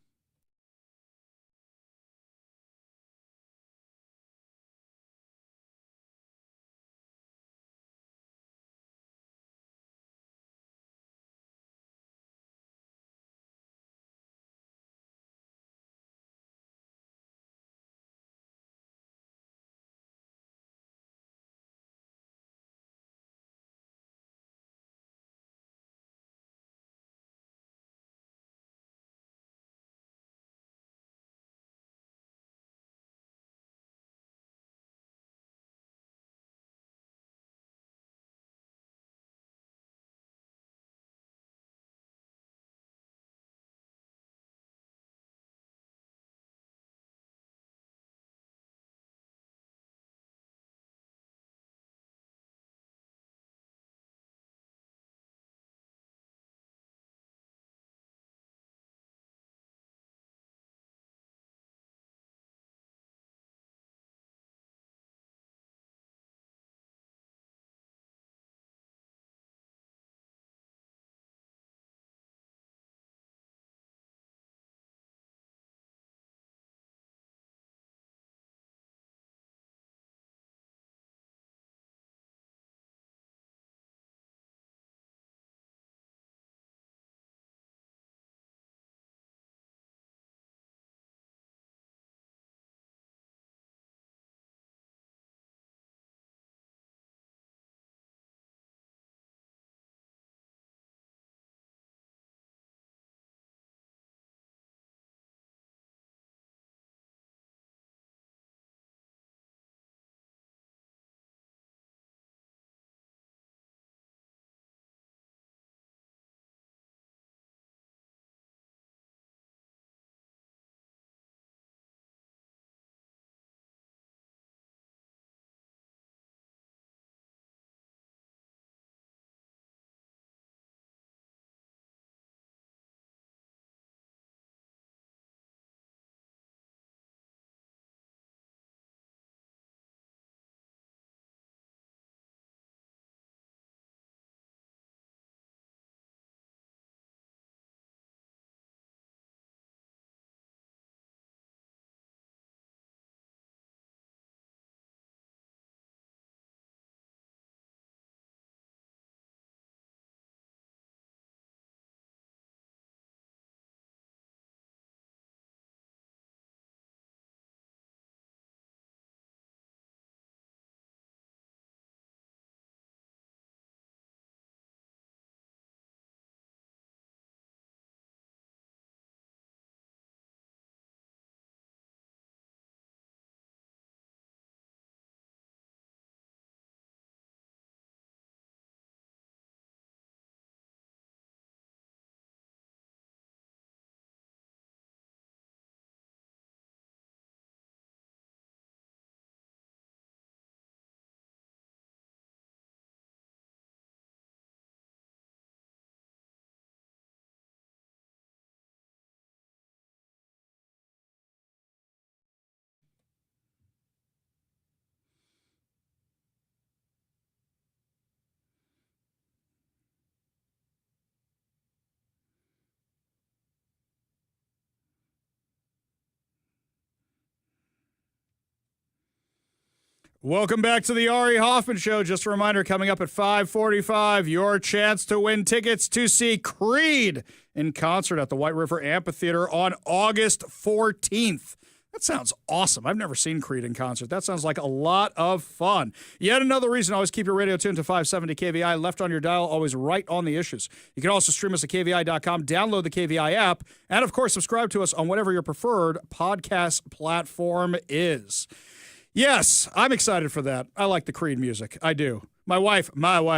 Welcome back to the Ari Hoffman Show. Just a reminder, coming up at 5:45, your chance to win tickets to see Creed in concert at the White River Amphitheater on August 14th. That sounds awesome. I've never seen Creed in concert. That sounds like a lot of fun. Yet another reason, always keep your radio tuned to 570 KVI, left on your dial, always right on the issues. You can also stream us at KVI.com, download the KVI app, and of course, subscribe to us on whatever your preferred podcast platform is. Yes, I'm excited for that. I like the Creed music. I do. My wife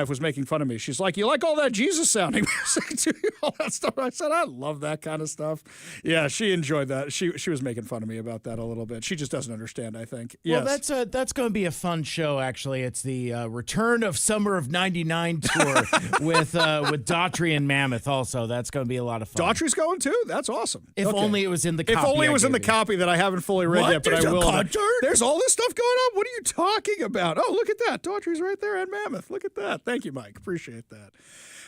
was making fun of me. She's like, you like all that Jesus-sounding music, do you? All that stuff. I said, I love that kind of stuff. Yeah, she enjoyed that. She was making fun of me about that a little bit. She just doesn't understand, I think. Yes. Well, that's going to be a fun show, actually. It's the Return of Summer of '99 tour with Daughtry and Mammoth also. That's going to be a lot of fun. Daughtry's going too? That's awesome. If only it was in the copy. If only it was in the copy that I haven't fully read yet, but There's I will. a concert? There's all this stuff going on? What are you talking about? Oh, look at that. Daughtry's right there and Mammoth. Look at that. Thank you, Mike. Appreciate that.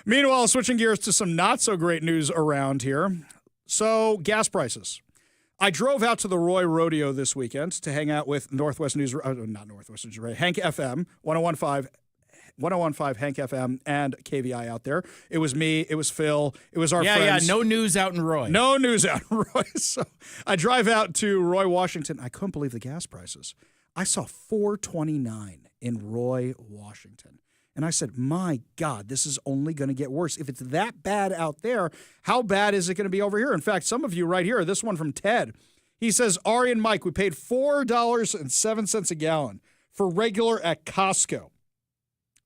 Meanwhile, switching gears to some not so great news around here. So, gas prices. I drove out to the Roy Rodeo this weekend to hang out with Northwest News, not Northwest News, right? Hank FM, 1015 Hank FM, and KVI out there. It was me, it was Phil, it was our friends. Yeah, no news out in Roy. No news out in Roy. So I drive out to Roy, Washington. I couldn't believe the gas prices. I saw $4.29 in Roy, Washington. And I said, my God, this is only going to get worse. If it's that bad out there, how bad is it going to be over here? In fact, some of you right here, this one from Ted, he says, Ari and Mike, we paid $4.07 a gallon for regular at Costco.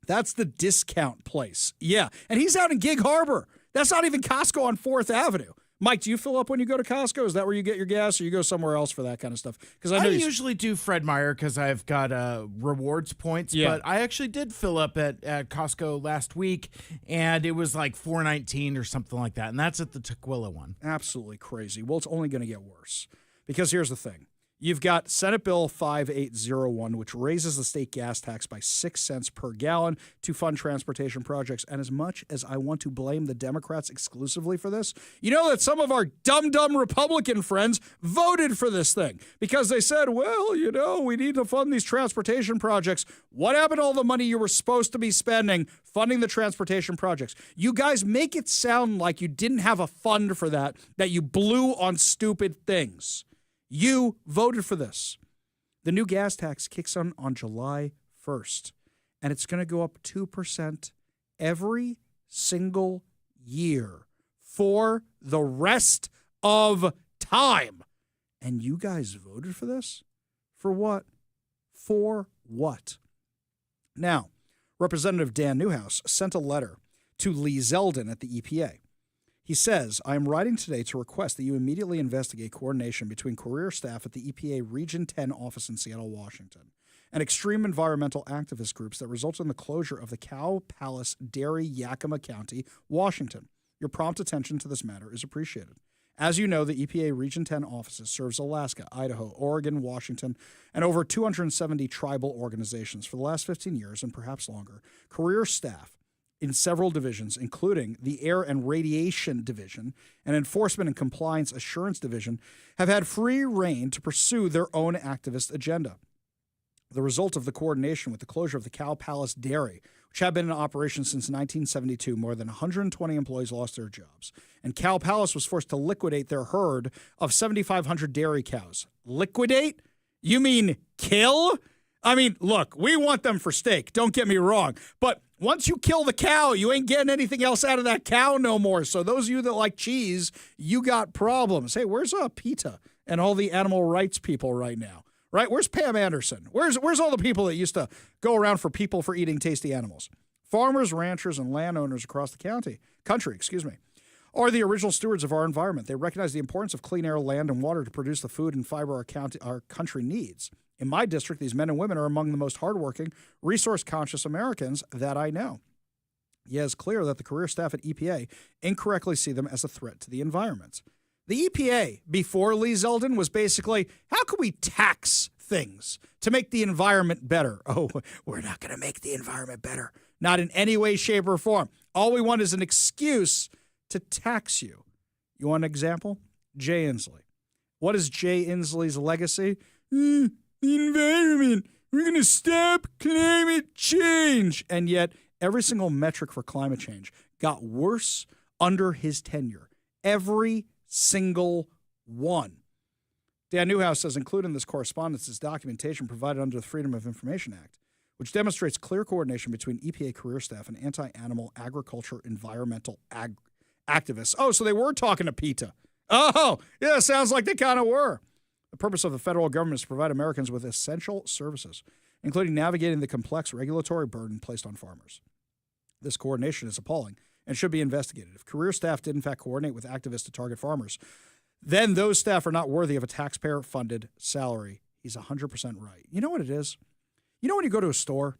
That's the discount place. Yeah. And he's out in Gig Harbor. That's not even Costco on 4th Avenue. Mike, do you fill up when you go to Costco? Is that where you get your gas, or you go somewhere else for that kind of stuff? Because I usually do Fred Meyer because I've got rewards points. Yeah. But I actually did fill up at Costco last week, and it was like $4.19 or something like that. And that's at the Tukwila one. Absolutely crazy. Well, it's only going to get worse. Because here's the thing. You've got Senate Bill 5801, which raises the state gas tax by 6 cents per gallon to fund transportation projects. And as much as I want to blame the Democrats exclusively for this, you know that some of our dumb Republican friends voted for this thing because they said, well, you know, we need to fund these transportation projects. What happened to all the money you were supposed to be spending funding the transportation projects? You guys make it sound like you didn't have a fund for that you blew on stupid things. You voted for this. The new gas tax kicks on July 1st, and it's going to go up 2% every single year for the rest of time. And you guys voted for this? For what? For what? Now, Representative Dan Newhouse sent a letter to Lee Zeldin at the EPA. He says, I am writing today to request that you immediately investigate coordination between career staff at the EPA Region 10 office in Seattle, Washington, and extreme environmental activist groups that resulted in the closure of the Cow Palace Dairy, Yakima County, Washington. Your prompt attention to this matter is appreciated. As you know, the EPA Region 10 offices serves Alaska, Idaho, Oregon, Washington, and over 270 tribal organizations for the last 15 years and perhaps longer. Career staff in several divisions, including the Air and Radiation Division and Enforcement and Compliance Assurance Division, have had free rein to pursue their own activist agenda. The result of the coordination with the closure of the Cow Palace Dairy, which had been in operation since 1972, more than 120 employees lost their jobs, and Cow Palace was forced to liquidate their herd of 7,500 dairy cows. Liquidate? You mean kill? I mean, look, we want them for steak, don't get me wrong, but once you kill the cow, you ain't getting anything else out of that cow no more. So those of you that like cheese, you got problems. Hey, where's PETA and all the animal rights people right now? Right? Where's Pam Anderson? Where's all the people that used to go around for people for eating tasty animals? Farmers, ranchers, and landowners across the country, are the original stewards of our environment. They recognize the importance of clean air, land, and water to produce the food and fiber our country needs. In my district, these men and women are among the most hardworking, resource-conscious Americans that I know. Yet it's clear that the career staff at EPA incorrectly see them as a threat to the environment. The EPA, before Lee Zeldin, was basically, how can we tax things to make the environment better? Oh, we're not going to make the environment better. Not in any way, shape, or form. All we want is an excuse to tax you. You want an example? Jay Inslee. What is Jay Inslee's legacy? The environment. We're going to stop climate change. And yet, every single metric for climate change got worse under his tenure. Every single one. Dan Newhouse says, included in this correspondence is documentation provided under the Freedom of Information Act, which demonstrates clear coordination between EPA career staff and anti-animal agriculture environmental activists. Oh, so they were talking to PETA. Oh, yeah, sounds like they kind of were. The purpose of the federal government is to provide Americans with essential services, including navigating the complex regulatory burden placed on farmers. This coordination is appalling and should be investigated. If career staff did in fact coordinate with activists to target farmers, then those staff are not worthy of a taxpayer-funded salary. He's 100% right. You know what it is? You know when you go to a store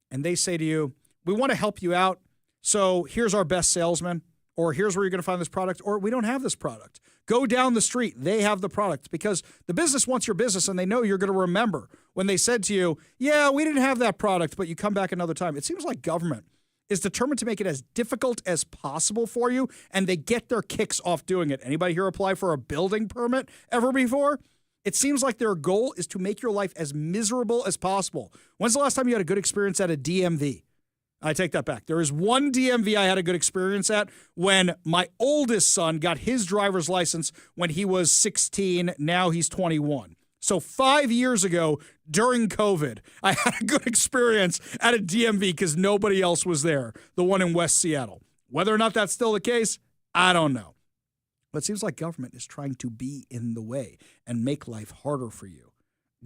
and they say to you, we want to help you out, so here's our best salesman, or here's where you're going to find this product, or we don't have this product. Go down the street. They have the product, because the business wants your business, and they know you're going to remember when they said to you, yeah, we didn't have that product, but you come back another time. It seems like government is determined to make it as difficult as possible for you, and they get their kicks off doing it. Anybody here apply for a building permit ever before? It seems like their goal is to make your life as miserable as possible. When's the last time you had a good experience at a DMV? I take that back. There is one DMV I had a good experience at when my oldest son got his driver's license when he was 16. Now he's 21. So 5 years ago, during COVID, I had a good experience at a DMV because nobody else was there, the one in West Seattle. Whether or not that's still the case, I don't know. But it seems like government is trying to be in the way and make life harder for you.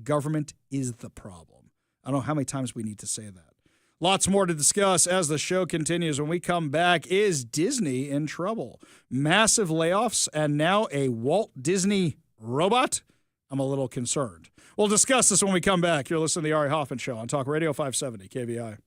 Government is the problem. I don't know how many times we need to say that. Lots more to discuss as the show continues. When we come back, is Disney in trouble? Massive layoffs and now a Walt Disney robot? I'm a little concerned. We'll discuss this when we come back. You're listening to the Ari Hoffman Show on Talk Radio 570 KVI.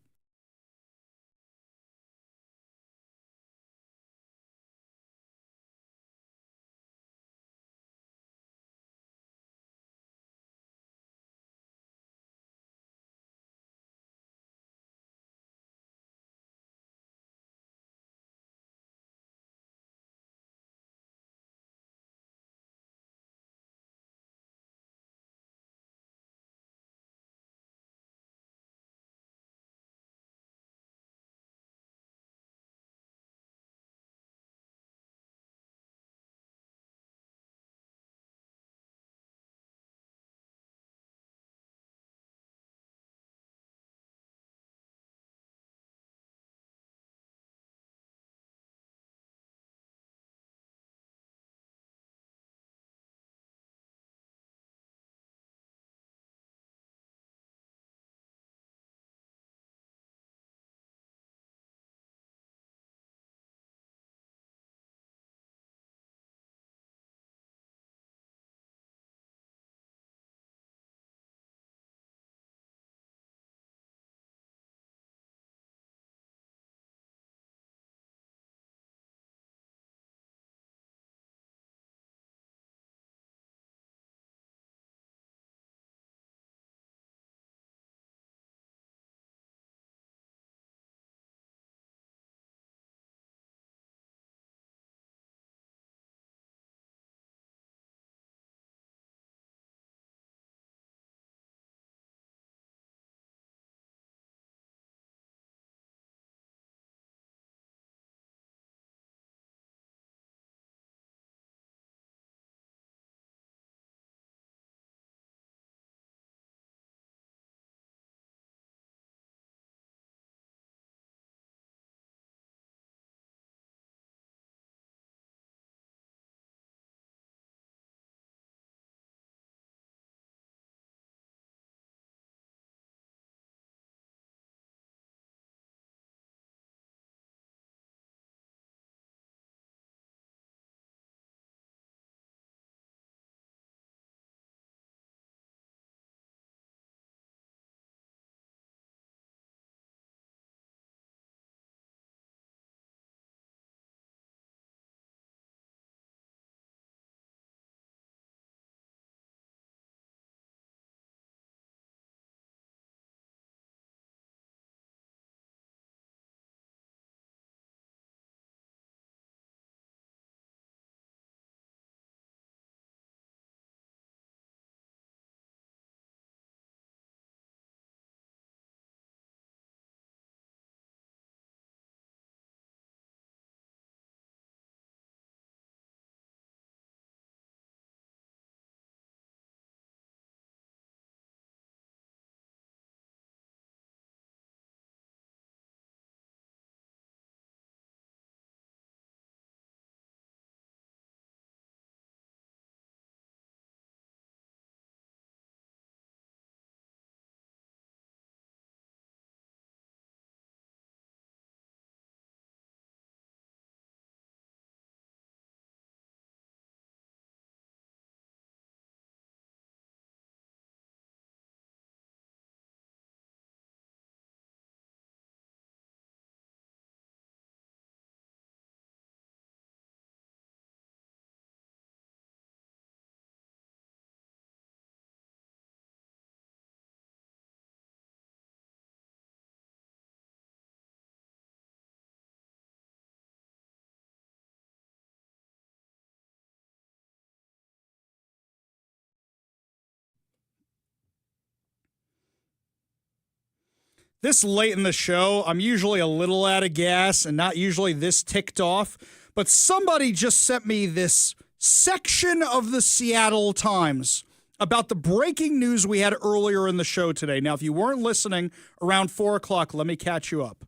This late in the show, I'm usually a little out of gas and not usually this ticked off, but somebody just sent me this section of the Seattle Times about the breaking news we had earlier in the show today. Now, if you weren't listening around 4 o'clock, let me catch you up.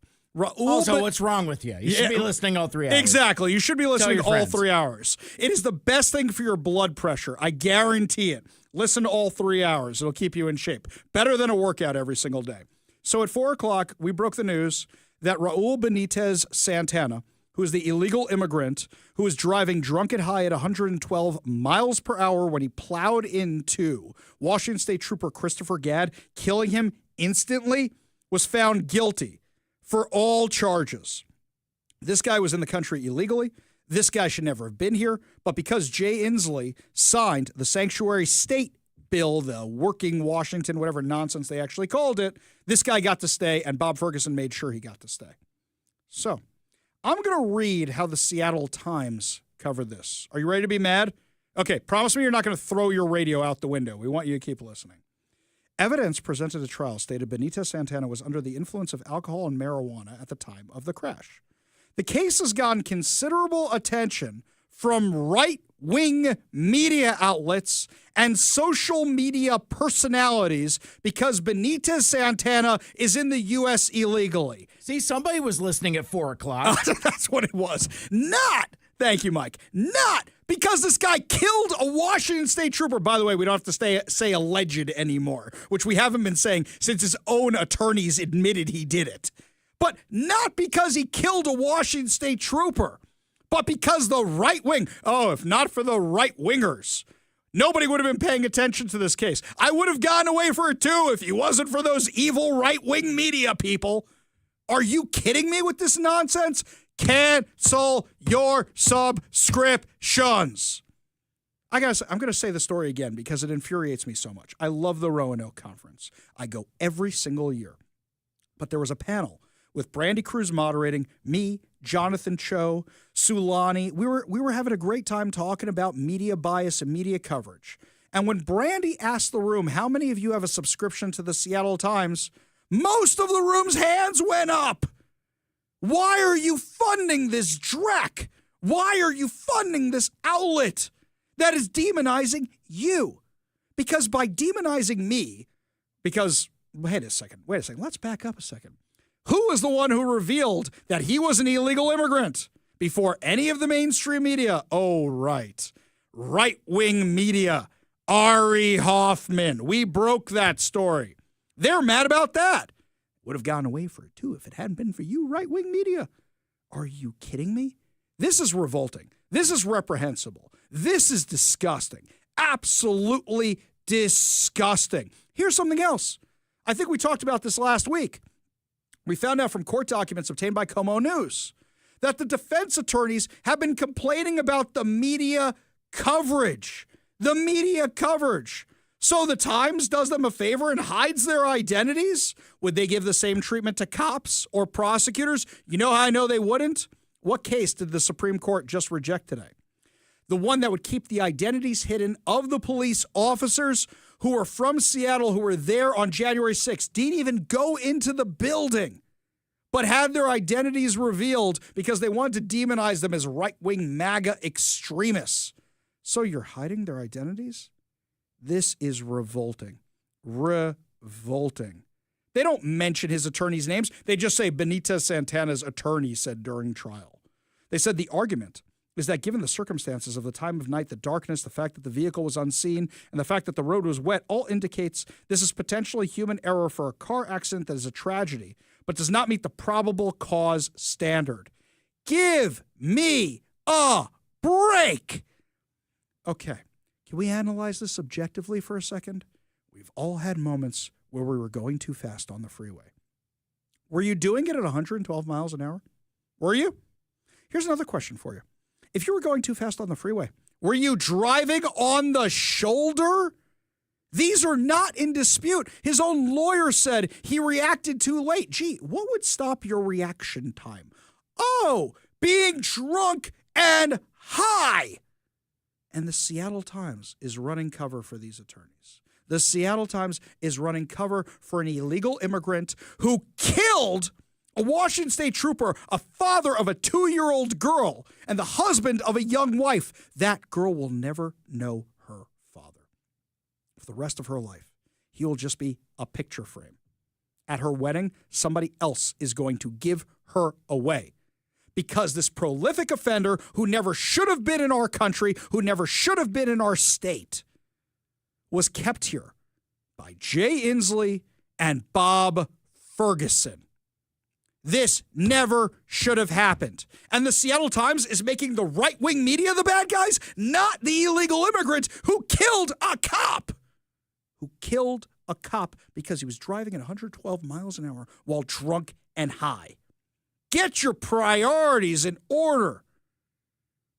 Also, what's wrong with you? You should be listening all 3 hours. Exactly. You should be listening all friends. 3 hours. It is the best thing for your blood pressure. I guarantee it. Listen to all 3 hours. It'll keep you in shape. Better than a workout every single day. So at 4 o'clock, we broke the news that Raul Benitez Santana, who is the illegal immigrant who was driving drunk and high at 112 miles per hour when he plowed into Washington State Trooper Christopher Gadd, killing him instantly, was found guilty for all charges. This guy was in the country illegally. This guy should never have been here. But because Jay Inslee signed the Sanctuary State bill, the working Washington, whatever nonsense they actually called it, this guy got to stay, and Bob Ferguson made sure he got to stay. So I'm going to read how the Seattle Times covered this. Are you ready to be mad? Okay, promise me you're not going to throw your radio out the window. We want you to keep listening. Evidence presented at trial stated Benitez Santana was under the influence of alcohol and marijuana at the time of the crash. The case has gotten considerable attention from right-wing media outlets and social media personalities because Benitez Santana is in the U.S. illegally. See, somebody was listening at 4 o'clock. That's what it was. Thank you, Mike. Not because this guy killed a Washington State Trooper. By the way, we don't have to say alleged anymore, which we haven't been saying since his own attorneys admitted he did it. But not because he killed a Washington State Trooper, but because the right wing, if not for the right wingers, nobody would have been paying attention to this case. I would have gone away for it too if he wasn't for those evil right wing media people. Are you kidding me with this nonsense? Cancel your subscriptions. I'm going to say the story again because it infuriates me so much. I love the Roanoke Conference. I go every single year. But there was a panel with Brandy Cruz moderating, me, Jonathan Cho, Sulani. We were having a great time talking about media bias and media coverage. And when Brandy asked the room, how many of you have a subscription to the Seattle Times? Most of the room's hands went up. Why are you funding this dreck? Why are you funding this outlet that is demonizing you? Because by demonizing me, wait a second, let's back up a second. Who was the one who revealed that he was an illegal immigrant before any of the mainstream media? Oh, right. Right-wing media. Ari Hoffman. We broke that story. They're mad about that. Would have gone away for it, too, if it hadn't been for you, right-wing media. Are you kidding me? This is revolting. This is reprehensible. This is disgusting. Absolutely disgusting. Here's something else. I think we talked about this last week. We found out from court documents obtained by Como News that the defense attorneys have been complaining about the media coverage. The media coverage. So the Times does them a favor and hides their identities? Would they give the same treatment to cops or prosecutors? You know how I know they wouldn't? What case did the Supreme Court just reject today? The one that would keep the identities hidden of the police officers who were from Seattle, who were there on January 6th, didn't even go into the building, but had their identities revealed because they wanted to demonize them as right-wing MAGA extremists. So you're hiding their identities? This is revolting. Revolting. They don't mention his attorneys' names. They just say Benitez Santana's attorney said during trial. They said the argument is that given the circumstances of the time of night, the darkness, the fact that the vehicle was unseen, and the fact that the road was wet all indicates this is potentially human error for a car accident that is a tragedy, but does not meet the probable cause standard. Give me a break. Okay. Can we analyze this objectively for a second? We've all had moments where we were going too fast on the freeway. Were you doing it at 112 miles an hour? Were you? Here's another question for you. If you were going too fast on the freeway, were you driving on the shoulder? These are not in dispute. His own lawyer said he reacted too late. Gee, what would stop your reaction time? Oh, being drunk and high. And the Seattle Times is running cover for these attorneys. The Seattle Times is running cover for an illegal immigrant who killed a Washington State trooper, a father of a 2-year-old girl, and the husband of a young wife. That girl will never know her father. For the rest of her life, he will just be a picture frame. At her wedding, somebody else is going to give her away because this prolific offender who never should have been in our country, who never should have been in our state, was kept here by Jay Inslee and Bob Ferguson. This never should have happened. And the Seattle Times is making the right-wing media the bad guys, not the illegal immigrant who killed a cop. Who killed a cop because he was driving at 112 miles an hour while drunk and high. Get your priorities in order.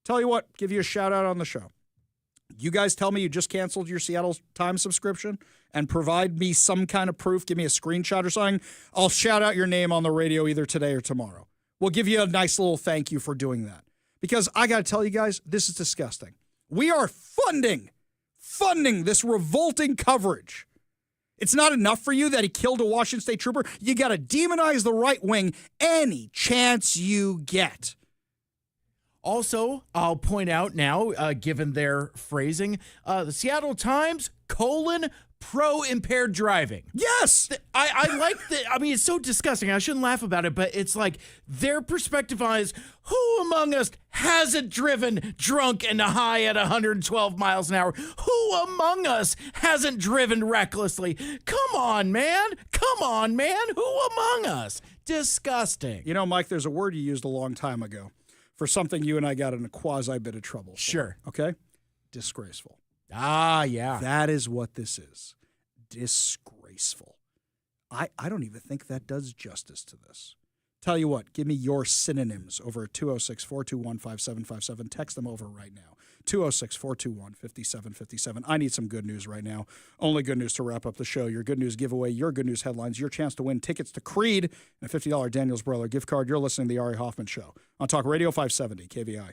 Tell you what, give you a shout out on the show. You guys tell me you just canceled your Seattle Times subscription and provide me some kind of proof, give me a screenshot or something. I'll shout out your name on the radio either today or tomorrow. We'll give you a nice little thank you for doing that. Because I got to tell you guys, this is disgusting. We are funding this revolting coverage. It's not enough for you that he killed a Washington State trooper. You got to demonize the right wing any chance you get. Also, I'll point out now, given their phrasing, the Seattle Times, pro-impaired driving. Yes! I like that. I mean, it's so disgusting. I shouldn't laugh about it, but it's like their perspective is, who among us hasn't driven drunk and high at 112 miles an hour? Who among us hasn't driven recklessly? Come on, man. Who among us? Disgusting. You know, Mike, there's a word you used a long time ago for something you and I got in a quasi bit of trouble for. Sure. Okay? Disgraceful. Ah, yeah. That is what this is. Disgraceful. I don't even think that does justice to this. Tell you what, give me your synonyms over at 206-421-5757. Text them over right now. 206-421-5757. I need some good news right now. Only good news to wrap up the show. Your good news giveaway, your good news headlines, your chance to win tickets to Creed and a $50 Daniels Broiler gift card. You're listening to the Ari Hoffman Show on Talk Radio 570 KVI.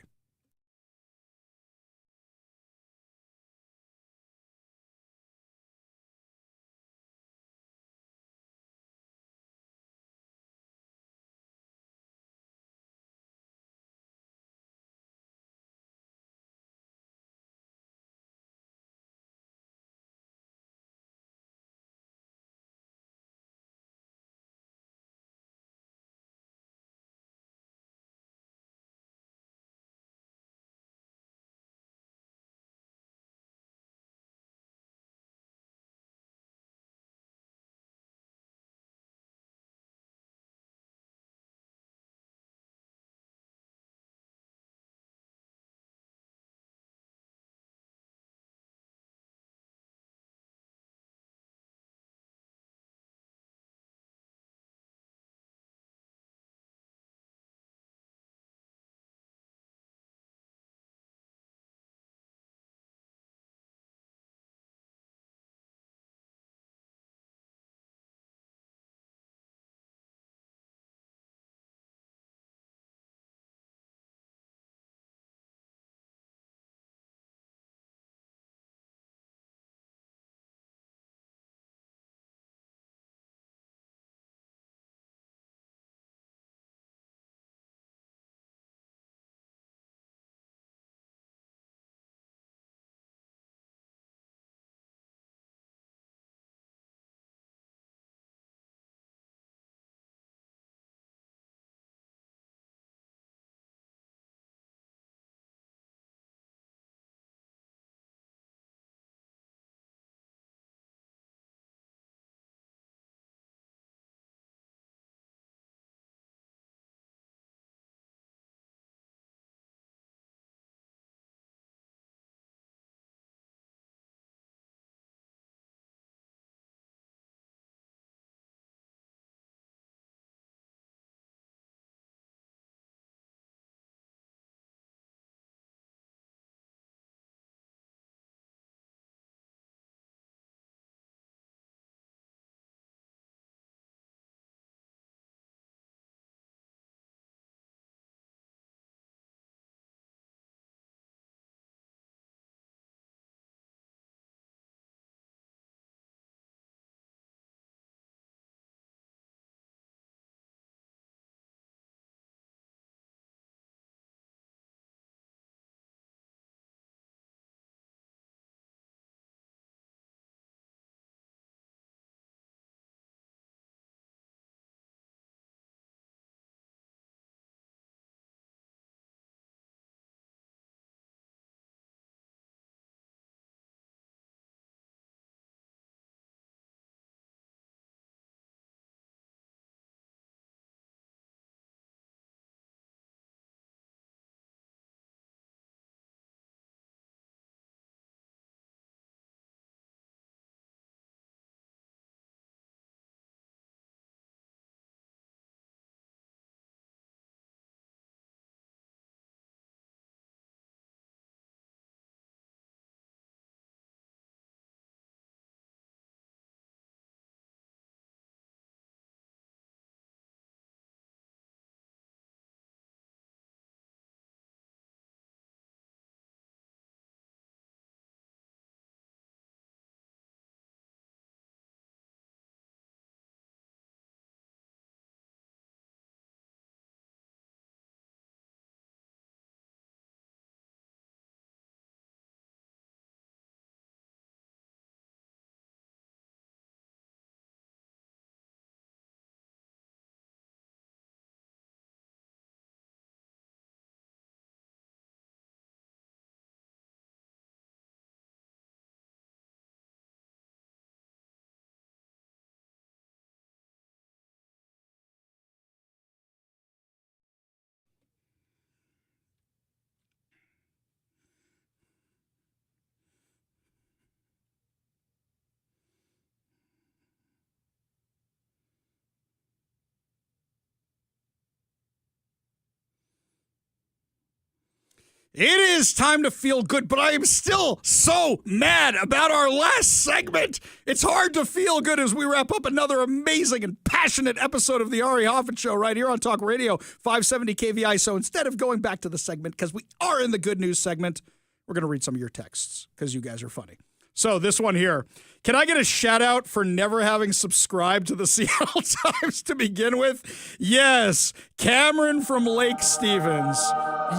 It is time to feel good, but I am still so mad about our last segment. It's hard to feel good as we wrap up another amazing and passionate episode of the Ari Hoffman Show right here on Talk Radio 570 KVI. So instead of going back to the segment, because we are in the good news segment, we're going to read some of your texts because you guys are funny. So this one here, can I get a shout out for never having subscribed to the Seattle Times to begin with? Yes, Cameron from Lake Stevens,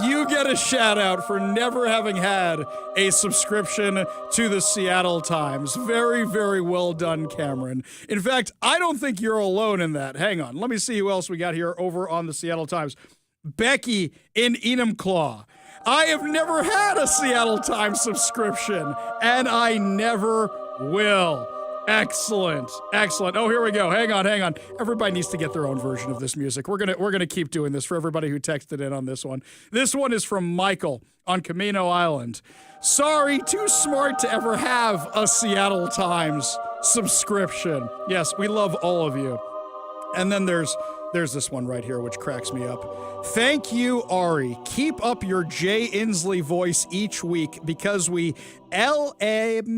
you get a shout out for never having had a subscription to the Seattle Times. Very, very well done, Cameron. In fact, I don't think you're alone in that. Hang on, let me see who else we got here over on the Seattle Times. Becky in Enumclaw. I have never had a Seattle Times subscription, and I never will. Excellent. Excellent. Oh, here we go. Hang on. Everybody needs to get their own version of this music. We're gonna keep doing this for everybody who texted in on this one. This one is from Michael on Camino Island. Sorry, too smart to ever have a Seattle Times subscription. Yes, we love all of you. And then there's this one right here, which cracks me up. Thank you, Ari. Keep up your Jay Inslee voice each week because we LMAO.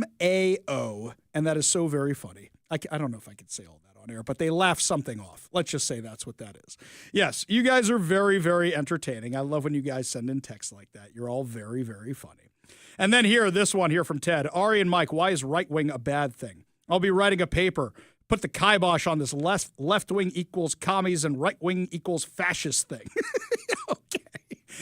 And that is so very funny. I don't know if I could say all that on air, but they laugh something off. Let's just say that's what that is. Yes, you guys are very, very entertaining. I love when you guys send in texts like that. You're all very, very funny. And then this one here from Ted. Ari and Mike, why is right wing a bad thing? I'll be writing a paper. Put the kibosh on this left wing equals commies and right wing equals fascist thing. Okay,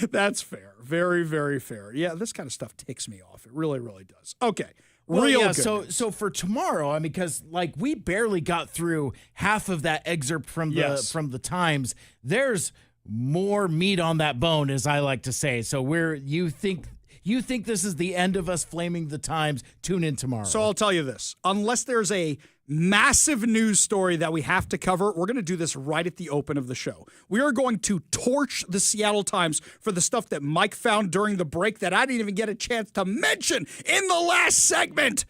that's fair. Very, very fair. Yeah, this kind of stuff ticks me off. It really, really does. Okay. Well, Real yeah, good. So for tomorrow, I mean, because like we barely got through half of that excerpt from the Times. There's more meat on that bone, as I like to say. So you think this is the end of us flaming the Times? Tune in tomorrow. So I'll tell you this: unless there's a massive news story that we have to cover, we're going to do this right at the open of the show. We are going to torch the Seattle Times for the stuff that Mike found during the break that I didn't even get a chance to mention in the last segment.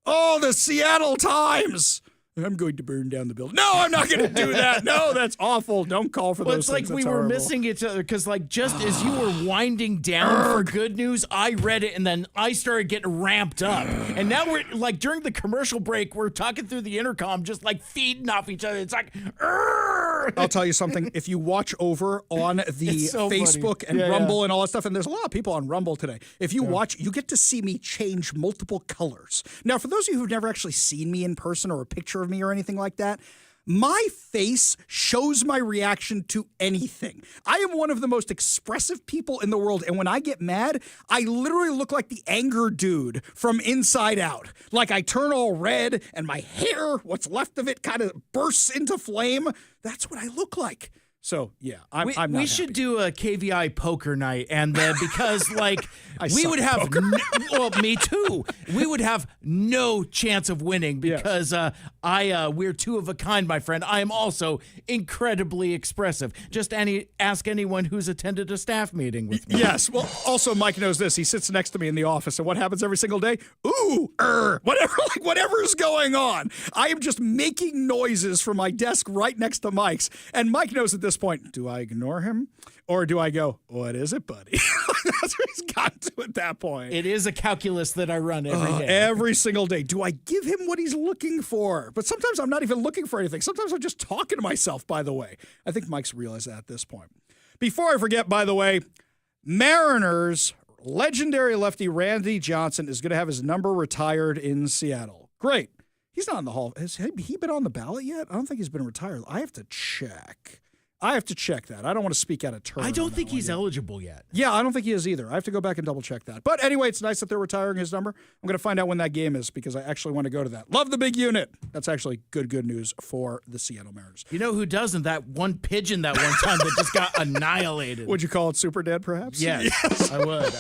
Oh, the Seattle Times. I'm going to burn down the building. No, I'm not going to do that. No, that's awful. Don't call for those things. It's like we That's were horrible. missing each other because, like, just as you were winding down for good news, I read it and then I started getting ramped up. And now we're like during the commercial break, we're talking through the intercom, just like feeding off each other. It's like, I'll tell you something. If you watch over on the Facebook and Rumble and all that stuff, and there's a lot of people on Rumble today. If you watch, you get to see me change multiple colors. Now, for those of you who've never actually seen me in person or a picture of me or anything like that, my face shows my reaction to anything. I am one of the most expressive people in the world, and when I get mad, I literally look like the anger dude from Inside Out. Like I turn all red, and my hair, what's left of it, kind of bursts into flame. That's what I look like. So, yeah, I'm not We should happy. do a KVI poker night, and because, like, I we suck would at have, poker. well, me too. We would have no chance of winning because we're two of a kind, my friend. I am also incredibly expressive. Just ask anyone who's attended a staff meeting with me. Yes. Well, also, Mike knows this. He sits next to me in the office, and what happens every single day? Ooh, whatever's going on. I am just making noises from my desk right next to Mike's, and Mike knows at this point, do I ignore him or do I go, what is it, buddy? That's what he's got to at that point. It is a calculus that I run every day. Every single day. Do I give him what he's looking for? But sometimes I'm not even looking for anything. Sometimes I'm just talking to myself, by the way. I think Mike's realized that at this point. Before I forget, by the way, Mariners legendary lefty Randy Johnson is going to have his number retired in Seattle. Great. He's not in the Hall. Has he been on the ballot yet? I don't think he's been retired. I have to check. I have to check that. I don't want to speak out of turn. I don't think he's eligible yet. Yeah, I don't think he is either. I have to go back and double check that. But anyway, it's nice that they're retiring his number. I'm going to find out when that game is because I actually want to go to that. Love the big unit. That's actually good news for the Seattle Mariners. You know who doesn't? That one pigeon that one time that just got annihilated. Would you call it Super Dead, perhaps? Yes. I would.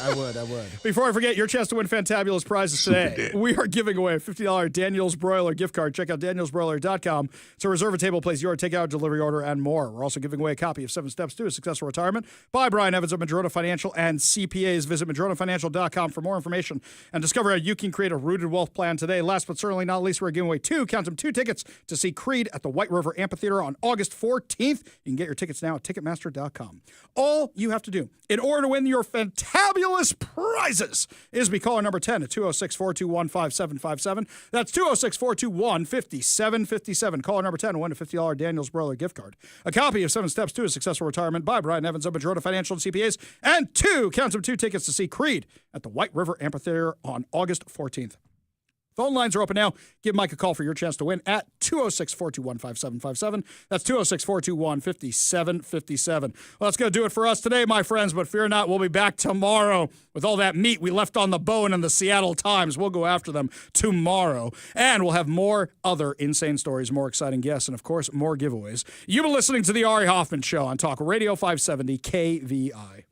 Before I forget, your chance to win fantabulous prizes today. We are giving away a $50 Daniel's Broiler gift card. Check out danielsbroiler.com to reserve a table, place your takeout, delivery order, and more. We're also giving giving away a copy of 7 Steps to a Successful Retirement by Brian Evans of Madrona Financial and CPAs. Visit madronafinancial.com for more information and discover how you can create a rooted wealth plan today. Last but certainly not least, we're giving away 2 tickets to see Creed at the White River Amphitheater on August 14th. You can get your tickets now at Ticketmaster.com. All you have to do in order to win your fantabulous prizes is be caller number 10 at 206-421-5757. That's 206-421-5757. Caller number 10 will win a $50 Daniels Broiler gift card, a copy of 7 Steps to a Successful Retirement by Brian Evans of Madrona Financial and CPAs, and 2 tickets to see Creed at the White River Amphitheater on August 14th. Phone lines are open now. Give Mike a call for your chance to win at 206-421-5757. That's 206-421-5757. Well, that's going to do it for us today, my friends, but fear not, we'll be back tomorrow with all that meat we left on the bone in the Seattle Times. We'll go after them tomorrow, and we'll have more other insane stories, more exciting guests, and, of course, more giveaways. You've been listening to The Ari Hoffman Show on Talk Radio 570 KVI.